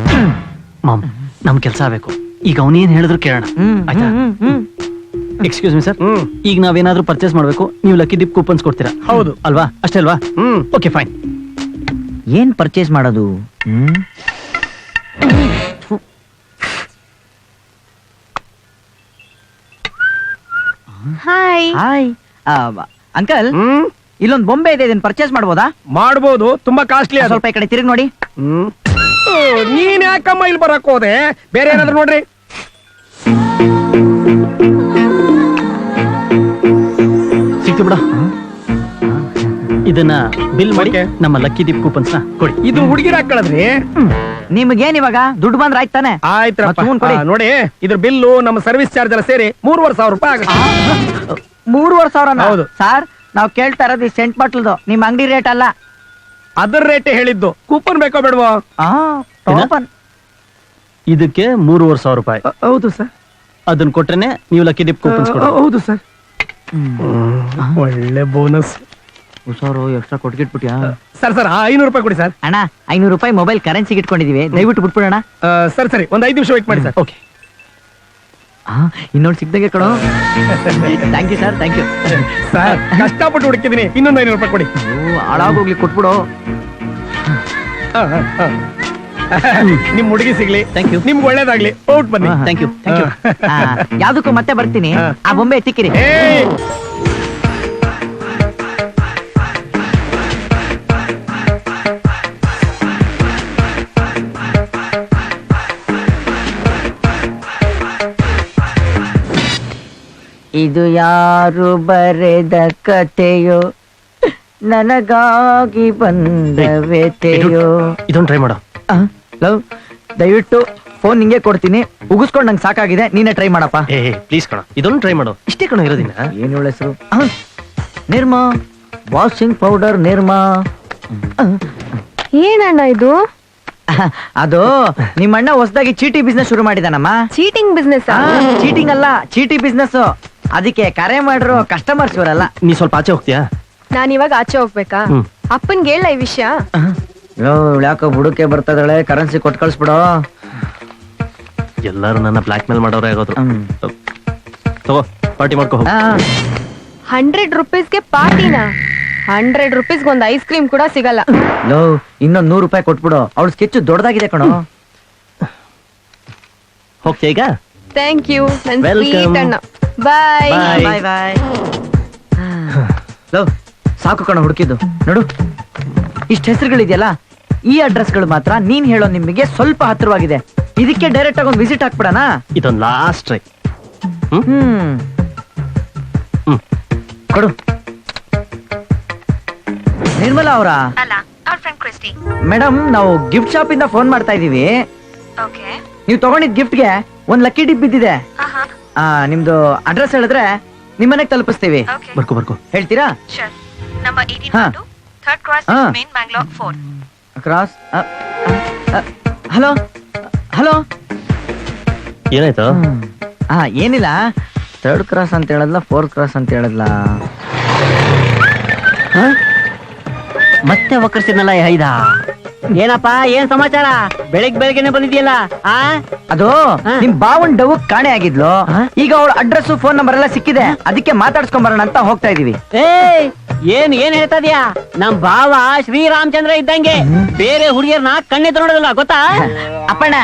ಮಾಮ್, ನಮ್ ಕೆಲ್ಸ ಆಗ್ಬೇಕು. ಈಗ ಅವನೇನ್ ಹೇಳಿದ್ರು ಕೇಳೋಣ. ಆಯ್ತಾ? ಎಕ್ಸ್ಕ್ಯೂಸ್ ಮಿ ಸರ್, ಈಗ ನಾವೇನಾದ್ರೂ ಪರ್ಚೇಸ್ ಮಾಡ್ಬೇಕು, ನೀವು ಲಕ್ಕಿ ಡಿಪ್ ಕೂಪನ್ಸ್ ಕೊಡ್ತೀರಾ? ಹೌದು ಅಲ್ವಾ? ಅಷ್ಟೇ ಅಲ್ವಾ? Okay fine. ಏನ್ ಪರ್ಚೇಸ್ ಮಾಡೋದು? ಹಾಯ್. ಹಾಯ್ ಅಂಕಲ್, ಇಲ್ಲೊಂದು ಬೊಂಬೆ ಇದೆ, ಇದನ್ನ ಪರ್ಚೇಸ್ ಮಾಡ್ಬೋದಾ? ಮಾಡ್ಬೋದು, ತುಂಬಾ ಕಾಸ್ಟ್ಲಿ. ಸ್ವಲ್ಪ ಈ ಕಡೆ ತಿರುಗಿ ನೋಡಿ. ನೀನ್ ಯಾಕಮ್ಮ ಇಲ್ಲಿ ಬರಕ್ ಹೋದೆ? ಬೇರೆ ಏನಾದ್ರು ನೋಡ್ರಿ. ಸಿಕ್ತು ಬಿಡ. ಇದನ್ನ ಬಿಲ್ ಮಾಡಿ ನಮ್ಮ ಲಕ್ಕಿ ಡಿಪ್ ಕೂಪನ್ಸ್ ನ ಕೊಡಿ. ಇದು ಹುಡುಗಿರ ಹಾಕೊಳ್ಳದ್ರಿ. ನಿಮ್ಗೇನ್ ಇವಾಗ ದುಡ್ಡು ಬಂದ್ರೆ ಆಯ್ತಾನೆ? ಆಯ್ತು ನೋಡಿ, ಇದ್ರ ಬಿಲ್ಲು ನಮ್ಮ ಸರ್ವಿಸ್ ಚಾರ್ಜ್ ಎಲ್ಲ ಸೇರಿ 3500 ರೂಪಾಯಿ ಆಗುತ್ತೆ. 3500? ಹೌದು ಸರ್, ನಾವು ಕೇಳ್ತಾ ಇರೋದು ಸೆಂಟ್ ಬಾಟ್ಲ್ದು, ನಿಮ್ ಅಂಗಡಿ ರೇಟ್ ಅಲ್ಲ. ಅದರ ರೇಟ್ ಹೇಳಿದ್ದು. ಕೂಪನ್ ಬೇಕೋ ಬೇಡವೋ? ಇದಕ್ಕೆ 3500 ರೂಪಾಯಿ. ಹೌದು ಸರ್. ಅದನ್ನ ಕೊಟ್ರೇನೆ ನೀವು ಲಕ್ಕಿ ಡಿಪ್ ಕೂಪನ್ಸ್ ಕೊಡಿ. ಹೌದು ಸರ್. ಒಳ್ಳೆ ಬೋನಸ್. ಹುಷಾರು, ಎಕ್ಸ್ಟ್ರಾ ಕೊಟ್ಗಿಟ್ಬಿಟ್ಯಾ? ಸರ್ 500 ರೂಪಾಯಿ ಕೊಡಿ ಸರ್. ಅಣ್ಣ, 500 ರೂಪಾಯಿ ಮೊಬೈಲ್ ಕರೆನ್ಸಿಗೆ ಇಟ್ಕೊಂಡಿದೀವಿ, ದಯವಿಟ್ಟು ಬಿಟ್ಬಿಡೋಣ. ಸರಿ, ಒಂದ್ 5 ನಿಮಿಷ ವೇಟ್ ಮಾಡಿ ಸರ್. ಓಕೆ. ಇನ್ನೊಂದು ಸಿಕ್ದಂಗೆ ಕೊಡು. Thank you sir, thank you sir. ಕಷ್ಟಪಟ್ಟು ಹುಡುಕಿದೀನಿ, ಇನ್ನೊಂದು 500 ರೂಪಾಯಿ ಕೊಡಿ. ಹಾಳಾಗೋಗ್ಲಿ, ಕೊಟ್ಬಿಡು. ನಿಮ್ ಹುಡುಗಿ ಸಿಗ್ಲಿ. Thank you. ನಿಮ್ಗೆ ಒಳ್ಳೇದಾಗ್ಲಿ. ಔಟ್ ಬನ್ನಿ. Thank you, thank you. ಯಾವ್ದಕ್ಕೂ ಮತ್ತೆ ಬರ್ತೀನಿ. ಆ ಬೊಂಬೆ ಎತ್ತಿಕ್ಕಿರಿ. ಇದು ಯಾರು ಬರೆದ ಕಥೆಯೋ, ನನಗಾಗಿ ಬಂದ ವ್ಯಥೆಯೋ. ಇದೊಂದು ಟ್ರೈ ಮಾಡೋ. ಲವ್, ದಯವಿಟ್ಟು ಫೋನ್ ನಿಂಗೆ ಕೊಡ್ತೀನಿ, ಉಗಿಸ್ಕೊಂಡು ನಂಗೆ ಸಾಕಾಗಿದೆ, ನೀನೇ ಟ್ರೈ ಮಾಡಪ್ಪ. ಪ್ಲೀಸ್ ಕಣ, ಇದೊಂದು ಟ್ರೈ ಮಾಡೋ. ಇಷ್ಟೇ ಕಣ ಇರೋದಿನ. ಏನ್ ಹೇಳ ಹೆಸರು? ನಿರ್ಮಾ. Washing powder Nirma. ಏನಣ್ಣ ಇದು? ಅದು ನಿಮ್ಮಣ್ಣ ಹೊಸದಾಗಿ ಚೀಟಿ ಬಿಸ್ನೆಸ್ ಶುರು ಮಾಡಿದಾನಮ್ಮ. Cheating business? ಚೀಟಿಂಗ್ ಅಲ್ಲ, ಚೀಟಿ ಬಿಸ್ನೆಸ್. ಅದಕ್ಕೆ ಕರೆ ಮಾಡಿರೋ ಕಸ್ಟಮರ್ಸ್ ಇವರಲ್ಲ. ನೀ ಸ್ವಲ್ಪ ಆಚೆ ಹೋಗ್ತೀಯಾ? ನಾನ್ ಇವಾಗ ಆಚೆ ಹೋಗ್ಬೇಕಾ? ಅಪ್ಪನ್ಗೆ ಹೇಳ ಈ ವಿಷಯ. ಯಾಕೋ ಬುಡಕ್ಕೆ ಬರ್ತದಳೆ, ಕರೆನ್ಸಿ ಕೊಟ್ಟು ಕಳ್ಸ್ಬಿಡೋ. ಎಲ್ಲರೂ ನನ್ನ ಬ್ಲಾಕ್ ಮೇಲ್ ಮಾಡೋರೇ ಆಗೋದ್ರು. ತಗೋ ಪಾರ್ಟಿ ಮಾಡ್ಕೋ ಹೋಗು. 100 ರೂಪೀಸ್ಗೆ ಪಾರ್ಟಿನ? 100 ರೂಪೀಸ್ಗೆ ಒಂದು ಐಸ್ ಕ್ರೀಮ್ ಕೂಡ ಸಿಗಲ್ಲ. ಲೋ, ಇನ್ನೊಂದ್ 100 ರೂಪಾಯಿ ಕೊಟ್ಬಿಡು. ಅವಳು ಸ್ಕೆಚ್ ದೊಡ್ಡದಾಗಿದೆ ಕಣೋ. ಹೋಗ್ತೀಯ ಈಗ? ಥ್ಯಾಂಕ್ ಯು ನನ್ Welcome. ಸ್ವೀಟ್ ಅಣ್ಣ. ಬಾಯ್. ಬಾಯ್ ಬಾಯ್. ಲೋ, ಸಾಕು ಕಣ ಹುಡುಕಿದ್ದು. ನೋಡು, ಇಷ್ಟ ಹೆಸರುಗಳಿದೆಯಲ್ಲ, ಈ ಅಡ್ರೆಸ್ಗಳು ಮಾತ್ರ ನೀನ್ ಹೇಳೋ ನಿಮಗೆ ಸ್ವಲ್ಪ ಹತ್ತಿರವಾಗಿದೆ. ಇದಕ್ಕೆ ಡೈರೆಕ್ಟ್ ಆಗಿ ಒಂದು ವಿಸಿಟ್ ಹಾಕ್ಬಿಡಣ. ಇದೊಂದು ಲಾಸ್ಟ್ ಟ್ರೈ. ಕೊಡು. ನಿರ್ಮಲಾ ಅವರ ಮೇಡಮ್, ನಾವು ಗಿಫ್ಟ್ ಶಾಪ್ ಇಂದ ಫೋನ್ ಮಾಡ್ತಾ ಇದೀವಿ. ನೀವು ತಗೊಂಡಿದ್ ಗಿಫ್ಟ್ಗೆ ಒಂದ್ ಲಕ್ಕಿ ಡಿಪ್ ಬಿದ್ದಿದೆ. ನಿಮ್ದು ಅಡ್ರೆಸ್ ಹೇಳಿದ್ರೆ ನಿಮ್ಮನೆಗೆ ತಲುಪಿಸ್ತೀವಿ. ಬರ್ಕೋ ಹೇಳ್ತೀರಾ? ಕ್ರಾಸ್. Hello hello. ಏನಾಯ್ತು? ಏನಿಲ್ಲ, 3rd ಕ್ರಾಸ್ ಅಂತ ಹೇಳದ್ಲ, 4th ಕ್ರಾಸ್ ಅಂತ ಹೇಳದ್ಲ. ಮತ್ತೆ ವಕ್ರಿಸಿದ್ನಲ್ಲ ಹೈದ. ಏನಪ್ಪ, ಏನ್ ಸಮಾಚಾರ? ಬೆಳಗ್ಗೆನೆ ಬಂದಿದ್ಯಲ್ಲ? ಅದು ನಿಮ್ ಬಾವನ್ ಡವ್ ಕಾಣೆ ಆಗಿದ್ಲು. ಈಗ ಅವಳ ಅಡ್ರೆಸ್ ಫೋನ್ ನಂಬರ್ ಎಲ್ಲ ಸಿಕ್ಕಿದೆ. ಅದಕ್ಕೆ ಮಾತಾಡ್ಸ್ಕೊಂಡ್ ಬರೋಣ ಅಂತ ಹೋಗ್ತಾ ಇದೀವಿ. ಏನ್ ಹೇಳ್ತಾ ಇದೀಯಾ? ನಮ್ ಭಾವ ಶ್ರೀರಾಮಚಂದ್ರ ಇದ್ದಂಗೆ, ಬೇರೆ ಹುಡುಗಿಯರ್ನ ಕಣ್ಣೆದ್ದು ನೋಡೋದಿಲ್ಲ, ಗೊತ್ತಾ? ಅಪ್ಪಣ್ಣ,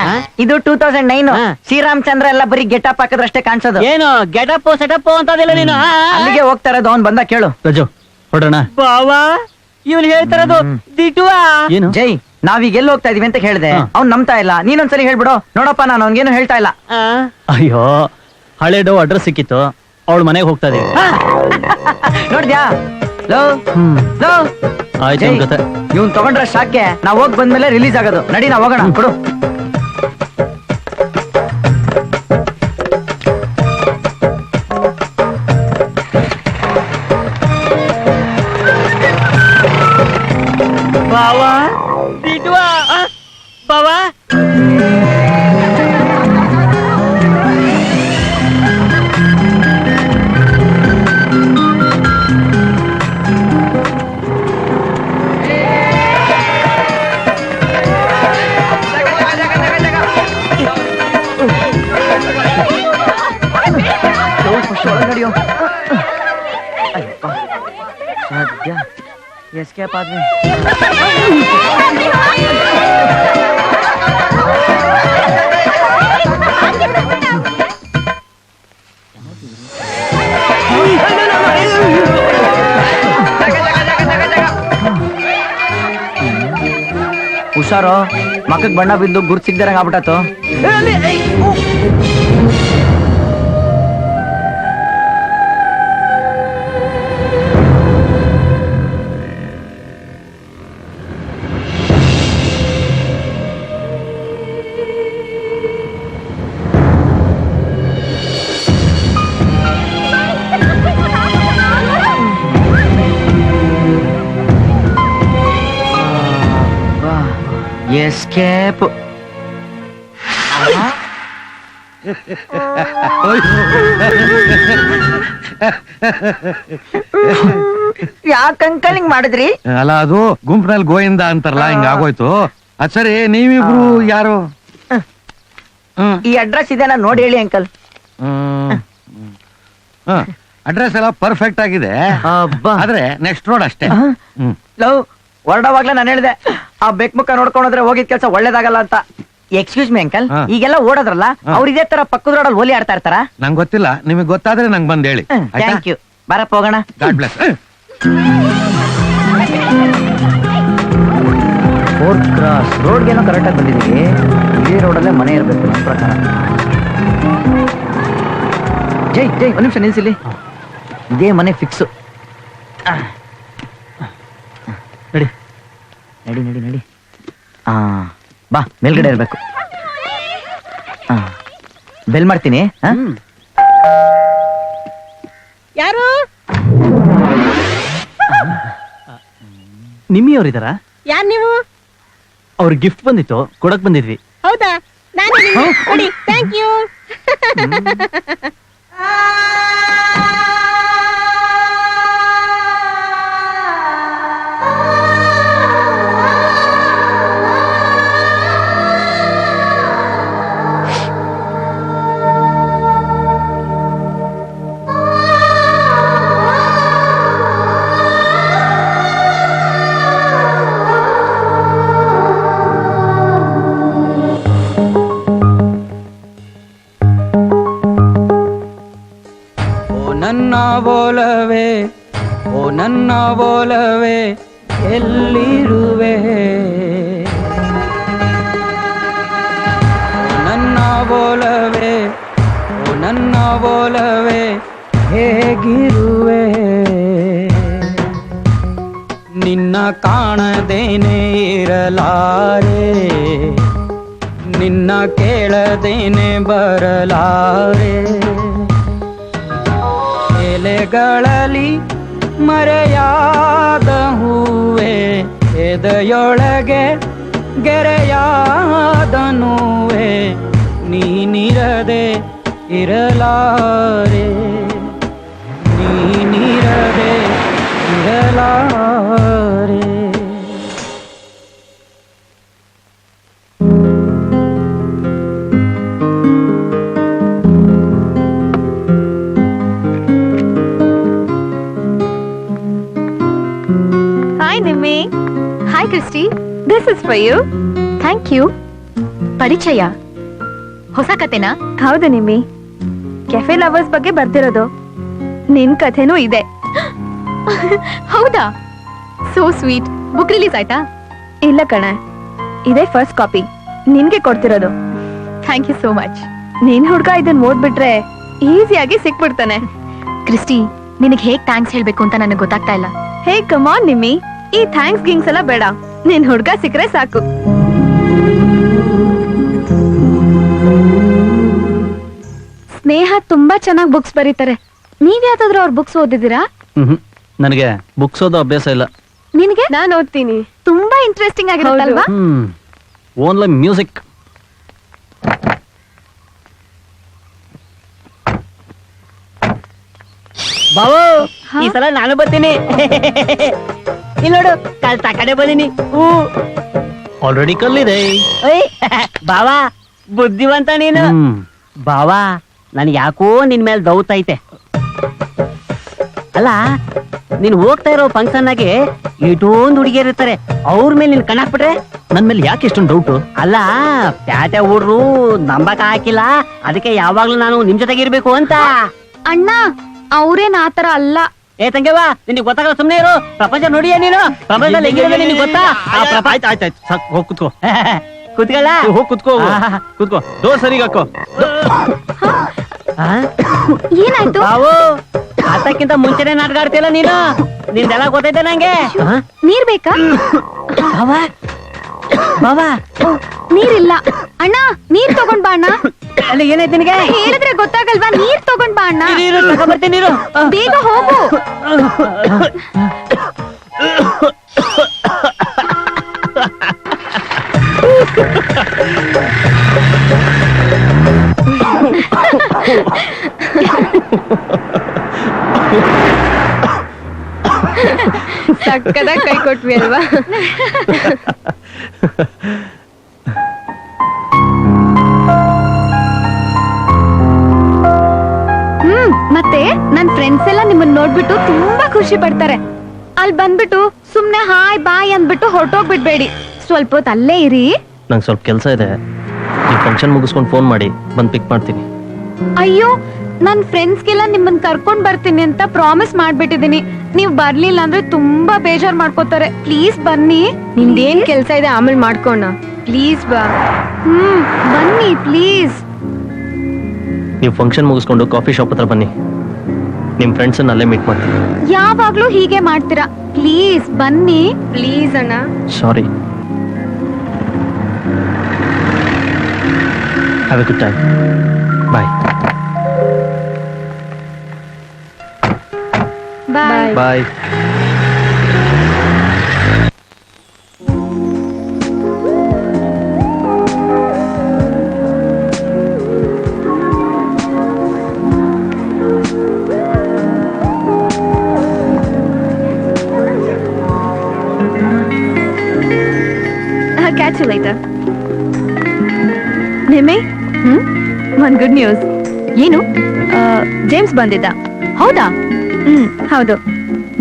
ಇದು 2009. ಶ್ರೀರಾಮಚಂದ್ರ ಎಲ್ಲ ಬರೀ ಗೆಟಪ್ ಹಾಕಿದ್ರಷ್ಟೇ ಕಾಣಿಸೋದು. ಏನು ಗೆಟಪ್ ಸೆಟಪ್ ಅಂತದಿಲ್ಲ ನೀನು? ಅಲ್ಲಿಗೆ ಹೋಗ್ತಾ ಇರೋದು. ಅವ್ನ್ ಬಂದ ಕೇಳು. ರಜು ಹೊಡೋಣ. ಭಾವ ಇವನು ಹೇಳ್ತಿರೋದು ದಿಟುವಾ? ಏನು? ಜೈ, ನಾವೀಗ ಎಲ್ಲಿ ಹೋಗ್ತಾ ಇದೀವಿ ಅಂತ ಹೇಳಿದೆ. ಅವ್ನ್ ನಂಬ್ತಾ ಇಲ್ಲ. ನೀನೊಂದ್ಸರಿ ಹೇಳ್ಬಿಡು. ನೋಡಪ್ಪ, ನಾನು ಅವ್ನಿಗೇನು ಹೇಳ್ತಾ ಇಲ್ಲ. ಅಯ್ಯೋ, ಹಳೆ ಡವ್ ಅಡ್ರೆಸ್ ಸಿಕ್ಕಿತ್ತು, ಅವಳ ಮನೆಗೆ ಹೋಗ್ತಾ ಇದೀವಿ. ನೋಡ್ದ್ಯಾ? ಲೋ ಲೋ, ಆಯ್ತು ನಮ್ ಕತೆ. ಇವ್ನ್ ತಗೊಂಡ್ರೆ ಶಾಕೆ ನಾವ್ ಹೋಗ್ ಬಂದ್ಮೇಲೆ ರಿಲೀಸ್ ಆಗೋದು. ನಡಿ, ನಾವ್ ಹೋಗೋಣ. ಕೊಡು. ಭಾವ ದಿಟುವಾ? ಭಾವ ನಡಿಯೋ. ಸದ್ಯ ಎಸ್ಕೇಪ್ ಆದ್ವಿ. ಹುಷಾರೋ, ಮಕ್ಕಕ್ ಬಣ್ಣ ಬಿದ್ದು ಗುರ್ತ್ ಸಿಗ್ದಾರಂಗ ಆಗ್ಬಿಟ್ಟತು. ಎಸ್ಕೇಪ್. ಯಾಕಂಕಲ್ ಹಿಂಗ್ ಮಾಡಿದ್ರಿ? ಅಲ್ಲ, ಅದು ಗುಂಪಿನಲ್ಲಿ ಗೋಯಿಂದ ಅಂತಾರಲ್ಲ, ಹಿಂಗ ಆಗೋಯ್ತು. ಅದ್ ಸರಿ, ನೀವಿಬ್ರು ಯಾರು? ಈ ಅಡ್ರೆಸ್ ಇದೆನಾ ನೋಡಿ ಹೇಳಿ ಅಂಕಲ್. ಅಡ್ರೆಸ್ ಎಲ್ಲ ಪರ್ಫೆಕ್ಟ್ ಆಗಿದೆ, ಆದ್ರೆ ನೆಕ್ಸ್ಟ್ ರೋಡ್ ಅಷ್ಟೇ. ಲವ್, ಹೊರಡವಾಗ್ಲೇ ನಾನು ಹೇಳಿದೆ, ಆ ಬೆಕ್ ಮುಖ ನೋಡ್ಕೊಂಡ್ರೆ ಹೋಗಿದ್ ಕೆಲಸ ಒಳ್ಳೇದಾಗಲ್ಲ ಅಂತ. ಎಕ್ಸ್ಕ್ಯೂಸ್ ಮಿ ಅಂಕಲ್, ಈಗೆಲ್ಲ ಓಡೋದ್ರಲ್ಲ, ಅವ್ರು ಇದೇ ತರ ಪಕ್ಕದ ರೋಡಲ್ಲಿ ಓಲಿ ಆಡ್ತಾ ಇರ್ತಾರ? ನಂಗೆ ಗೊತ್ತಿಲ್ಲ, ನಿಮಗೆ ಗೊತ್ತಾದ್ರೆ ನಂಗೆ ಬಂದ್ ಹೇಳಿ. Thank you. ಬರಪ್ಪ ಹೋಗೋಣ. God bless. 4th ಕ್ರಾಸ್ ರೋಡ್ಗೇನೋ ಕರೆಕ್ಟಾಗಿ ಬಂದಿದ್ದೀವಿ. ಇದೇ ರೋಡಲ್ಲೇ ಮನೆ ಇರಬೇಕು ನನ್ನ ಪ್ರಕಾರ. ಜೈ ಜೈ, ಒಂದ್ ನಿಮಿಷ ನಿಲ್ಸಿಲಿ. ಇದೇ ಮನೆ ಫಿಕ್ಸು. ನಡಿ ನಡಿ ನಡಿ ನಡಿ. ಬಾ, ಮೇಲ್ಗಡೆ ಇರ್ಬೇಕು. ಬೆಲ್ ಮಾಡ್ತೀನಿ. ಯಾರು? ನಿಮ್ಮಿಯವ್ರಿದಾರ? ಯಾರ್ ನೀವು? ಅವ್ರ ಗಿಫ್ಟ್ ಬಂದಿತ್ತು, ಕೊಡಕ್ ಬಂದಿದ್ವಿ. ಹೌದಾ? ನಾನು ಕೊಡಿ. Thank you. ನನ್ನ ಬೋಲವೇ, ಓ ನನ್ನ ಬೋಲವೇ, ಎಲ್ಲಿರುವೆ? ನನ್ನ ಬೋಲವೇ, ಓ ನನ್ನ ಬೋಲವೇ, ಹೇಗಿರುವೆ? ನಿನ್ನ ಕಾಣದೇನೆ ಇರಲಾರೆ, ನಿನ್ನ ಕೇಳದೇನೆ ಬರಲಾರೆ. ಎಲೆಗಳಲ್ಲಿ ಮರೆಯಾದ ಹೂವೆ, ಎದೆಯೊಳಗೆ ಗೆರೆಯಾದ ನೋವೆ, ನೀನಿರದೆ ಇರಲಾರೆ, ನೀನಿರದೆ ಇರಲಾರೆ. Hi Christy, this is for you. Thank you. ಪರಿಚಯ? ಹೊಸ ಕತೆನಾ? ಹೌದು ನಿಮ್ಮಿ, ಕೆಫೆ ಲವರ್ಸ್ ಬಗ್ಗೆ ಬರ್ತಿರೋದು. ನಿನ್ ಕಥೆನೂ ಇದೆ. ಹೌದಾ? So sweet. ಬುಕ್ ರಿಲೀಸ್ ಆಯ್ತಾ? ಇಲ್ಲ ಕಣೆ, ಇದೇ ಫಸ್ಟ್ ಕಾಪಿ, ನಿನ್ಗೆ ಕೊಡ್ತಿರೋದು. Thank you so much. ನಿನ್ ಹುಡ್ಗ ಇದನ್ನ ಓದ್ಬಿಟ್ರೆ ಈಸಿಯಾಗಿ ಸಿಕ್ಬಿಡ್ತಾನೆ. ಕ್ರಿಸ್ಟಿ, ನಿನಗೆ ಹೇಗ್ ಥ್ಯಾಂಕ್ಸ್ ಹೇಳ್ಬೇಕು ಅಂತ ನನಗೆ ಗೊತ್ತಾಗ್ತಾ ಇಲ್ಲ. ಹೇ ಕಮ್ ಆನ್ ನಿಮ್ಮಿ, ಈ ಥ್ಯಾಂಕ್ಸ್ ಗಿಂಗ್ಸ್ ಎಲ್ಲ ಬೇಡ, ನಿನ್ ಹುಡ್ಗ ಸಿಕ್ಕರೆ ಸಾಕು. ಸ್ನೇಹ ತುಂಬಾ ಚೆನ್ನಾಗಿ ಬುಕ್ಸ್ ಬರೀತಾರೆ. ನೀವ್ ಯಾವ್ದಾದ್ರು ಅವ್ರ ಬುಕ್ಸ್ ಓದಿದ್ದೀರಾ? ನನಗೆ ಬುಕ್ಸ್ ಓದೋ ಅಭ್ಯಾಸ ಇಲ್ಲ. ನಿನಗೆ? ನಾನು ಓದ್ತೀನಿ. ತುಂಬಾ ಇಂಟ್ರೆಸ್ಟಿಂಗ್ ಆಗಿರುತ್ತಲ್ವಾ? Only music. ಬಾವು, ಈ ಸಲ ನಾನು ಬರ್ತೀನಿ. ಇಲ್ಲಿ ನೋಡು, ಕಲ್ ಕಡೆ ಬಂದಿನಿ. ಆಲ್ರೆಡಿ ಕಲ್ಲಿದೆ. ಬಾವಾ, ಬುದ್ಧಿವಂತ ನೀನು. ಬಾವಾ, ನನ್ಗೆ ಯಾಕೋ ನಿನ್ ಮೇಲೆ ದೌತ್ ಐತೆ. ಅಲ್ಲ, ನೀನ್ ಹೋಗ್ತಾ ಇರೋ ಫಂಕ್ಷನ್ ಆಗಿ ಇಷ್ಟೊಂದು ಹುಡುಗಿಯರ್ ಇರ್ತಾರೆ, ಅವ್ರ ಮೇಲೆ ನೀನ್ ಕಣ್ಣಾಕ್ಬಿಟ್ರೆ ನನ್ ಮೇಲೆ ಯಾಕೆ ಇಷ್ಟೊಂದು ಡೌಟು? ಅಲ್ಲ, ಪ್ಯಾಟೆ ಹುಡ್ರು ನಂಬಕ್ ಹಾಕಿಲ್ಲ, ಅದಕ್ಕೆ ಯಾವಾಗ್ಲೂ ನಾನು ನಿಮ್ ಜೊತೆಗೆ ಇರ್ಬೇಕು ಅಂತ. ಅಣ್ಣ, ಅವ್ರೇನ್ ಆತರ ಅಲ್ಲ. ಏ ತಂಗೆವಾ, ನಿನಗೆ ಗೊತ್ತಾಗಲ್ಲ, ಸುಮ್ನೆ ಇರು. ಪ್ರಪಂಚ ನೋಡಿಯ ನೀನು? ಪ್ರಪಂಚದಲ್ಲಿ ಹೆಂಗಿರೋದು ನಿನಗೆ ಗೊತ್ತಾ? ಆಯ್ತಾಯ್ತು, ಸಾಕು, ಹೋಗ್ ಕುತ್ಕೋ. ಕುತ್ಕೊಳ್ಳ, ಹೋಗ್ ಕುತ್ಕೋ, ಕುತ್ಕೋ. ಡೋರ್ ಸರಿಗ್ ಹಾಕೋ. ಏನಾಯ್ತು? ಬಾವು, ಅದಕ್ಕಿಂತ ಮುಂಚೆನೆ ನಾಟಕ ಆಡ್ತಿಲ್ಲ ನೀನು. ನಿಂದೆಲ್ಲ ಗೊತ್ತೈತೆ ನಂಗೆ. ನೀರ್ ಬೇಕಾ? ಬಾವಾ, ಬಾವಾ, ನೀರಿಲ್ಲ. ಅಣ್ಣ, ನೀರ್ ತಗೊಂಡ್ ಬಾ ಅಣ್ಣ. ಅಲ್ಲಿ ಏನೈತೆ ನಿನಗೆ? ಹೇಳಿದ್ರೆ ಗೊತ್ತಾಗಲ್ವಾ? ನೀರ್ ತಗೊಂಡ್ ಬಾ ಅಣ್ಣ. ತಗೊಂಡ್ಬರ್ತೀನಿ ನೀರು. ಬೇಗ ಹೋಗು. ಸಕ್ಕದಾಗಿ ಕೈ ಕೊಟ್ವಿ ಅಲ್ವಾ? ಮತ್ತೆ ನನ್ ಫ್ರೆಂಡ್ಸ್ ಎಲ್ಲ ನಿಮ್ಮನ್ನ ನೋಡ್ಬಿಟ್ಟು ತುಂಬಾ ಖುಷಿ ಪಡ್ತಾರೆ. ಅಲ್ಲಿ ಬಂದ್ಬಿಟ್ಟು ಸುಮ್ನೆ ಹಾಯ್ ಬಾಯ್ ಅಂದ್ಬಿಟ್ಟು ಹೊರಟೋಗ್ಬಿಡ್ಬೇಡಿ, ಸ್ವಲ್ಪ ಹೊತ್ತು ಅಲ್ಲೇ ಇರಿ. ನಂಗೆ ಸ್ವಲ್ಪ ಕೆಲಸ ಇದೆ, ಈ ಫಂಕ್ಷನ್ ಮುಗಿಸ್ಕೊಂಡು ಫೋನ್ ಮಾಡಿ ಬಂದು ಪಿಕ್ ಮಾಡ್ತೀನಿ. ಅಯ್ಯೋ, ನನ್ ಫ್ರೆಂಡ್ಸ್ಗೆಲ್ಲ ನಿಮ್ಮನ್ನ ಕರ್ಕೊಂಡ್ ಬರ್ತೀನಿ ಅಂತ ಪ್ರಾಮಿಸ್ ಮಾಡ್ಬಿಟ್ಟಿದೀನಿ. ನೀವ್ ಬರ್ಲಿಲ್ಲ ಅಂದ್ರೆ ತುಂಬಾ ಬೇಜಾರ್ ಮಾಡ್ಕೋತಾರೆ. ಪ್ಲೀಸ್ ಬನ್ನಿ. ನಿಮ್ದೇನ್ ಕೆಲ್ಸ ಇದೆ ಆಮೇಲೆ ಮಾಡ್ಕೋಣ. ಪ್ಲೀಸ್ ಬಾ. ಬನ್ನಿ ಪ್ಲೀಸ್. ನೀವು ಫಂಕ್ಷನ್ ಮುಗಿಸ್ಕೊಂಡು ಕಾಫಿ ಶಾಪ್ ಹತ್ರ ಬನ್ನಿ, ನಿಮ್ ಫ್ರೆಂಡ್ಸ್ ಅಲ್ಲೇ ಮೀಟ್ ಮಾಡ್ತೀನಿ. ಯಾವಾಗ್ಲೂ ಹೀಗೆ ಮಾಡ್ತೀರಾ? ಪ್ಲೀಸ್ ಬನ್ನಿ. ಪ್ಲೀಸ್ ಅಣ್ಣ. Sorry. Have a good time. Bye. Bye. Bye. later. ನಿಮ್ಮೆ ಒಂದ್ ಗುಡ್ ನ್ಯೂಸ್. ಏನು? ಜೇಮ್ಸ್ ಬಂದಿದ್ದ. ಹೌದಾ? ಹೌದು.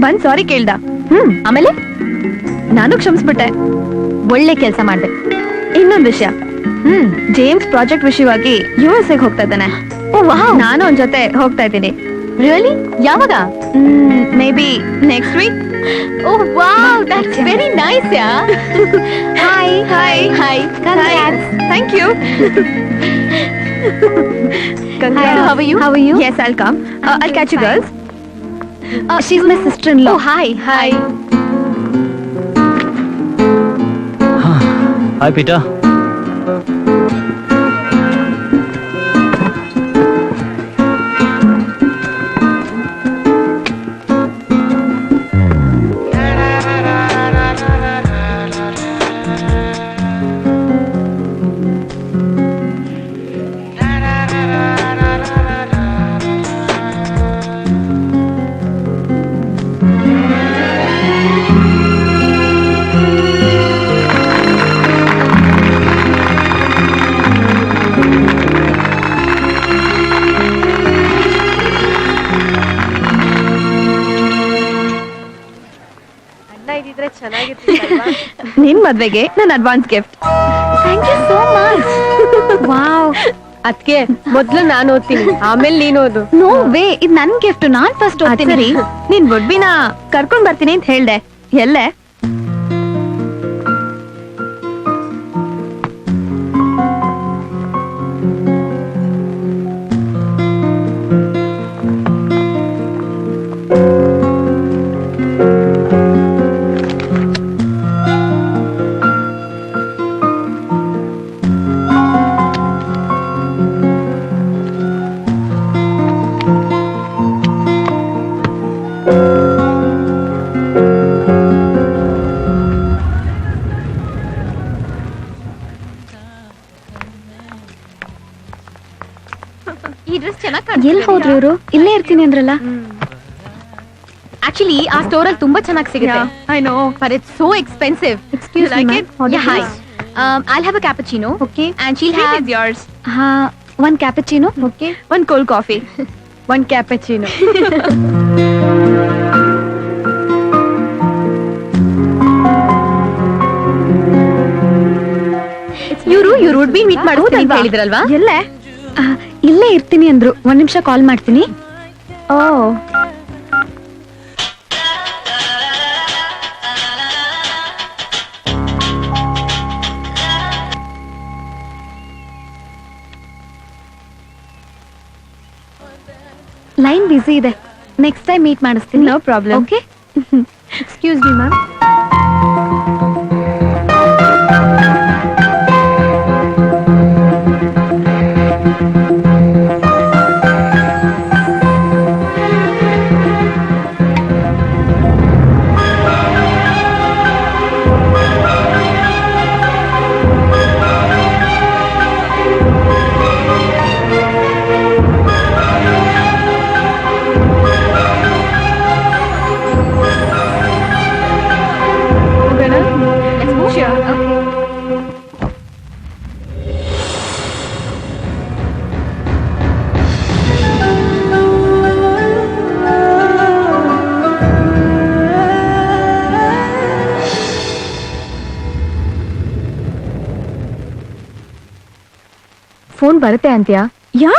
ಬಂದ್ ಸಾರಿ ಕೇಳ್ದ. ಆಮೇಲೆ ನಾನು ಕ್ಷಮಿಸ್ಬಿಟ್ಟೆ. ಒಳ್ಳೆ ಕೆಲಸ ಮಾಡ್ದೆ. ಇನ್ನೊಂದ್ ವಿಷಯ, ಜೇಮ್ಸ್ ಪ್ರಾಜೆಕ್ಟ್ ವಿಷಯವಾಗಿ USA ಹೋಗ್ತಾ ಇದ್ದಾನೆ. ನಾನು ಅವನ ಜೊತೆ ಹೋಗ್ತಾ ಇದ್ದೀನಿ. ರಿಯಲಿ? ಯಾವಾಗ? Maybe next week. Oh wow, that's very nice. Yeah. Hi hi hi. Congrats. Thank you. How are you? How are you? Yes, I'll come. I'll catch you girls. She's my sister-in-law. Oh, hi. Hi. Hi Peter. ನಿನ್ ಮದ್ವೆಗೆ ನನ್ನ advance gift. Thank you so much. Wow. ಅದ್ಕೆ ಮೊದ್ಲು ನಾನು ಓದ್ತೀನಿ, ಆಮೇಲೆ ನೀನು ಓದು. ನೋ ವೇ, ಇದು ನನ್ ಗಿಫ್ಟ್. ನಾನ್ ಫಸ್ಟ್ ಓದ್ತೀನಿ. ನೀನ್ ಬುಡ್ಬಿನ ಕರ್ಕೊಂಡ್ ಬರ್ತೀನಿ ಅಂತ ಹೇಳ್ದೆ. ಎಲ್ಲೇ? ಈ ಡ್ರೆಸ್ ಚೆನ್ನಾಗಿ ಕಾಣ್ತಿದೆ. ಎಲ್ಲಿ ಹೋದ್ರು ಇವರು? ಇಲ್ಲೇ ಇರ್ತೀನಿ ಅಂದ್ರಲ್ಲ. ಆಕ್ಚುಲಿ ಆ ಸ್ಟೋರ್ ಅಲ್ಲಿ ತುಂಬಾ ಚೆನ್ನಾಗಿ ಸಿಗುತ್ತೆ. I know, but it's so expensive. Excuse me, yeah hi. I'll have a cappuccino. Okay. And she'll have is yours. One cappuccino. Okay. One cold coffee. One cappuccino. ಇವ್ರು ವುಡ್ ಬಿ ಮೀಟ್ ಮಾಡೋದು ಅಂತ ಹೇಳಿದ್ರಲ್ವಾ? ಎಲ್ಲೇ? ಇಲ್ಲೇ ಇರ್ತೀನಿ ಅಂದ್ರು. ಒಂದ್ ನಿಮಿಷ ಕಾಲ್ ಮಾಡ್ತೀನಿ. ಓ, ಲೈನ್ ಬಿಸಿ ಇದೆ. ನೆಕ್ಸ್ಟ್ ಟೈಮ್ ಮೀಟ್ ಮಾಡಿಸ್ತೀನಿ. No problem. Okay. Excuse me ma'am. Phone ಬರುತ್ತೆ ಅಂತ್ಯಾ? Yeah,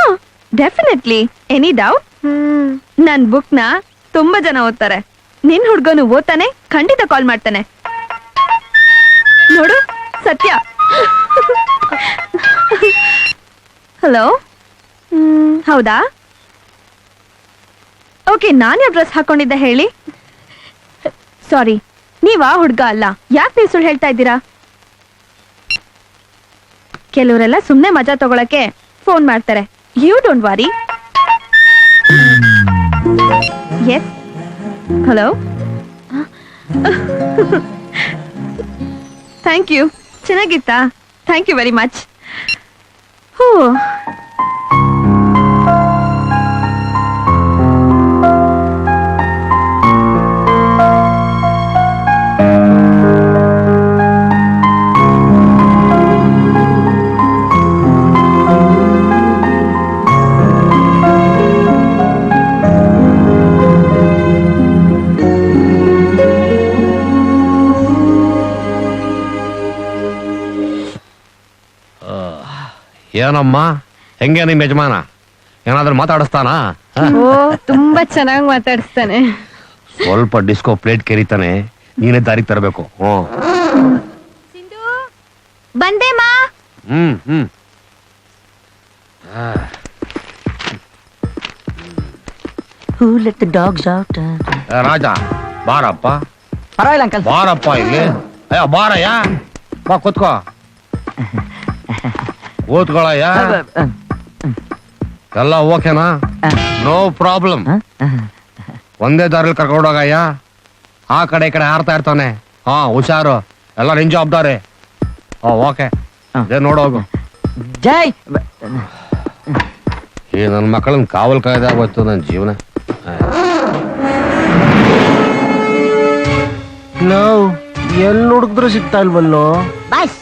definitely. Any doubt? ನನ್ ಬುಕ್ ನ ತುಂಬಾ ಜನ ಓದ್ತಾರೆ. ನಿನ್ ಹುಡ್ಗನು ಓದ್ತಾನೆ, ಖಂಡಿತ ಕಾಲ್ ಮಾಡ್ತಾನೆ. ನೋಡು, ಸತ್ಯ. ಹಲೋ, ಹೌದಾ? ಓಕೆ, ನಾನು ಯಾವ ಡ್ರೆಸ್ ಹಾಕೊಂಡಿದ್ದೆ ಹೇಳಿ? ಸಾರಿ, ನೀವಾ ಹುಡ್ಗ ಅಲ್ಲ. ಯಾಕೆ ನೀವು ಸುಳ್ಳು ಹೇಳ್ತಾ ಇದ್ದೀರಾ? ಕೆಲವರೆಲ್ಲ ಸುಮ್ನೆ ಮಜಾ ತಗೊಳಕ್ಕೆ ಫೋನ್ ಮಾಡ್ತಾರೆ. You don't worry. Yes, hello. Thank you. ಚೆನ್ನಾಗಿತ್ತಾ? Thank you very much. ಹೋ, ಏನಮ್ಮ ಹೆಂಗೆ ನಿಮ್ ಯಜಮಾನ ಏನಾದ್ರೂ ಮಾತಾಡಿಸ್ತಾನಾ? ಓ ತುಂಬಾ ಚೆನ್ನಾಗಿ ಮಾತಾಡಿಸ್ತಾನೆ. ಸ್ವಲ್ಪ ಡಿಸ್ಕೋ ಪ್ಲೇಟ್ ಕೆರಿತಾನೆ, ನೀನೇ ದಾರಿಗೆ ತರಬೇಕು. ಬಂದೆ ಮಾ. ಹ್ಮ್ Who let the dogs out? ರಾಜ ಬಾರಪ್ಪ, ಪರವಾಗಿಲ್ಲ ಅಂಕಲ್. ಬಾರಪ್ಪ ಇಲ್ಲಿ. ಅಯ್ಯ ಬಾರಯ್ಯ, ಬಾ ಕೂತ್ಕೋ. ಕೂತ್ಕೊಳ್ಳಯ್ಯ. ಎಲ್ಲ ಓಕೆನಾ? No problem. ಒಂದೇ ದಾರಿಲಿ ಕರ್ಕೊಂಡೋಗಯ್ಯ. ಆ ಕಡೆ ಈ ಕಡೆ ಹಾರ್ತಾ ಇರ್ತಾನೆ. ಹಾ ಹುಷಾರು, ಎಲ್ಲ ನಿನ್ ಜವಾಬ್ದಾರಿ. ಓಕೆ, ಅದೇ ನೋಡೋಗು. ಜೈ. ಈ ನನ್ನ ಮಕ್ಕಳನ್ನ ಕಾವಲ್ ಕಾಯ್ದಾಗೋಯ್ತು ನನ್ನ ಜೀವನ. ನಾವು ಎಲ್ಲಿ ಹುಡುಗಿದ್ರು ಸಿಗ್ತಾ ಇಲ್ವಲ್ಲೋ? ಬಸ್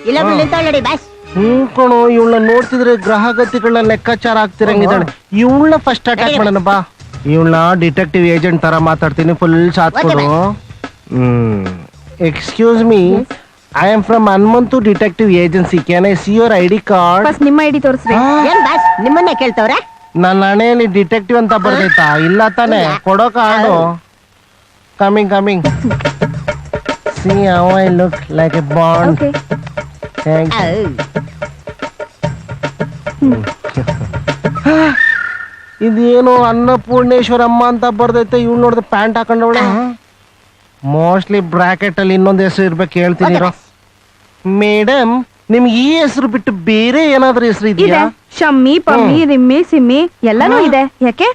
ಇಲ್ಲೊಬ್ಳು ನಿಂತಾಳ್ ನೋಡಿ ಬಸ್. ಕಣೋ, ಇವಳನ್ನ ನೋಡ್ತಿದ್ರೆ ಗ್ರಹಗತಿಗಳನ್ನ ಲೆಕ್ಕಾಚಾರ ಆಗ್ತಿರಂಗಿದ್ದಾಳೆ. ಇವಳನ್ನ ಫಸ್ಟ್ ಅಟ್ಯಾಕ್ ಮಾಡೋಣ ಬಾ. ಇವಳನ್ನ ಡಿಟೆಕ್ಟಿವ್ ಏಜೆಂಟ್ ತರ ಮಾತಾಡ್ತೀನಿ, ಫುಲ್ ಸಾಥ್ ಕೊಡು. Excuse me, I am from Hanumanthu detective agency. Can I see your ID card? Bus ನಿಮ್ಮ ಐಡಿ ತೋರಿಸ್ರಿ. ಏನ್ ಬಸ್ ನಿಮ್ಮನ್ನೇ ಕೇಳ್ತವ್ರೆ? ನನ್ನ ಹಣೆಯಲ್ಲಿ ಡಿಟೆಕ್ಟಿವ್ ಅಂತ ಬರ್ದೈತಾ? ಇಲ್ಲ ತಾನೆ, ಕೊಡೋ card. Coming coming. See how I look like a Bond. Thank you. ಇದೇನು ಅನ್ನಪೂರ್ಣೇಶ್ವರಮ್ಮ ಅಂತ ಬರ್ದೈತೆ. ಇವ್ಳು ನೋಡಿದ್ರೆ ಪ್ಯಾಂಟ್ ಹಾಕೊಂಡವಳೆ. ಮೋಸ್ಟ್ಲಿ ಬ್ರಾಕೆಟ್ ಅಲ್ಲಿ ಇನ್ನೊಂದು ಹೆಸರು ಇರ್ಬೇಕು, ಹೇಳ್ತೀನಿ. ಮೇಡಮ್, ನಿಮ್ಗೆ ಈ ಹೆಸರು ಬಿಟ್ಟು ಬೇರೆ ಏನಾದ್ರೂ ಹೆಸರು ಇದೆಯಾ? ಶಮ್ಮಿ, ಪಮ್ಮಿ, ರಿಮ್ಮಿ, ಸಿಮ್ಮಿ ಎಲ್ಲಾನು ಇದೆ. ಯಾಕೆ?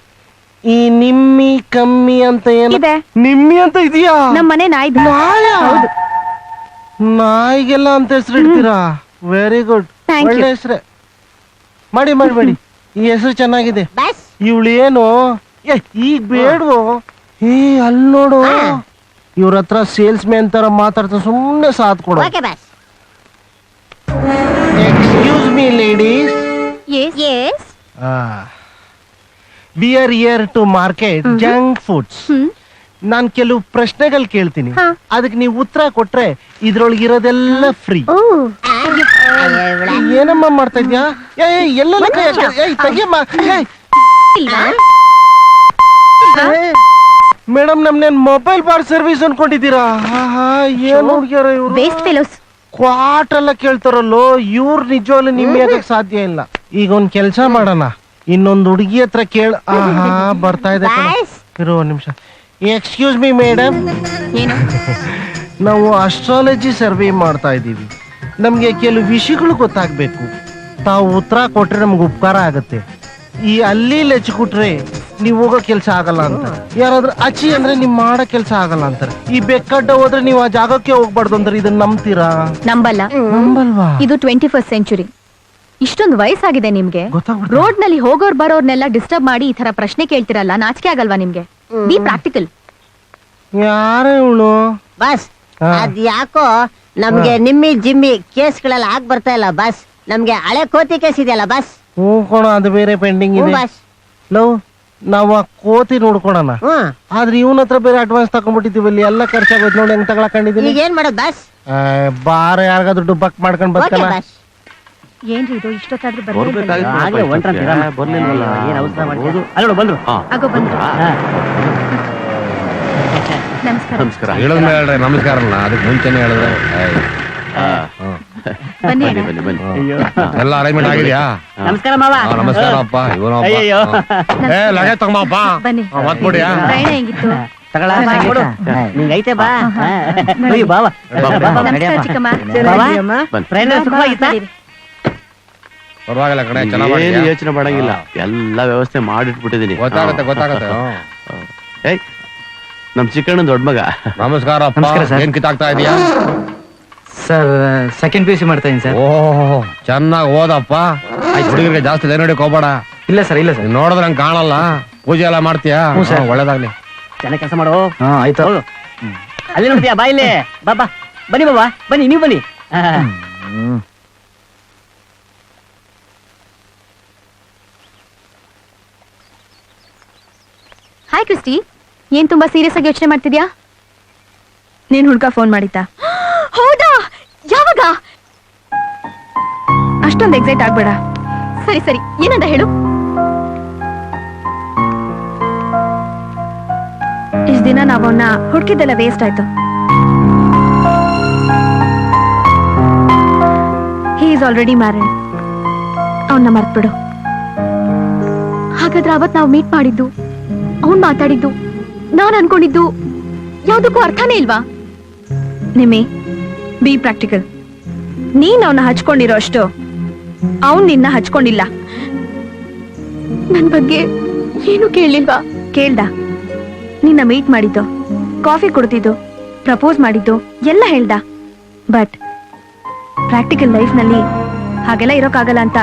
ಈ ನಿಮ್ಮಿ ಕಮ್ಮಿ ಅಂತ ಏನು ಇದೆ. ನಿಮ್ಮಿ ಅಂತ ಇದೆಯಾ? ನಮ್ಮ ಮನೆ ನಾಯ್ದು. ಹೌದು. ನಾಯಿಗೆಲ್ಲ ಅಂತ ಹೆಸರು ಇಡ್ತೀರಾ? Very good, Thank you. ಒಳ್ಳೆ ಹೆಸರೇ. ಮಾಡಿ ಈ ಹೆಸರು ಚೆನ್ನಾಗಿದೆ. ಬಸ್ ಇವಳು ಏನು ಈಗ ಬೇಡವೋ? ಅಲ್ಲಿ ನೋಡು, ಇವ್ರ ಹತ್ರ ಸೇಲ್ಸ್ ಮ್ಯಾನ್ ತರ ಮಾತಾಡ್ತಾ ಸುಮ್ಮನೆ ಸಾಥ್ ಕೊಡು. ಓಕೆ ಬಸ್. Excuse me ladies, yes we are here to market junk foods. ನಾನ್ ಕೆಲವು ಪ್ರಶ್ನೆಗಳು ಕೇಳ್ತೀನಿ, ಅದಕ್ಕೆ ನೀವು ಉತ್ತರ ಕೊಟ್ರೆ ಇದ್ರೊಳಗಿರೋದೆಲ್ಲ ಫ್ರೀ. ಏನಮ್ಮ ಮಾಡ್ತಾ ಇದ್ಯಾ? ಎಲ್ಲ ತೆಗಿಯಮ್ಮ. ಮೇಡಮ್, ನಮ್ನೇನ್ ಮೊಬೈಲ್ ಬಾರ್ ಸರ್ವಿಸ್ ಅನ್ಕೊಂಡಿದ್ದೀರಾ? ಏನ್ ಹುಡ್ಗ್ಯಾರ ಇವ್ರು? Waste fellows. ಕ್ವಾಟ್ ಎಲ್ಲ ಕೇಳ್ತಾರಲ್ಲೋ ಇವ್ರು. ನಿಜವಾಗ್ಲೂ ನಿಮ್ಗೆ ಆಗಕ್ ಸಾಧ್ಯ ಇಲ್ಲ. ಈಗ ಒಂದ್ ಕೆಲ್ಸ ಮಾಡೋಣ, ಇನ್ನೊಂದು ಹುಡುಗಿ ಹತ್ರ ಕೇಳ. ಬರ್ತಾ ಇದೆ, ಇರೋ ಒಂದ್ ನಿಮಿಷ. ಎಕ್ಸ್ಕ್ಯೂಸ್ ಮೀ ಮೇಡಮ್, ನಾವು ಅಸ್ಟ್ರಾಲಜಿ ಸರ್ವೆ ಮಾಡ್ತಾ ಇದ್ದೀವಿ. ನಮ್ಗೆ ಕೆಲವು ವಿಷಯಗಳು ಗೊತ್ತಾಗ್ಬೇಕು. ತಾವು ಉತ್ತರ ಕೊಟ್ರೆ ನಮ್ಗೆ ಉಪಕಾರ ಆಗತ್ತೆ. ಈ ಅಲ್ಲಿ ಲಚ್ಚಿಕೊಟ್ರೆ ನೀವ್ ಹೋಗೋ ಕೆಲ್ಸ ಆಗಲ್ಲ ಅಂತ. ಯಾರಾದ್ರೂ ಅಚ್ಚಿ ಅಂದ್ರೆ ನೀವ್ ಮಾಡೋ ಕೆಲ್ಸ ಆಗಲ್ಲ ಅಂತಾರೆ. ಈ ಬೆಕ್ಕಡ್ಡ ಹೋದ್ರೆ ನೀವು ಆ ಜಾಗಕ್ಕೆ ಹೋಗ್ಬಾರ್ದು ಅಂದ್ರೆ ಇದನ್ನ ನಂಬ್ತೀರಾ? ನಂಬಲ್ವಾ? ಇದು 21st ಸೆಂಚುರಿ. ಇಷ್ಟೊಂದು ವಯಸ್ಸಾಗಿದೆ ನಿಮ್ಗೆ. ರೋಡ್ ನಲ್ಲಿ ಹೋಗೋರ್ ಬರೋರ್ನೆಲ್ಲ ಡಿಸ್ಟರ್ಬ್ ಮಾಡಿ ಈ ತರ ಪ್ರಶ್ನೆ ಕೇಳ್ತಿರಲ್ಲ, ನಾಚಿಕೆ ಆಗಲ್ವಾ ನಿಮ್ಗೆ? B practical. ಯಾರ ಇವಳು? ಬಸ್ ಅದ್ ಯಾಕೋ ನಮ್ಗೆ ನಿಮ್ಮಿ ಜಿಮ್ಮಿ ಕೇಸ್ಗಳೆಲ್ಲ ಆಗ್ ಬರ್ತಾ ಇಲ್ಲ ಬಸ್. ನಮ್ಗೆ ಹಳೆ ಕೋತಿ ಕೇಸ್ ಇದೆಯಲ್ಲ ಬಸ್. ಹೂಕೋಣ, ಅದು ಬೇರೆ ಪೆಂಡಿಂಗ್ ಇದೆ. ಬಸ್ ಲವ್, ನಾವು ಆ ಕೋತಿ ನೋಡ್ಕೊಳೋಣ. ಆದ್ರೆ ಇವನ ಹತ್ರ ಬೇರೆ ಅಡ್ವಾನ್ಸ್ ತಕೊಂಡ್ಬಿಟ್ಟಿದೀವಿ. ಎಲ್ಲ ಖರ್ಚಾಗೋಯ್ತು ನೋಡಿ, ಹೆಂಗ್ ತಗೊಳಕೊಂಡಿದೀನಿ. ಈಗ ಏನ್ ಮಾಡೋದು ಬಸ್? ಬಾರ ಯಾರಿಗಾದ್ರೂ ಡುಬ್ಬಕ್ ಮಾಡ್ಕೊಂಡ್ ಬರ್ತಾನ. ಏನ್ರಿ ಇದು ಇಷ್ಟೊತ್ತಾದ್ರೂ ನಮಸ್ಕಾರ. ಹೇಳಿದ್ಮೇಲೆ ಹೇಳ್ರಿ ನಮಸ್ಕಾರ. ಅದಕ್ಕೆ ಮುಂಚೆನೆ ಹೇಳಿದ್ರೆ ಎಲ್ಲ ಅರೇಂಜ್ಮೆಂಟ್ ಆಗಿದ್ಯಾ? ನಮಸ್ಕಾರ ಮಾವ. ನಮಸ್ಕಾರಪ್ಪ. ಇವನಪ್ಪ ಲಗೇಜ್ ತಗೊಂಬಪ್ಪ. ಮತ್ಬಿಡಿಯಾ? ಹೆಂಗಿತ್ತು? ನಿಂಗೈತೆ ಬಾ. ಬಾವ ಚಿಕ್ಕಮ್ಮ. ಪರವಾಗಿಲ್ಲ ಕಡೆ, ಚೆನ್ನಾಗಿ ಯೋಚನೆ ಮಾಡಂಗಿಲ್ಲ, ಎಲ್ಲ ವ್ಯವಸ್ಥೆ ಮಾಡಿಟ್ಬಿಟ್ಟಿದೀನಿ. ಗೊತ್ತಾಗತ್ತೆ. ಏಯ್, ನಮ್ ಚಿಕ್ಕಣ್ಣ ದೊಡ್ಡ ಮಗ. ನಮಸ್ಕಾರಪ್ಪ. ಏನ್ ಕಿತ್ತಾಗ್ತಾ ಇದೀಯಾ? ಸರ್, ಸೆಕೆಂಡ್ PUC ಮಾಡ್ತಾ ಇದೀನಿ ಸರ್. ಓಹ್, ಚೆನ್ನಾಗಿ ಓದಪ್ಪ. ಹುಡುಗರಿಗೆ ಜಾಸ್ತಿ ಲೈನ್ ಹೊಡಿಕ್ ಹೋಗ್ಬೇಡ. ಇಲ್ಲ ಸರ್, ಇಲ್ಲ ಸರ್. ನೋಡಿದ್ರೆ ಹಂಗ ಕಾಣಲ್ಲ. ಪೂಜೆ ಎಲ್ಲ ಮಾಡ್ತೀಯಾ? ಒಳ್ಳೇದಾಗ್ಲಿ. ಚೆನ್ನಾಗಿ ಕೆಲಸ ಮಾಡು. ಆಯ್ತು. ಅಲ್ಲಿ ನೋಡ್ತೀಯಾ? ಬಾ ಇಲ್ಲಿ. ಬಾ ಬನ್ನಿ ಬಾಬಾ, ಬನ್ನಿ, ನೀವು ಬನ್ನಿ. ಹಾಯ್ ಕ್ರಿಸ್ಟಿ, ಏನ್ ತುಂಬಾ ಸೀರಿಯಸ್ ಆಗಿ ಯೋಚನೆ ಮಾಡ್ತಿದ್ಯಾ? ನೀನ್ ಹುಡ್ಗ ಫೋನ್ ಮಾಡಿದ್ದ? ಹೌದಾ? ಯಾವಾಗ? ಅಷ್ಟೊಂದು ಎಕ್ಸೈಟ್ ಆಗ್ಬೇಡ. ಸರಿ ಸರಿ, ಏನಂತ ಹೇಳು. ಇಷ್ಟ ದಿನ ನಾವು ಅವನ್ನ ಹುಡುಕಿದ್ದೆಲ್ಲ ವೇಸ್ಟ್ ಆಯ್ತು. He is already married. ಅವನ್ನ ಮರ್ತ್ಬಿಡು. ಹಾಗಾದ್ರೆ ಅವತ್ ನಾವು ಮೀಟ್ ಮಾಡಿದ್ದು, ಅವನ್ ಮಾತಾಡಿದ್ದು, ನಾನ್ ಅನ್ಕೊಂಡಿದ್ದು ಯಾವ್ದಕ್ಕೂ ಅರ್ಥನೇ ಇಲ್ವಾ? Nimmi, B practical. ನೀನ್ ಅವನ್ನ ಹಚ್ಕೊಂಡಿರೋ ಅಷ್ಟು ಅವನ್ ನಿನ್ನ ಹಚ್ಕೊಂಡಿಲ್ಲ. ನನ್ ಬಗ್ಗೆ ಏನು ಕೇಳಲಿಲ್ವಾ? ಕೇಳ್ದ. ನಿನ್ನ ಮೀಟ್ ಮಾಡಿದ್ದು, ಕಾಫಿ ಕುಡ್ದಿದ್ದು, ಪ್ರಪೋಸ್ ಮಾಡಿದ್ದು ಎಲ್ಲ ಹೇಳ್ದ. ಬಟ್ ಪ್ರಾಕ್ಟಿಕಲ್ ಲೈಫ್ ನಲ್ಲಿ ಹಾಗೆಲ್ಲ ಇರೋಕ್ಕಾಗಲ್ಲ ಅಂತ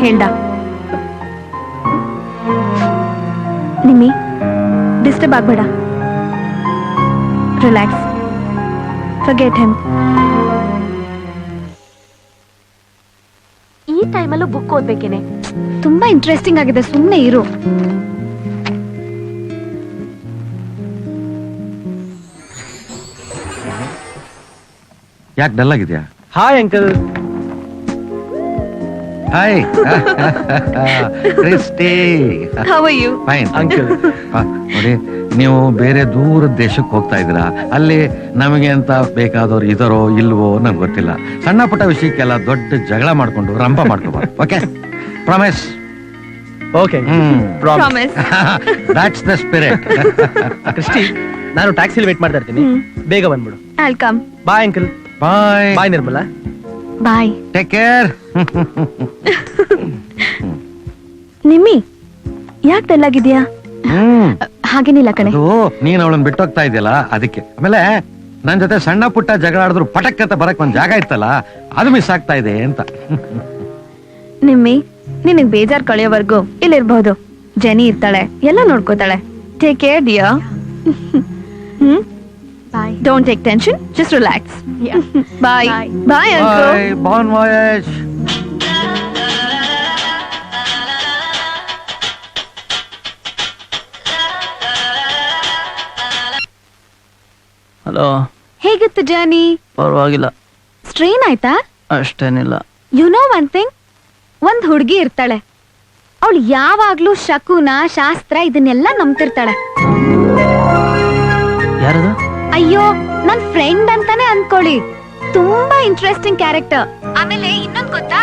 ಹೇಳ್ದ. ನಿಮ್ಮಿ, ಡಿಸ್ಟರ್ಬ್ ಆಗ್ಬೇಡ. ರಿಲ್ಯಾಕ್ಸ್. Forget him. ಈ ಟೈಮಲ್ಲೂ ಬುಕ್ ಓದ್ಬೇಕೇನೆ? ತುಂಬಾ ಇಂಟ್ರೆಸ್ಟಿಂಗ್ ಆಗಿದೆ, ಸುಮ್ಮನೆ ಇರು. ಯಾಕೆ ಡಲ್ ಆಗಿದ್ಯಾ? Hi uncle. Hi Christie. How are you? Fine uncle. ನೋಡಿ, ನೀವು ಬೇರೆ ದೂರದ ದೇಶಕ್ಕೆ ಹೋಗ್ತಾ ಇದ್ದೀರಾ. ಅಲ್ಲಿ ನಮಗೆ ಅಂತ ಬೇಕಾದವ್ರು ಇದರೋ ಇಲ್ವೋ ನಂಗೆ ಗೊತ್ತಿಲ್ಲ. ಸಣ್ಣ ಪುಟ್ಟ ವಿಷಯಕ್ಕೆಲ್ಲ ದೊಡ್ಡ ಜಗಳ ಮಾಡ್ಕೊಂಡು ರಂಪ ಮಾಡ್ಕೋಬಾರ್ದು. Okay, promise? Okay, Promise. That's the spirit. Christy, ನಾನು ಟ್ಯಾಕ್ಸಿಲಿ ವೇಟ್ ಮಾಡ್ತಾ ಇರ್ತೀನಿ, ಬೇಗ ಬಂದ್ಬಿಡು. I'll come. Bye uncle. Bye bye Nirmala. Bye. Take care. Nimmi, ಯಾಕೆ ಡಲ್ ಆಗಿದ್ಯಾ? ಹಾಗೇನಿಲ್ಲ ಕಣೆ. ಅದು ನೀನ್ ಅವಳನ್ನ ಬಿಟ್ಟೋಗ್ತಾ ಇದೆಯಲ್ಲ ಅದಕ್ಕೆ. ಆಮೇಲೆ ನನ್ ಜೊತೆ ಸಣ್ಣ ಪುಟ್ಟ ಜಗಳ ಆಡಿದ್ರು ಪಟಕ್ ಅಂತ ಬರಕ್ ಒಂದ್ ಜಾಗ ಇತ್ತಲ್ಲ, ಅದು ಮಿಸ್ ಆಗ್ತಾ ಇದೆ ಅಂತ. ನಿಮ್ಮಿ, ನಿನಗ್ ಬೇಜಾರ್ ಕಳೆಯೋವರೆಗೂ ಇಲ್ಲಿರ್ಬಹುದು. ಜೆನಿ ಇರ್ತಾಳೆ, ಎಲ್ಲ ನೋಡ್ಕೋತಾಳೆ. Take care dear. Bye. Don't take tension, just relax. Yeah. Bye. Bye, uncle. Bye, bon voyage. Hello. ಹೇಗಿತ್ತು ಜರ್ನಿ? ಪರವಾಗಿಲ್ಲ. ಸ್ಟ್ರೈನ್ ಆಯ್ತಾ? ಅಷ್ಟೇನಿಲ್ಲ. ಯು ನೋ ಒನ್ ಥಿಂಗ್, ಒಂದ್ ಹುಡುಗಿ ಇರ್ತಾಳೆ, ಅವಳು ಯಾವಾಗ್ಲೂ ಶಕುನ ಶಾಸ್ತ್ರ ಇದನ್ನೆಲ್ಲ ನಂಬ್ತಿರ್ತಾಳೆ. ಯಾರದು? ಅಯ್ಯೋ, ನನ್ ಫ್ರೆಂಡ್ ಅಂತಾನೆ ಅನ್ಕೊಳ್ಳಿ. ತುಂಬಾ ಇಂಟ್ರೆಸ್ಟಿಂಗ್ ಕ್ಯಾರೆಕ್ಟರ್. ಆಮೇಲೆ ಇನ್ನೊಂದ್ ಗೊತ್ತಾ,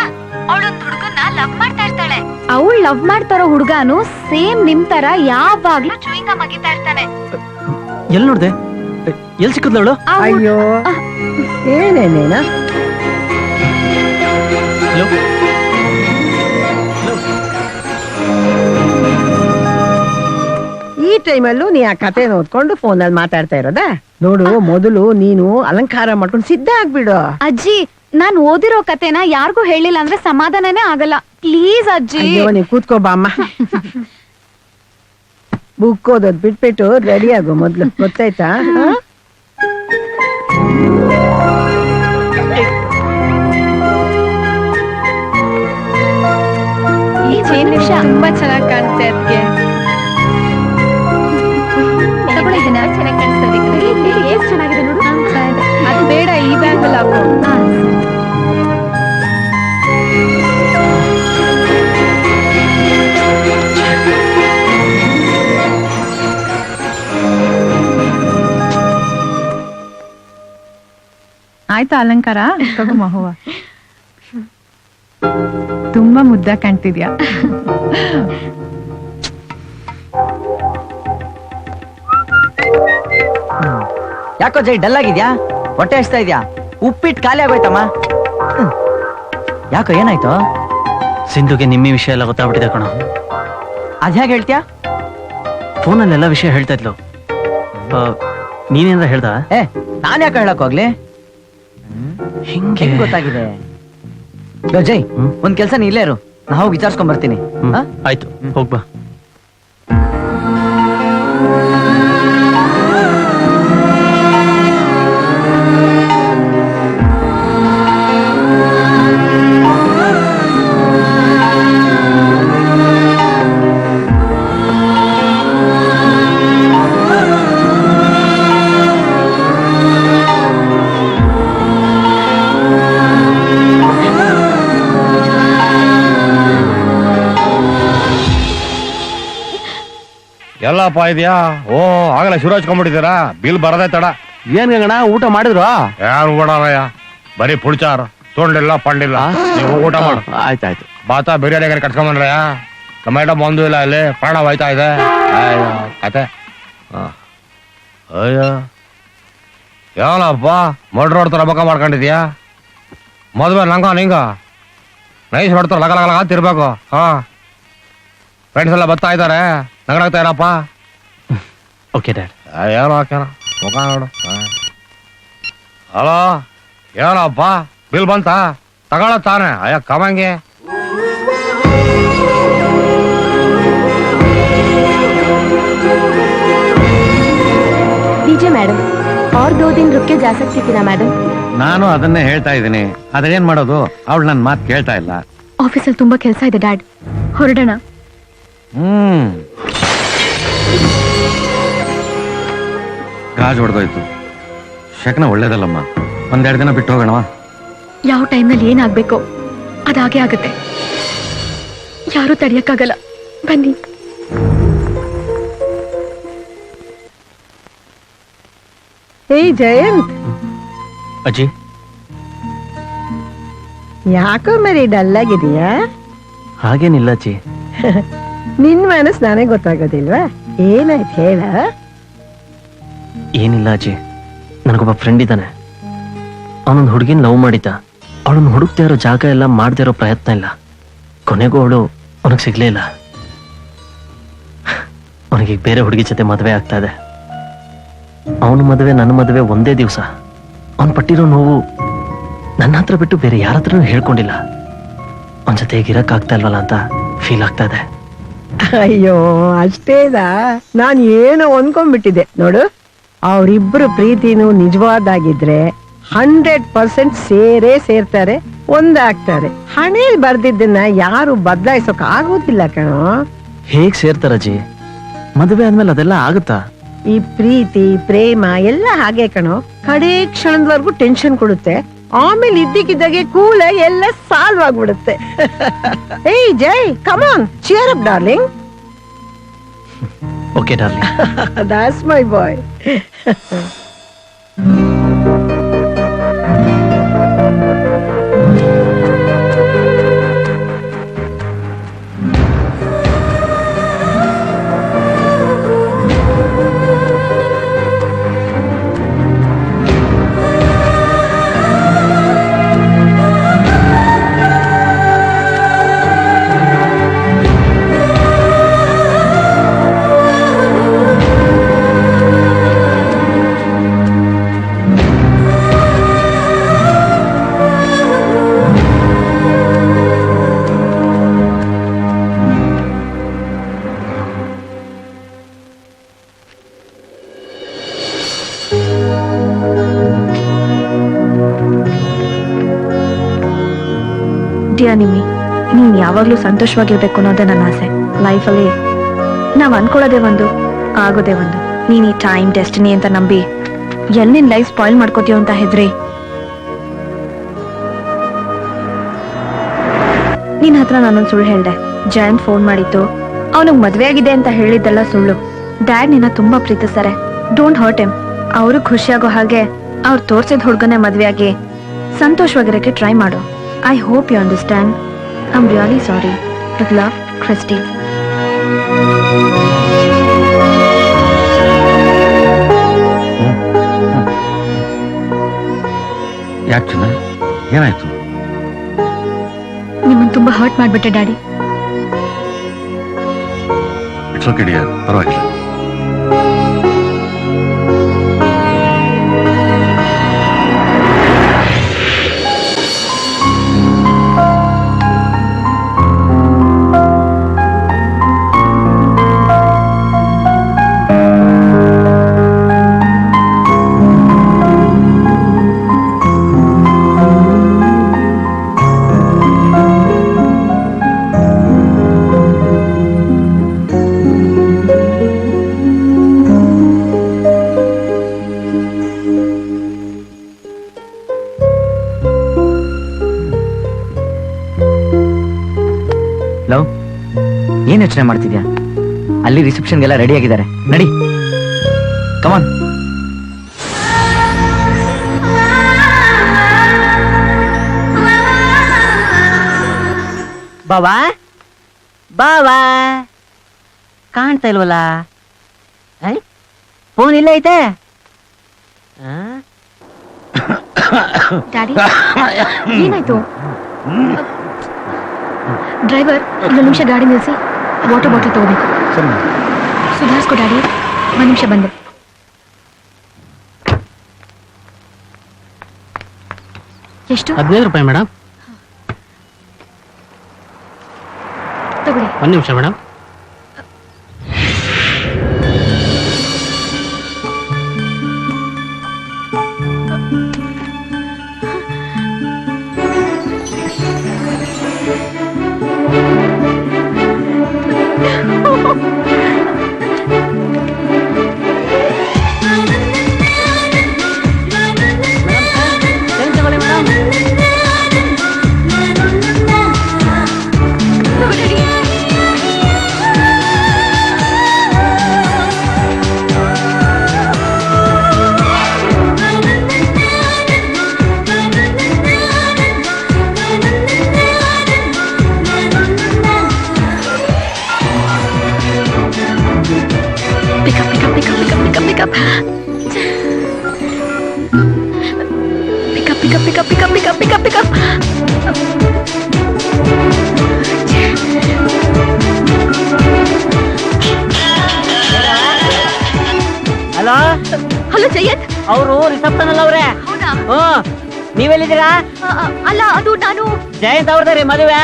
ಅವಳೊಂದ್ ಹುಡುಗನ್ನ ಲವ್ ಮಾಡ್ತಾ ಇರ್ತಾಳೆ. ಅವಳು ಲವ್ ಮಾಡ್ತಾರೋ ಹುಡುಗಾನು ಸೇಮ್ ನಿಮ್ ತರ ಯಾವಾಗ್ಲೂ ಚೂಯಿಂಗ ಮಗಿತಾ ಇರ್ತಾನೆ. ಎಲ್ಲಿ ನೋಡ್ದೆ? ಎಲ್ಲಿ ಸಿಕ್ಕದ್ಲವಳು? ಅಯ್ಯೋ, ಏನೇನೇನ? ಹಲೋ. ಈ ಟೈಮಲ್ಲೂ ನೀ ಆ ಕತೆ ನೋಡ್ಕೊಂಡು ಫೋನಲ್ಲಿ ಮಾತಾಡ್ತಾ ಇರೋದಾ? ನೋಡು, ಮೊದಲು ನೀನು ಅಲಂಕಾರ ಮಾಡ್ಕೊಂಡು ಸಿದ್ಧ ಆಗ್ಬಿಡು. ಅಜ್ಜಿ, ನಾನ್ ಓದಿರೋ ಕತೆನ ಯಾರಿಗೂ ಹೇಳಿಲ್ಲ ಅಂದ್ರೆ ಸಮಾಧಾನನೇ ಆಗಲ್ಲ. ಪ್ಲೀಸ್ ಅಜ್ಜಿ. ಅಯ್ಯೋ, ನೀ ಕೂತ್ಕೋ ಬಾಮ್ಮ. ಬುಕ್ ಓದೋದ್ ಬಿಟ್ಬಿಟ್ಟು ರೆಡಿ ಆಗು ಮೊದ್ಲು, ಗೊತ್ತಾಯ್ತಾ? ತುಂಬಾ ಚೆನ್ನಾಗಿ ಕಾಣುತ್ತೆ ಅದಕ್ಕೆ. ಚೆನ್ನಾಗಿ ಕಾಣಿಸ್ತದೆ. ಎಷ್ಟು ಚೆನ್ನಾಗಿದೆ ನೋಡು. ಅದು ಬೇಡ, ಈ ಬ್ಯಾಗ್ ಅಲ್ಲಿ ಹಾಕು. ಆಯ್ತಾ ಅಲಂಕಾರ? ತಗೊಮ್ಮ ಹೂವ. ತುಂಬಾ ಮುದ್ದ ಕಾಣ್ತಿದ್ಯಾ. ಯಾಕೋ ಜೈ ಡಲ್ ಆಗಿದ್ಯಾ? ಹೊಟ್ಟೆ ಹಚ್ತಾ ಇದ್ಯಾ? ಉಪ್ಪಿಟ್ಟು ಖಾಲಿ ಆಗೋಯ್ತಮ್ಮ. ಯಾಕೋ ಏನಾಯ್ತು? ಸಿಂಧುಗೆ ನಿಮ್ಮಿ ವಿಷಯ ಎಲ್ಲ ಗೊತ್ತಾಗ್ಬಿಟ್ಟಿದೆ ಕಣೋ. ಅದ್ಯಾಗ ಹೇಳ್ತೀಯಾ? ಫೋನಲ್ಲೆಲ್ಲ ವಿಷಯ ಹೇಳ್ತಾ ಇದ್ಲು. ನೀನೇನಾರ ಹೇಳ್ದ? ನಾನ್ ಯಾಕೆ ಹೇಳಕ್ ಹೋಗ್ಲಿ? ಹಿಂಗೆ ಗೊತ್ತಾಗಿದೆ. ಜೈ, ಒಂದ್ ಕೆಲ್ಸ ನೀ ಇಲ್ಲೇ ಇರು, ನಾ ಹೋಗಿ ವಿಚಾರಿಸ್ಕೊಂಡ್ ಬರ್ತೀನಿ. ಆಯ್ತು, ಹೋಗ್ಬಾ. ಎಲ್ಲಪ್ಪ ಇದೆಯಾ? ಓ ಆಗಲೇ ಶುರು ಹಚ್ಕೊಂಡ್ಬಿಟ್ಟಿದ್ದೀರಾ? ಬಿಲ್ ಬರದೇ ತಡ. ಏನ್ ಗಂಗಣ್ಣ ಊಟ ಮಾಡಿದ್ರು? ಯಾರು ಓಡಾರಯ್ಯ, ಬರೀ ಪುಡ್ಚಾರ, ತೊಂಡಿಲ್ಲ ಪಂಡಿಲ್ಲ. ನೀವು ಊಟ ಮಾಡು. ಆಯ್ತಾಯ್ತು. ಬಾತಾ ಬಿರಿಯಾನಿ ಕಟ್ಸ್ಕೊಂಬಂದ್ರಯ್ಯ. ಟೊಮೆಟೊ ಬಂದು ಇಲ್ಲ, ಇಲ್ಲಿ ಪ್ರಾಣ ಹೋಯ್ತಾ ಇದೆ. ಅಯ್ಯೋ ಕತೆ. ಅಯ್ಯೋ ಏನಪ್ಪ ಮಡ್ರ್ ಹೊಡ್ತಾರ ಬಕ್ಕ ಮಾಡ್ಕೊಂಡಿದ್ಯಾ? ಮದುವೆ ನಂಗ ನಿಂಗ ನೈಸ್ ಹೊಡ್ತಾರ ಲಗ ಲಗ ಲಗ ತಿರ್ಬೇಕು. ಹಾ ಫ್ರೆಂಡ್ಸ್ ಎಲ್ಲ ಬರ್ತಾ ಇದ್ದಾರೆ, ನಗನಾಗ್ತಾ ಇರಪ್ಪ. Okay dad. ಏನೋ ಹಾಕ್ಯಾನ ಮುಖ ನೋಡು. ಹಲೋ ಏನಪ್ಪ ಬಿಲ್ ಬಂತ? ತಗೊಳ ತಾನೆ. ಅಯ್ಯ ಕಮಂಗೆ. डीजे मैडम और 2 दिन रुक के जा सकती थी ना मैडम? ನಾನು ಅದನ್ನೇ ಹೇಳ್ತಾ ಇದ್ದೀನಿ. ಅದೇನ್ ಮಾಡೋದು, ಅವಳು ನನ್ನ ಮಾತು ಕೇಳ್ತಾ ಇಲ್ಲ. ಆಫೀಸಲ್ಲಿ ತುಂಬಾ ಕೆಲಸ ಇದೆ ಡ್ಯಾಡ್, ಹೊರಡೋಣ. ಗಾಜ್ ಹೊಡೆದೋಯ್ತು. ಶಕನ ಒಳ್ಳೇದಲ್ಲಮ್ಮ, ಒಂದೆರಡು ದಿನ ಬಿಟ್ಟು ಹೋಗೋಣವಾ? ಯಾವ ಟೈಮ್ನಲ್ಲಿ ಏನಾಗ್ಬೇಕೋ ಅದಾಗೆ ಆಗುತ್ತೆ, ಯಾರು ತಡೆಯಕ್ಕಾಗಲ್ಲ. ಬನ್ನಿ. ಏಯ್ ಜಯಂತ್, ಅಜ್ಜಿ ಯಾಕೋ ಮರಿ ಡಲ್ ಆಗಿದೀಯಾ? ಹಾಗೇನಿಲ್ಲ ಅಜ್ಜಿ. ನಿನ್ ಮನಸ್ ನನಗೆ ಗೊತ್ತಾಗೋದಿಲ್ವಾ? ಏನಾಯ್ತು ಹೇಳ? ಏನಿಲ್ಲ ಅಜ್ಜಿ, ನನಗೊಬ್ಬ ಫ್ರೆಂಡ್ ಇದ್ದಾನೆ. ಅವನೊಂದು ಹುಡುಗಿನ ಲವ್ ಮಾಡಿದ್ದ. ಅವಳನ್ನು ಹುಡುಕ್ತಾ ಇರೋ ಜಾಗ ಎಲ್ಲ ಮಾಡದೇ ಇರೋ ಪ್ರಯತ್ನ ಇಲ್ಲ. ಕೊನೆಗೂ ಅವಳು ಅವನಿಗೆ ಸಿಗ್ಲೇ ಇಲ್ಲ. ಅವನಿಗೆ ಬೇರೆ ಹುಡುಗಿ ಜೊತೆ ಮದುವೆ ಆಗ್ತಾ ಇದೆ. ಅವನ ಮದುವೆ ನನ್ನ ಮದುವೆ ಒಂದೇ ದಿವಸ. ಅವನ್ ಪಟ್ಟಿರೋ ನೋವು ನನ್ನ ಹತ್ರ ಬಿಟ್ಟು ಬೇರೆ ಯಾರ ಹತ್ರನೂ ಹೇಳ್ಕೊಂಡಿಲ್ಲ. ಅವನ ಜೊತೆ ಇರಕ್ಕಾಗ್ತಾ ಇಲ್ವಲ್ಲ ಅಂತ ಫೀಲ್ ಆಗ್ತಾ ಇದೆ. ಅಯ್ಯೋ ಅಷ್ಟೇದಾ? ನಾನ್ ಏನೋ ಅನ್ಕೊಂಡ್ಬಿಟ್ಟಿದ್ದೆ ನೋಡು. ಅವರಿಬ್ಬರು ಪ್ರೀತಿನೂ ನಿಜವಾದಾಗಿದ್ರೆ 100% ಸೇರೇ ಸೇರ್ತಾರೆ, ಒಂದಾಗ್ತಾರೆ. ಹಣೆಯಲ್ಲಿ ಬರ್ದಿದ್ದನ್ನ ಯಾರು ಬದಲಾಯಿಸೋಕ್ ಆಗೋದಿಲ್ಲ ಕಣೋ. ಹೇಗ್ ಸೇರ್ತಾರಜ್ಜಿ? ಮದುವೆ ಆದ್ಮೇಲೆ ಅದೆಲ್ಲ ಆಗುತ್ತಾ? ಈ ಪ್ರೀತಿ ಪ್ರೇಮ ಎಲ್ಲ ಹಾಗೆ ಕಣೋ, ಕಡೆ ಕ್ಷಣದವರೆಗೂ ಟೆನ್ಷನ್ ಕೊಡುತ್ತೆ, ಆಮೇಲೆ ಇದ್ದಕ್ಕಿದ್ದಾಗೆ ಕೂಲ ಎಲ್ಲ ಸಾಲ್ವ್ ಆಗ್ಬಿಡುತ್ತೆ. ಏಯ್ Jai, come on, cheer up darling. Okay darling. That's my boy. Dear Nimmi, ನೀನ್ ಯಾವಾಗ್ಲೂ ಸಂತೋಷವಾಗಿರ್ಬೇಕು ಅನ್ನೋದೇ ನನ್ನ ಆಸೆ. ಲೈಫಲ್ಲಿ ನಾವ್ ಅನ್ಕೊಳ್ಳೋದೇ ಒಂದು, ಆಗೋದೇ ಒಂದು. ನೀನ್ ಈ ಟೈಮ್ ಡೆಸ್ಟಿನಿ ಅಂತ ನಂಬಿ ಎಲ್ಲಿ ನಿನ್ ಲೈಫ್ ಸ್ಪಾಯ್ಲ್ ಮಾಡ್ಕೋತೀಯೋ ಅಂತ ಹೆದ್ರಿ ನಿನ್ ಹತ್ರ ನಾನೊಂದು ಸುಳ್ಳು ಹೇಳ್ದೆ. ಜಯಂತ್ ಫೋನ್ ಮಾಡಿತ್ತು, ಅವನಿಗೆ ಮದ್ವೆ ಆಗಿದೆ ಅಂತ ಹೇಳಿದ್ದೆಲ್ಲ ಸುಳ್ಳು. ಡ್ಯಾಡ್ ನಿನ್ನ ತುಂಬಾ ಪ್ರೀತಿಸ್ತಾರೆ, ಡೋಂಟ್ ಹರ್ಟ್ ಹಿಮ್. ಅವರು ಖುಷಿಯಾಗೋ ಹಾಗೆ ಅವ್ರು ತೋರ್ಸಿದ ಹುಡುಗನೇ ಮದ್ವೆ ಆಗಿ ಸಂತೋಷವಾಗಿರಕ್ಕೆ ಟ್ರೈ ಮಾಡು. I hope you understand. I'm really sorry. With love, Christy. ಯಾಕೆ ಚಿನ್ನ, ಏನಾಯ್ತು? ನಿಮ್ಮನ್ನು ತುಂಬಾ ಹರ್ಟ್ ಮಾಡ್ಬಿಟ್ಟೆ ಡ್ಯಾಡಿ. ಇಟ್ಸ್ ಓಕೆ ಡಿಯರ್, ಪರವಾಗಿಲ್ಲ. ಲವ್, ಏನ್ ಯೋಚನೆ ಮಾಡ್ತಿದ್ಯಾ? ಅಲ್ಲಿ ರಿಸೆಪ್ಷನ್ಗೆಲ್ಲ ರೆಡಿ ಆಗಿದ್ದಾರೆ, ನಡಿ ಕಮಾನ್. ಬಾವಾ ಬಾವಾ ಕಾಣ್ತಾ ಇಲ್ವಲ್ಲ? ಫೋನ್ ಇಲ್ಲ ಐತೆ. ಡ್ಯಾಡಿ ಏನಾಯ್ತು? ಡ್ರೈವರ್ ಒಂದು ನಿಮಿಷ ಗಾಡಿ ನಿಲ್ಲಿಸಿ, ವಾಟರ್ ಬಾಟಲ್ ತಗೋಬೇಕು. ಸುಧಾರಿಸ್ಕೊ ಡ್ಯಾಡಿ. ಒಂದು ನಿಮಿಷ ಬಂದೆ. ಎಷ್ಟು? 15 ರೂಪಾಯಿ ಮೇಡಮ್. ತಗೊಳ್ಳಿ. ಒಂದು ನಿಮಿಷ ಮೇಡಮ್. ಹಲೋ ಹಲೋ ಜಯಂತ್, ಅವರು ರಿಸೆಪ್ಷನ್ ಅಲ್ಲ ಅವ್ರೆ. ನೀವೆಲ್ಲಿದ್ದೀರಾ? ಅಲ್ಲ ಅದು ನಾನು ಜಯಂತ್ ಅವ್ರದ್ರಿ ಮದುವೆ.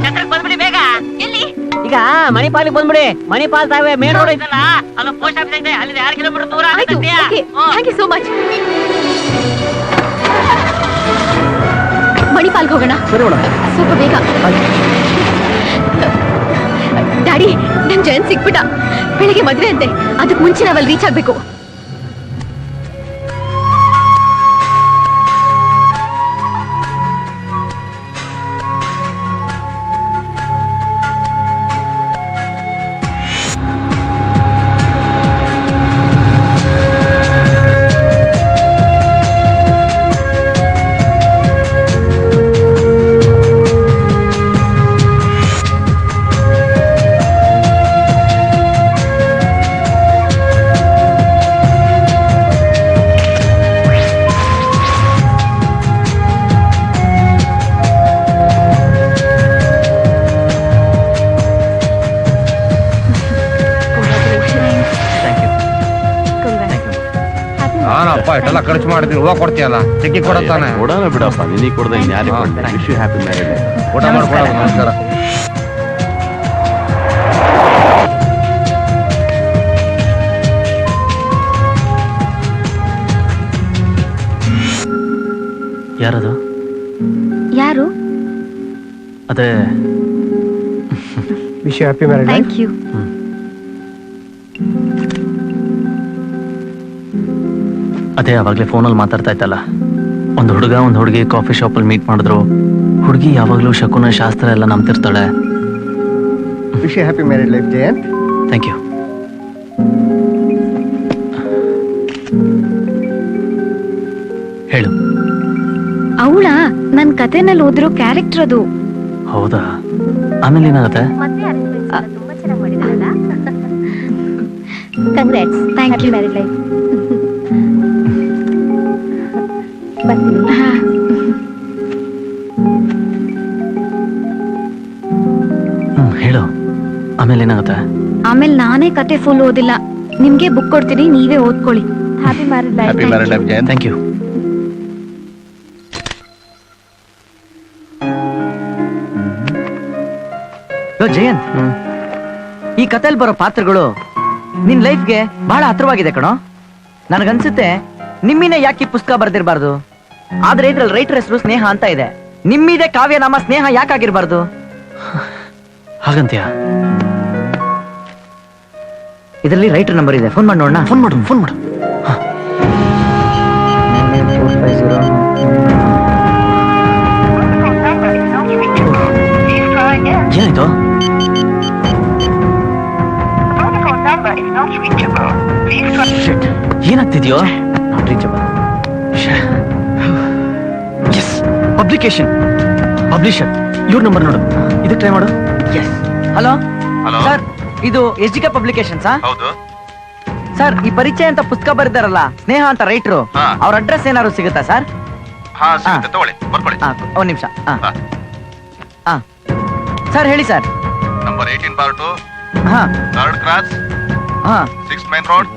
ಛತ್ರಕ್ಕೆ ಬಂದ್ಬಿಡಿ ಬೇಗ. ಎಲ್ಲಿ? ಈಗ ಮಣಿಪಾಲಿಗೆ ಬಂದ್ಬಿಡಿ. ಮಣಿಪಾಲ್ ತಾವೇ ಮೇನ್ ರೋಡ್ ಐತಲ್ಲ, ಅಲ್ಲಿ ಪೋಸ್ಟ್ ಆಫೀಸ್ ಐತೆ, ಅಲ್ಲಿ 2 ಕಿಲೋಮೀಟರ್ ದೂರ ಆಯ್ತು. ಆಗುತ್ತೆ. Thank you so much. ಮಣಿಪಾಲ್ಗೆ ಹೋಗೋಣ ಸ್ವಲ್ಪ ಬೇಗ. ಡ್ಯಾಡಿ, ನನ್ ಜಯಂತ್ ಸಿಕ್ಬಿಟ್ಟ. ಬೆಳಿಗ್ಗೆ ಮದ್ವೆ ಅಂತೆ, ಅದಕ್ಕೆ ಮುಂಚೆ ನಾವಲ್ಲಿ ರೀಚ್ ಆಗ್ಬೇಕು. ನಾನಪ್ಪ ಇಷ್ಟೆಲ್ಲ ಖರ್ಚು ಮಾಡ್ತೀನಿ, ಹೂವ ಕೊಡ್ತೀಯಲ್ಲ, ಚಿಕ್ಕಿ ಕೊಡತ್ತಾನೆ. ಕೊಡೋಣ ಬಿಡಪ್ಪ, ನಿನಗೆ ಕೊಡದ ಯಾರಿಗೆ ಕೊಡ್ತೀನಿ. Wish you happy marriage. ಊಟ ಮಾಡ್ಕೊಳ್ಳೋದು. ನಮಸ್ಕಾರ. ಯಾರದು? ಯಾರು? ಅದೇ wish you happy marriage. Thank you. ಅದೇ ಅವಾಗಲೇ ಫೋನಲ್ಲಿ ಮಾತಾಡ್ತಾ ಇತ್ತಲ್ಲ, ಒಂದು ಹುಡುಗ ಒಂದು ಹುಡುಗಿ ಕಾಫಿ ಶಾಪಲ್ಲಿ ಮೀಟ್ ಮಾಡಿದ್ರು. ಹುಡುಗಿ ಯಾವಾಗಲೂ ಶಕುನ ಶಾಸ್ತ್ರ ಎಲ್ಲ ನಂಬ್ತಿರ್ತಾಳೆ. Wish you happy marriage life Jayant. Thank you. ಹೇಳು. ಅವಳ ನನ್ ಕಥೆನಲ್ಲಿ ಓದಿರೋ ಕ್ಯಾರೆಕ್ಟರ್ ಅದು. ಹೌದಾ? ಆಮೇಲೆ ಏನಾಗುತ್ತೆ? ತುಂಬಾ ಚೆನ್ನಾಗಿ ಮಾಡಿದಾರಲ್ಲ. Congrats. Thank you. Marriage life. ಬರ್ತೀನಿ. ಹೇಳು, ಆಮೇಲೆ ಏನಾಗುತ್ತೆ? ಆಮೇಲೆ ನಾನೇ ಕತೆ ಫುಲ್ ಓದಿಲ್ಲ, ನಿಮ್ಗೆ ಬುಕ್ ಕೊಡ್ತೀನಿ, ನೀವೇ ಓದ್ಕೊಳ್ಳಿ. Happy marriage life. Happy marriage life Jayant. Thank you. Jayant, ಈ ಕಥೆಯಲ್ಲಿ ಬರೋ ಪಾತ್ರಗಳು ನಿನ್ ಲೈಫ್ಗೆ ಬಹಳ ಹತ್ರವಾಗಿದೆ ಕಣೋ. ನನಗನ್ಸುತ್ತೆ ನಿಮ್ಮಿನ ಯಾಕೆ ಈ ಪುಸ್ತಕ ಬರ್ದಿರ್ಬಾರ್ದು. ಆದ್ರೆ ಇದ್ರಲ್ಲಿ ರೈಟರ್ ಹೆಸರು ಸ್ನೇಹ ಅಂತ ಇದೆ. ನಿಮ್ಮಿದೆ ಕಾವ್ಯನಾಮ ಸ್ನೇಹ ಯಾಕಾಗಿರ್ಬಾರ್ದು? ಹಾಗಂತೀಯ? ಇದರಲ್ಲಿ ರೈಟರ್ ನಂಬರ್ ಇದೆ, ಫೋನ್ ಮಾಡಿ ನೋಡೋಣ. ಫೋನ್ ಮಾಡು, ಫೋನ್ ಮಾಡು. ಏನಾಯ್ತು? ಏನಾಗ್ತಿದ್ಯೋ not reachable. Yes, publication publisher ಇವ್ರ ನಂಬರ್ ನೋಡು, ಇದಕ್ಕೆ ಟ್ರೈ ಮಾಡು. ಎಸ್. ಹಲೋ ಹಲೋ ಸರ್, ಇದು SGK ಪಬ್ಲಿಕೇಶನ್ಸಾ? ಹೌದು. ಸರ್, ಈ ಪರಿಚಯ ಅಂತ ಪುಸ್ತಕ ಬರೆದಾರಲ್ಲ ಸ್ನೇಹ ಅಂತ ರೈಟ್ರು, ಹಾ. ಅವ್ರ ಅಡ್ರೆಸ್ ಏನಾದ್ರು ಸಿಗುತ್ತಾ ಸರ್? ಹಾ ಸಿಗುತ್ತೆ, ತಗೊಳ್ಳಿ, ಬರ್ಕೊಳ್ಳಿ. ಒಂದ್ ನಿಮಿಷ. ಹಾ. ಸರ್ ಹೇಳಿ ಸರ್. ನಂಬರ್ 18/2, ಹಾ 3rd ಕ್ರಾಸ್, ಹಾ 6th main road,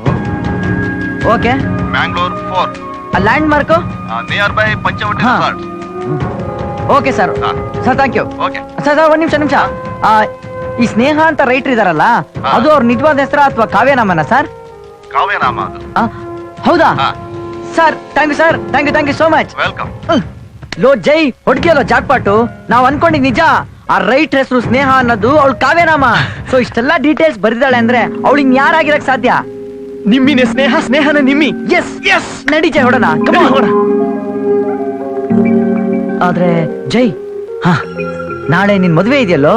okay. Mangalore 4, land mark? Near by Panchavati ಹಾ. ರೆಸಾರ್ಟ್. Okay sir. ಹಾ. Sir thank you. Okay. Sir ಒಂದ್ ನಿಮಿಷ. ಈ ಸ್ನೇಹ ಅಂತ ರೈಟರ್ ಇದಾರಲ್ಲ, ಹಾ. ಅದು ಅವ್ರ ನಿಜವಾದ ಹೆಸರ ಅಥವಾ ಕಾವ್ಯನಾಮನ ಸರ್? ಕಾವ್ಯನಾಮ ಅದು. ಹೌದಾ ಹಾ. Sir thank you sir, thank you so much. Welcome. ಲೋ ಜೈ ಹೊಡ್ಗೆಲೋ ಜಾಕ್ಪಾಟು, ನಾವ್ ಅನ್ಕೊಂಡಿದ್ ನಿಜ. ಆ ರೈಟ್ ಹೆಸರು ಸ್ನೇಹ ಅನ್ನೋದು ಅವಳು ಕಾವ್ಯನಾಮ. ಸೊ ಇಷ್ಟೆಲ್ಲಾ ಡೀಟೇಲ್ಸ್ ಬರೆದಾಳೆ ಅಂದ್ರೆ ಅವಳು ಯಾರಾಗಿರಕ್ ಸಾಧ್ಯ? ನಿಮ್ಮಿನೇ ಸ್ನೇಹ, ಸ್ನೇಹನ ನಿಮ್ಮಿ. ಎಸ್ ಎಸ್, ನಡಿ ಜೈ ಹೊಡೋಣ. ಆದ್ರೆ ಜೈ, ಹಾ ನಾಳೆ ನಿನ್ ಮದ್ವೆ ಇದೆಯಲ್ಲೋ?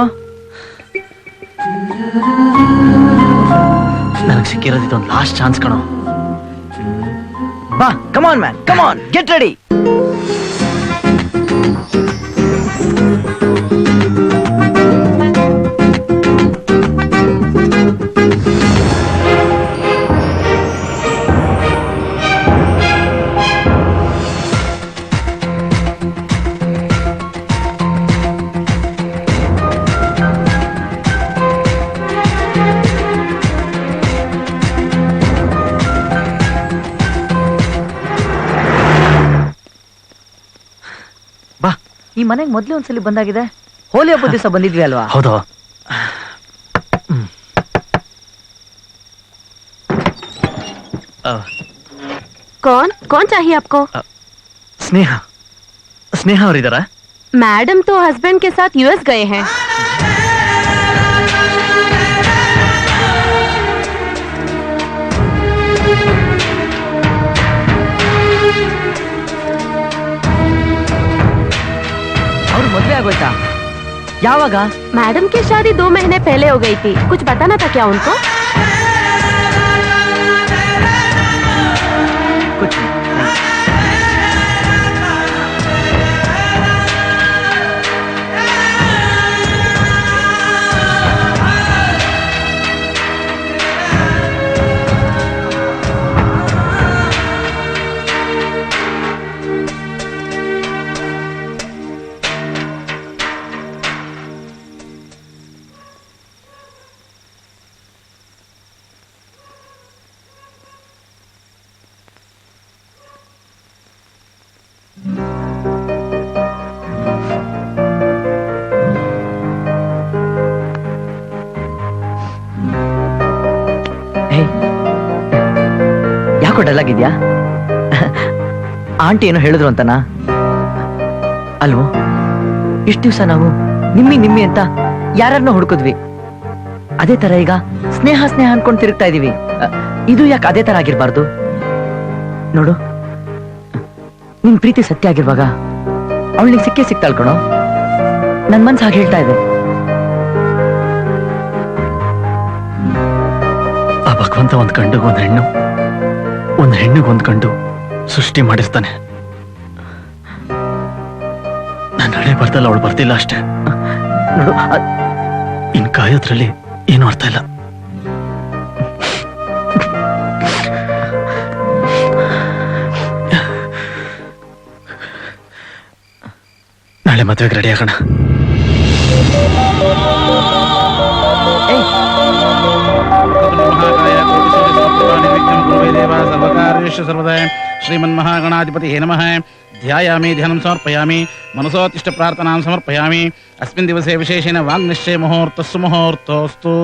ನನಗೆ ಸಿಕ್ಕಿರೋದು ಇದೊಂದು ಲಾಸ್ಟ್ ಚಾನ್ಸ್ ಕಣೋ. ಬಾ, ಕಮಾನ್ ಮ್ಯಾನ್, ಕಮಾನ್, ಗೆಟ್ ರೆಡಿ. ಈ ಮನೆಗೆ ಮೊದ್ಲೇ ಒಂದ್ಸಲಿ ಬಂದಾಗಿದೆ. ಹೋಲಿ ಹಬ್ಬದ ದಿವಸ ಬಂದಿದ್ವಿ ಅಲ್ವಾ? ಹೌದು. कौन चाहिए आपको? ಸ್ನೇಹ ಸ್ನೇಹ ಅವರಿದ್ದಾರಾ? मैडम तो हस्बैंड के साथ US गए हैं. ಅವ್ರು ಮದ್ವೆ ಆಗೋಯ್ತಾ? ಯಾವಾಗ? मैडम की शादी 2 महीने पहले हो गई थी. कुछ बताना था क्या उनको? कुछ नहीं. ಯಾಕೋ ಡಲ್ ಆಗಿದ್ಯಾ? ಆಂಟಿ ಏನೋ ಹೇಳಿದ್ರು ಅಂತನಾ? ಅಲ್ವೋ, ಇಷ್ಟು ದಿವಸ ನಾವು ನಿಮ್ಮಿ ಅಂತ ಯಾರನ್ನೋ ಹುಡುಕಿದ್ವಿ. ಅದೇ ತರ ಈಗ ಸ್ನೇಹ ಅನ್ಕೊಂಡು ತಿರುಗ್ತಾ ಇದೀವಿ. ಇದು ಯಾಕೆ ಅದೇ ತರ ಆಗಿರ್ಬಾರ್ದು? ನೋಡು, ನಿನ್ ಪ್ರೀತಿ ಸತ್ಯ ಆಗಿರುವಾಗ ಅವಳು ನಿಂಗೆ ಸಿಕ್ಕೇ ಸಿಕ್ತಾಳ್ ಕಣೋ. ನನ್ ಮನ್ಸು ಹಾಗೆ ಹೇಳ್ತಾ ಇದೆ. ಆ ಭಗವಂತ ಒಂದ್ ಗಂಡಿಗೆ ಒಂದ್ ಹೆಣ್ಣು, ಒಂದ್ ಹೆಣ್ಣಿಗೆ ಒಂದ್ ಗಂಡು ಸೃಷ್ಟಿ ಮಾಡಿಸ್ತಾನೆ. ನನ್ನ ಹಣೆ ಬರ್ತಲ್ಲ, ಅವಳು ಬರ್ತಿಲ್ಲ ಅಷ್ಟೇ. ನೋಡು, ಇನ್ ಕಾಯೋದ್ರಲ್ಲಿ ಏನು ಅರ್ಥ ಇಲ್ಲ. ನಾಳೆ ಮದ್ವೆಗೆ ರೆಡಿ ಆಗೋಣ. श्रीमन्महागणाधिपति नमः. ध्यायामि, ध्यानं समर्पयामि, मनसोत्तिष्ठ प्रार्थनां समर्पयामि. अस्मिन् दिवसे विशेषेण वाङ्निश्चय मुहूर्तः सुमुहूर्तोऽस्तु.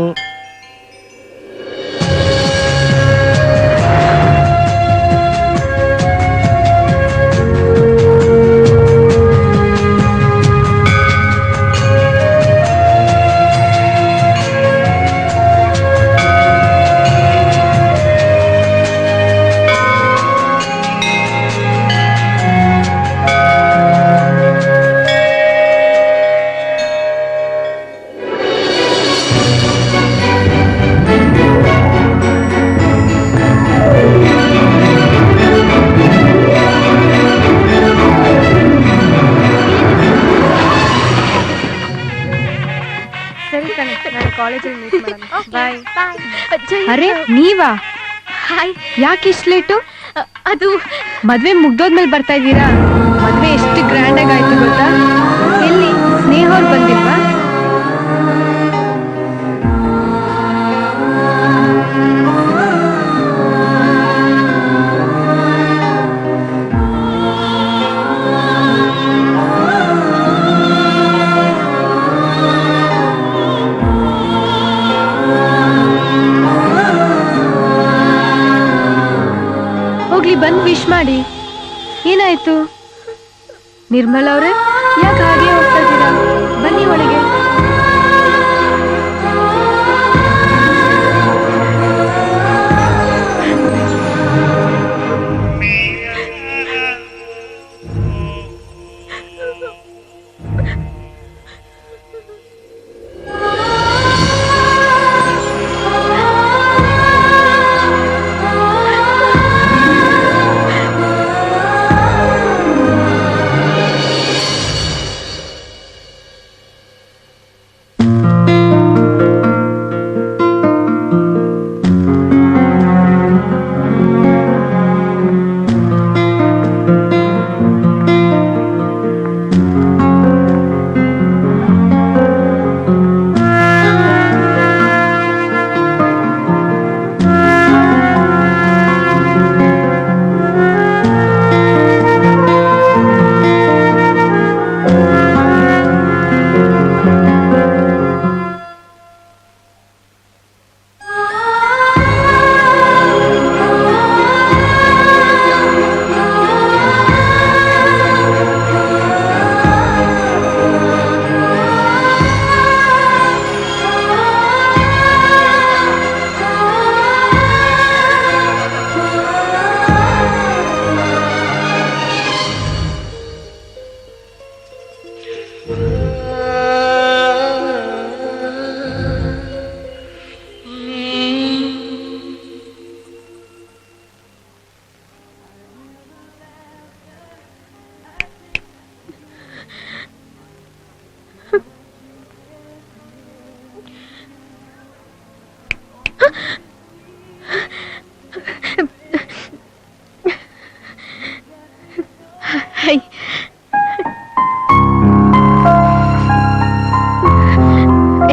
ಅರೆ ನೀವಾ ಹಾಯ್. ಯಾಕೆ ಇಷ್ಟು ಲೇಟು? ಅದು ಮದ್ವೆ ಮುಗ್ದೋದ್ಮೇಲೆ ಬರ್ತಾ ಇದ್ದೀರಾ? ಮದ್ವೆ ಎಷ್ಟು ಗ್ರ್ಯಾಂಡ್ ಆಗಿ ಆಯ್ತು ಗೊತ್ತಾ? ಎಲ್ಲಿ ಸ್ನೇಹ ಅವ್ರು ಬಂದಿಲ್ವಾ? ಹೋಗ್ಲಿ ಬಂದ್ ವಿಶ್ ಮಾಡಿ. ಏನಾಯ್ತು ನಿರ್ಮಲ ಅವ್ರೆ, ಯಾಕೆ ಹಾಗೆ ಹೋಗ್ತಾ ಇದ್ದೀರಾ? ಬನ್ನಿ ಒಳಗೆ.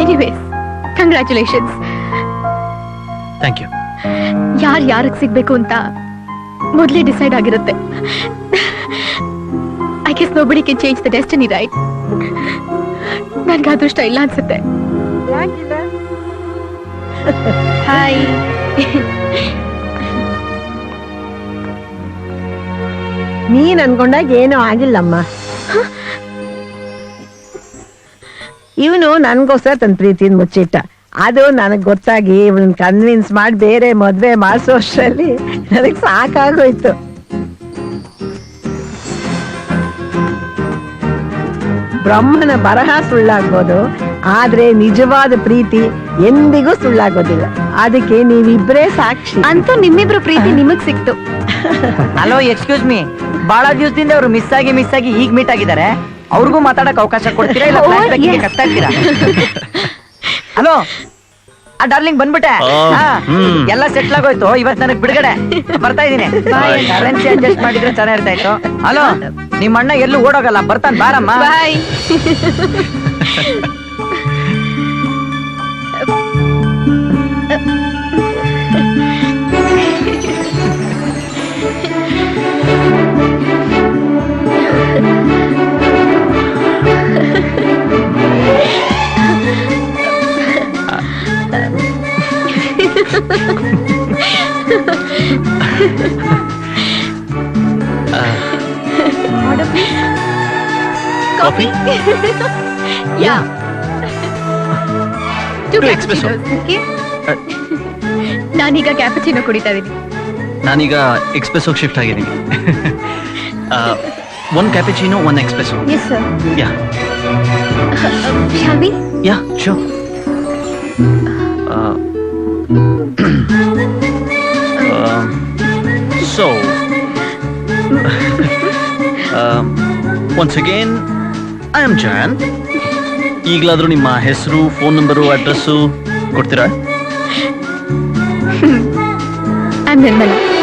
Anyways congratulations. Thank you. ಯಾರಿಗೆ ಸಿಗ್ಬೇಕು ಅಂತ ಮೊದಲೇ ಡಿಸೈಡ್ ಆಗಿರುತ್ತೆ. I guess nobody can change the destiny, right? ನನ್ಗೆ ಅದೃಷ್ಟ ಇಲ್ಲ ಅನ್ಸುತ್ತೆ. ಹಾಯ್. ನೀನ್ ಅನ್ಕೊಂಡಾಗ ಏನೂ ಆಗಿಲ್ಲಮ್ಮ. ಇವನು ನನ್ಗೋಸ್ಕರ ತನ್ನ ಪ್ರೀತಿನ ಮುಚ್ಚಿಟ್ಟ. ಅದು ನನಗ್ ಗೊತ್ತಾಗಿ ಇವಳನ್ನ ಕನ್ವಿನ್ಸ್ ಮಾಡಿ ಬೇರೆ ಮದ್ವೆ ಮಾಡಿಸೋ ಅಷ್ಟರಲ್ಲಿ ನನಗ್ ಸಾಕಾಗೋಯ್ತು. ಬ್ರಹ್ಮನ ಬರಹ ಸುಳ್ಳಾಗ್ಬೋದು, ಆದ್ರೆ ನಿಜವಾದ ಪ್ರೀತಿ ಎಂದಿಗೂ ಸುಳ್ಳಾಗೋದಿಲ್ಲ. ಅದಕ್ಕೆ ನೀವಿಬ್ರೇ ಸಾಕ್ಷಿ. ಅಂತೂ ನಿಮ್ಮಿಬ್ರು ಪ್ರೀತಿ ನಿಮಗ್ ಸಿಕ್ತು. ಹಲೋ, ಎಕ್ಸ್ಕ್ಯೂಸ್ ಮೀ, ಬಹಳ ದಿವಸದಿಂದ ಅವರು ಮಿಸ್ ಆಗಿ ಈಗ ಮೀಟ್ ಆಗಿದ್ದಾರೆ. ಅವ್ರಿಗೂ ಮಾತಾಡಕ್ ಅವಕಾಶ ಕೊಡ್ತೀರಾ ಇಲ್ಲ flashback ಗೆ ಕಟ್ತಾ ಇರ್ತೀರಾ? ಹಲೋ ಡಾರ್ಲಿಂಗ್, ಬಂದ್ಬಿಟ್ಟೆ. ಎಲ್ಲ ಸೆಟ್ಲ್ ಆಗೋಯ್ತು. ಇವತ್ತು ನನಗ್ ಬಿಡುಗಡೆ. ಬರ್ತಾ ಇದೀನಿ. ಕರೆನ್ಸಿ ಅಡ್ಜಸ್ಟ್ ಮಾಡಿದ್ರೆ ಚೆನ್ನಾಗಿರ್ತಾ ಇತ್ತು. ಹಲೋ, ನಿಮ್ಮ ಅಣ್ಣ ಎಲ್ಲೂ ಓಡೋಗಲ್ಲ, ಬರ್ತಾನೆ, ಬಾರಮ್ಮ. ಬಾಯ್. Coffee? Yeah. Two espresso. Okay. ನಾನೀಗ ಕ್ಯಾಪಚಿನೋ ಕುಡಿತಾ ಇದೀನಿ. ನಾನೀಗ ಎಕ್ಸ್ಪ್ರೆಸ್ಸೋ ಶಿಫ್ಟ್ ಆಗಿದ್ದೀನಿ. One cappuccino, one espresso. Yes sir. Yeah. Shall we? Yeah, sure. So, once again, I am Jan. ಈಗಲಾದ್ರೂ ನಿಮ್ಮ ಹೆಸರು, ಫೋನ್ ನಂಬರು, ಅಡ್ರೆಸ್ಸು ಕೊಡ್ತೀರಾ? ನಿರ್ಮಲಾ.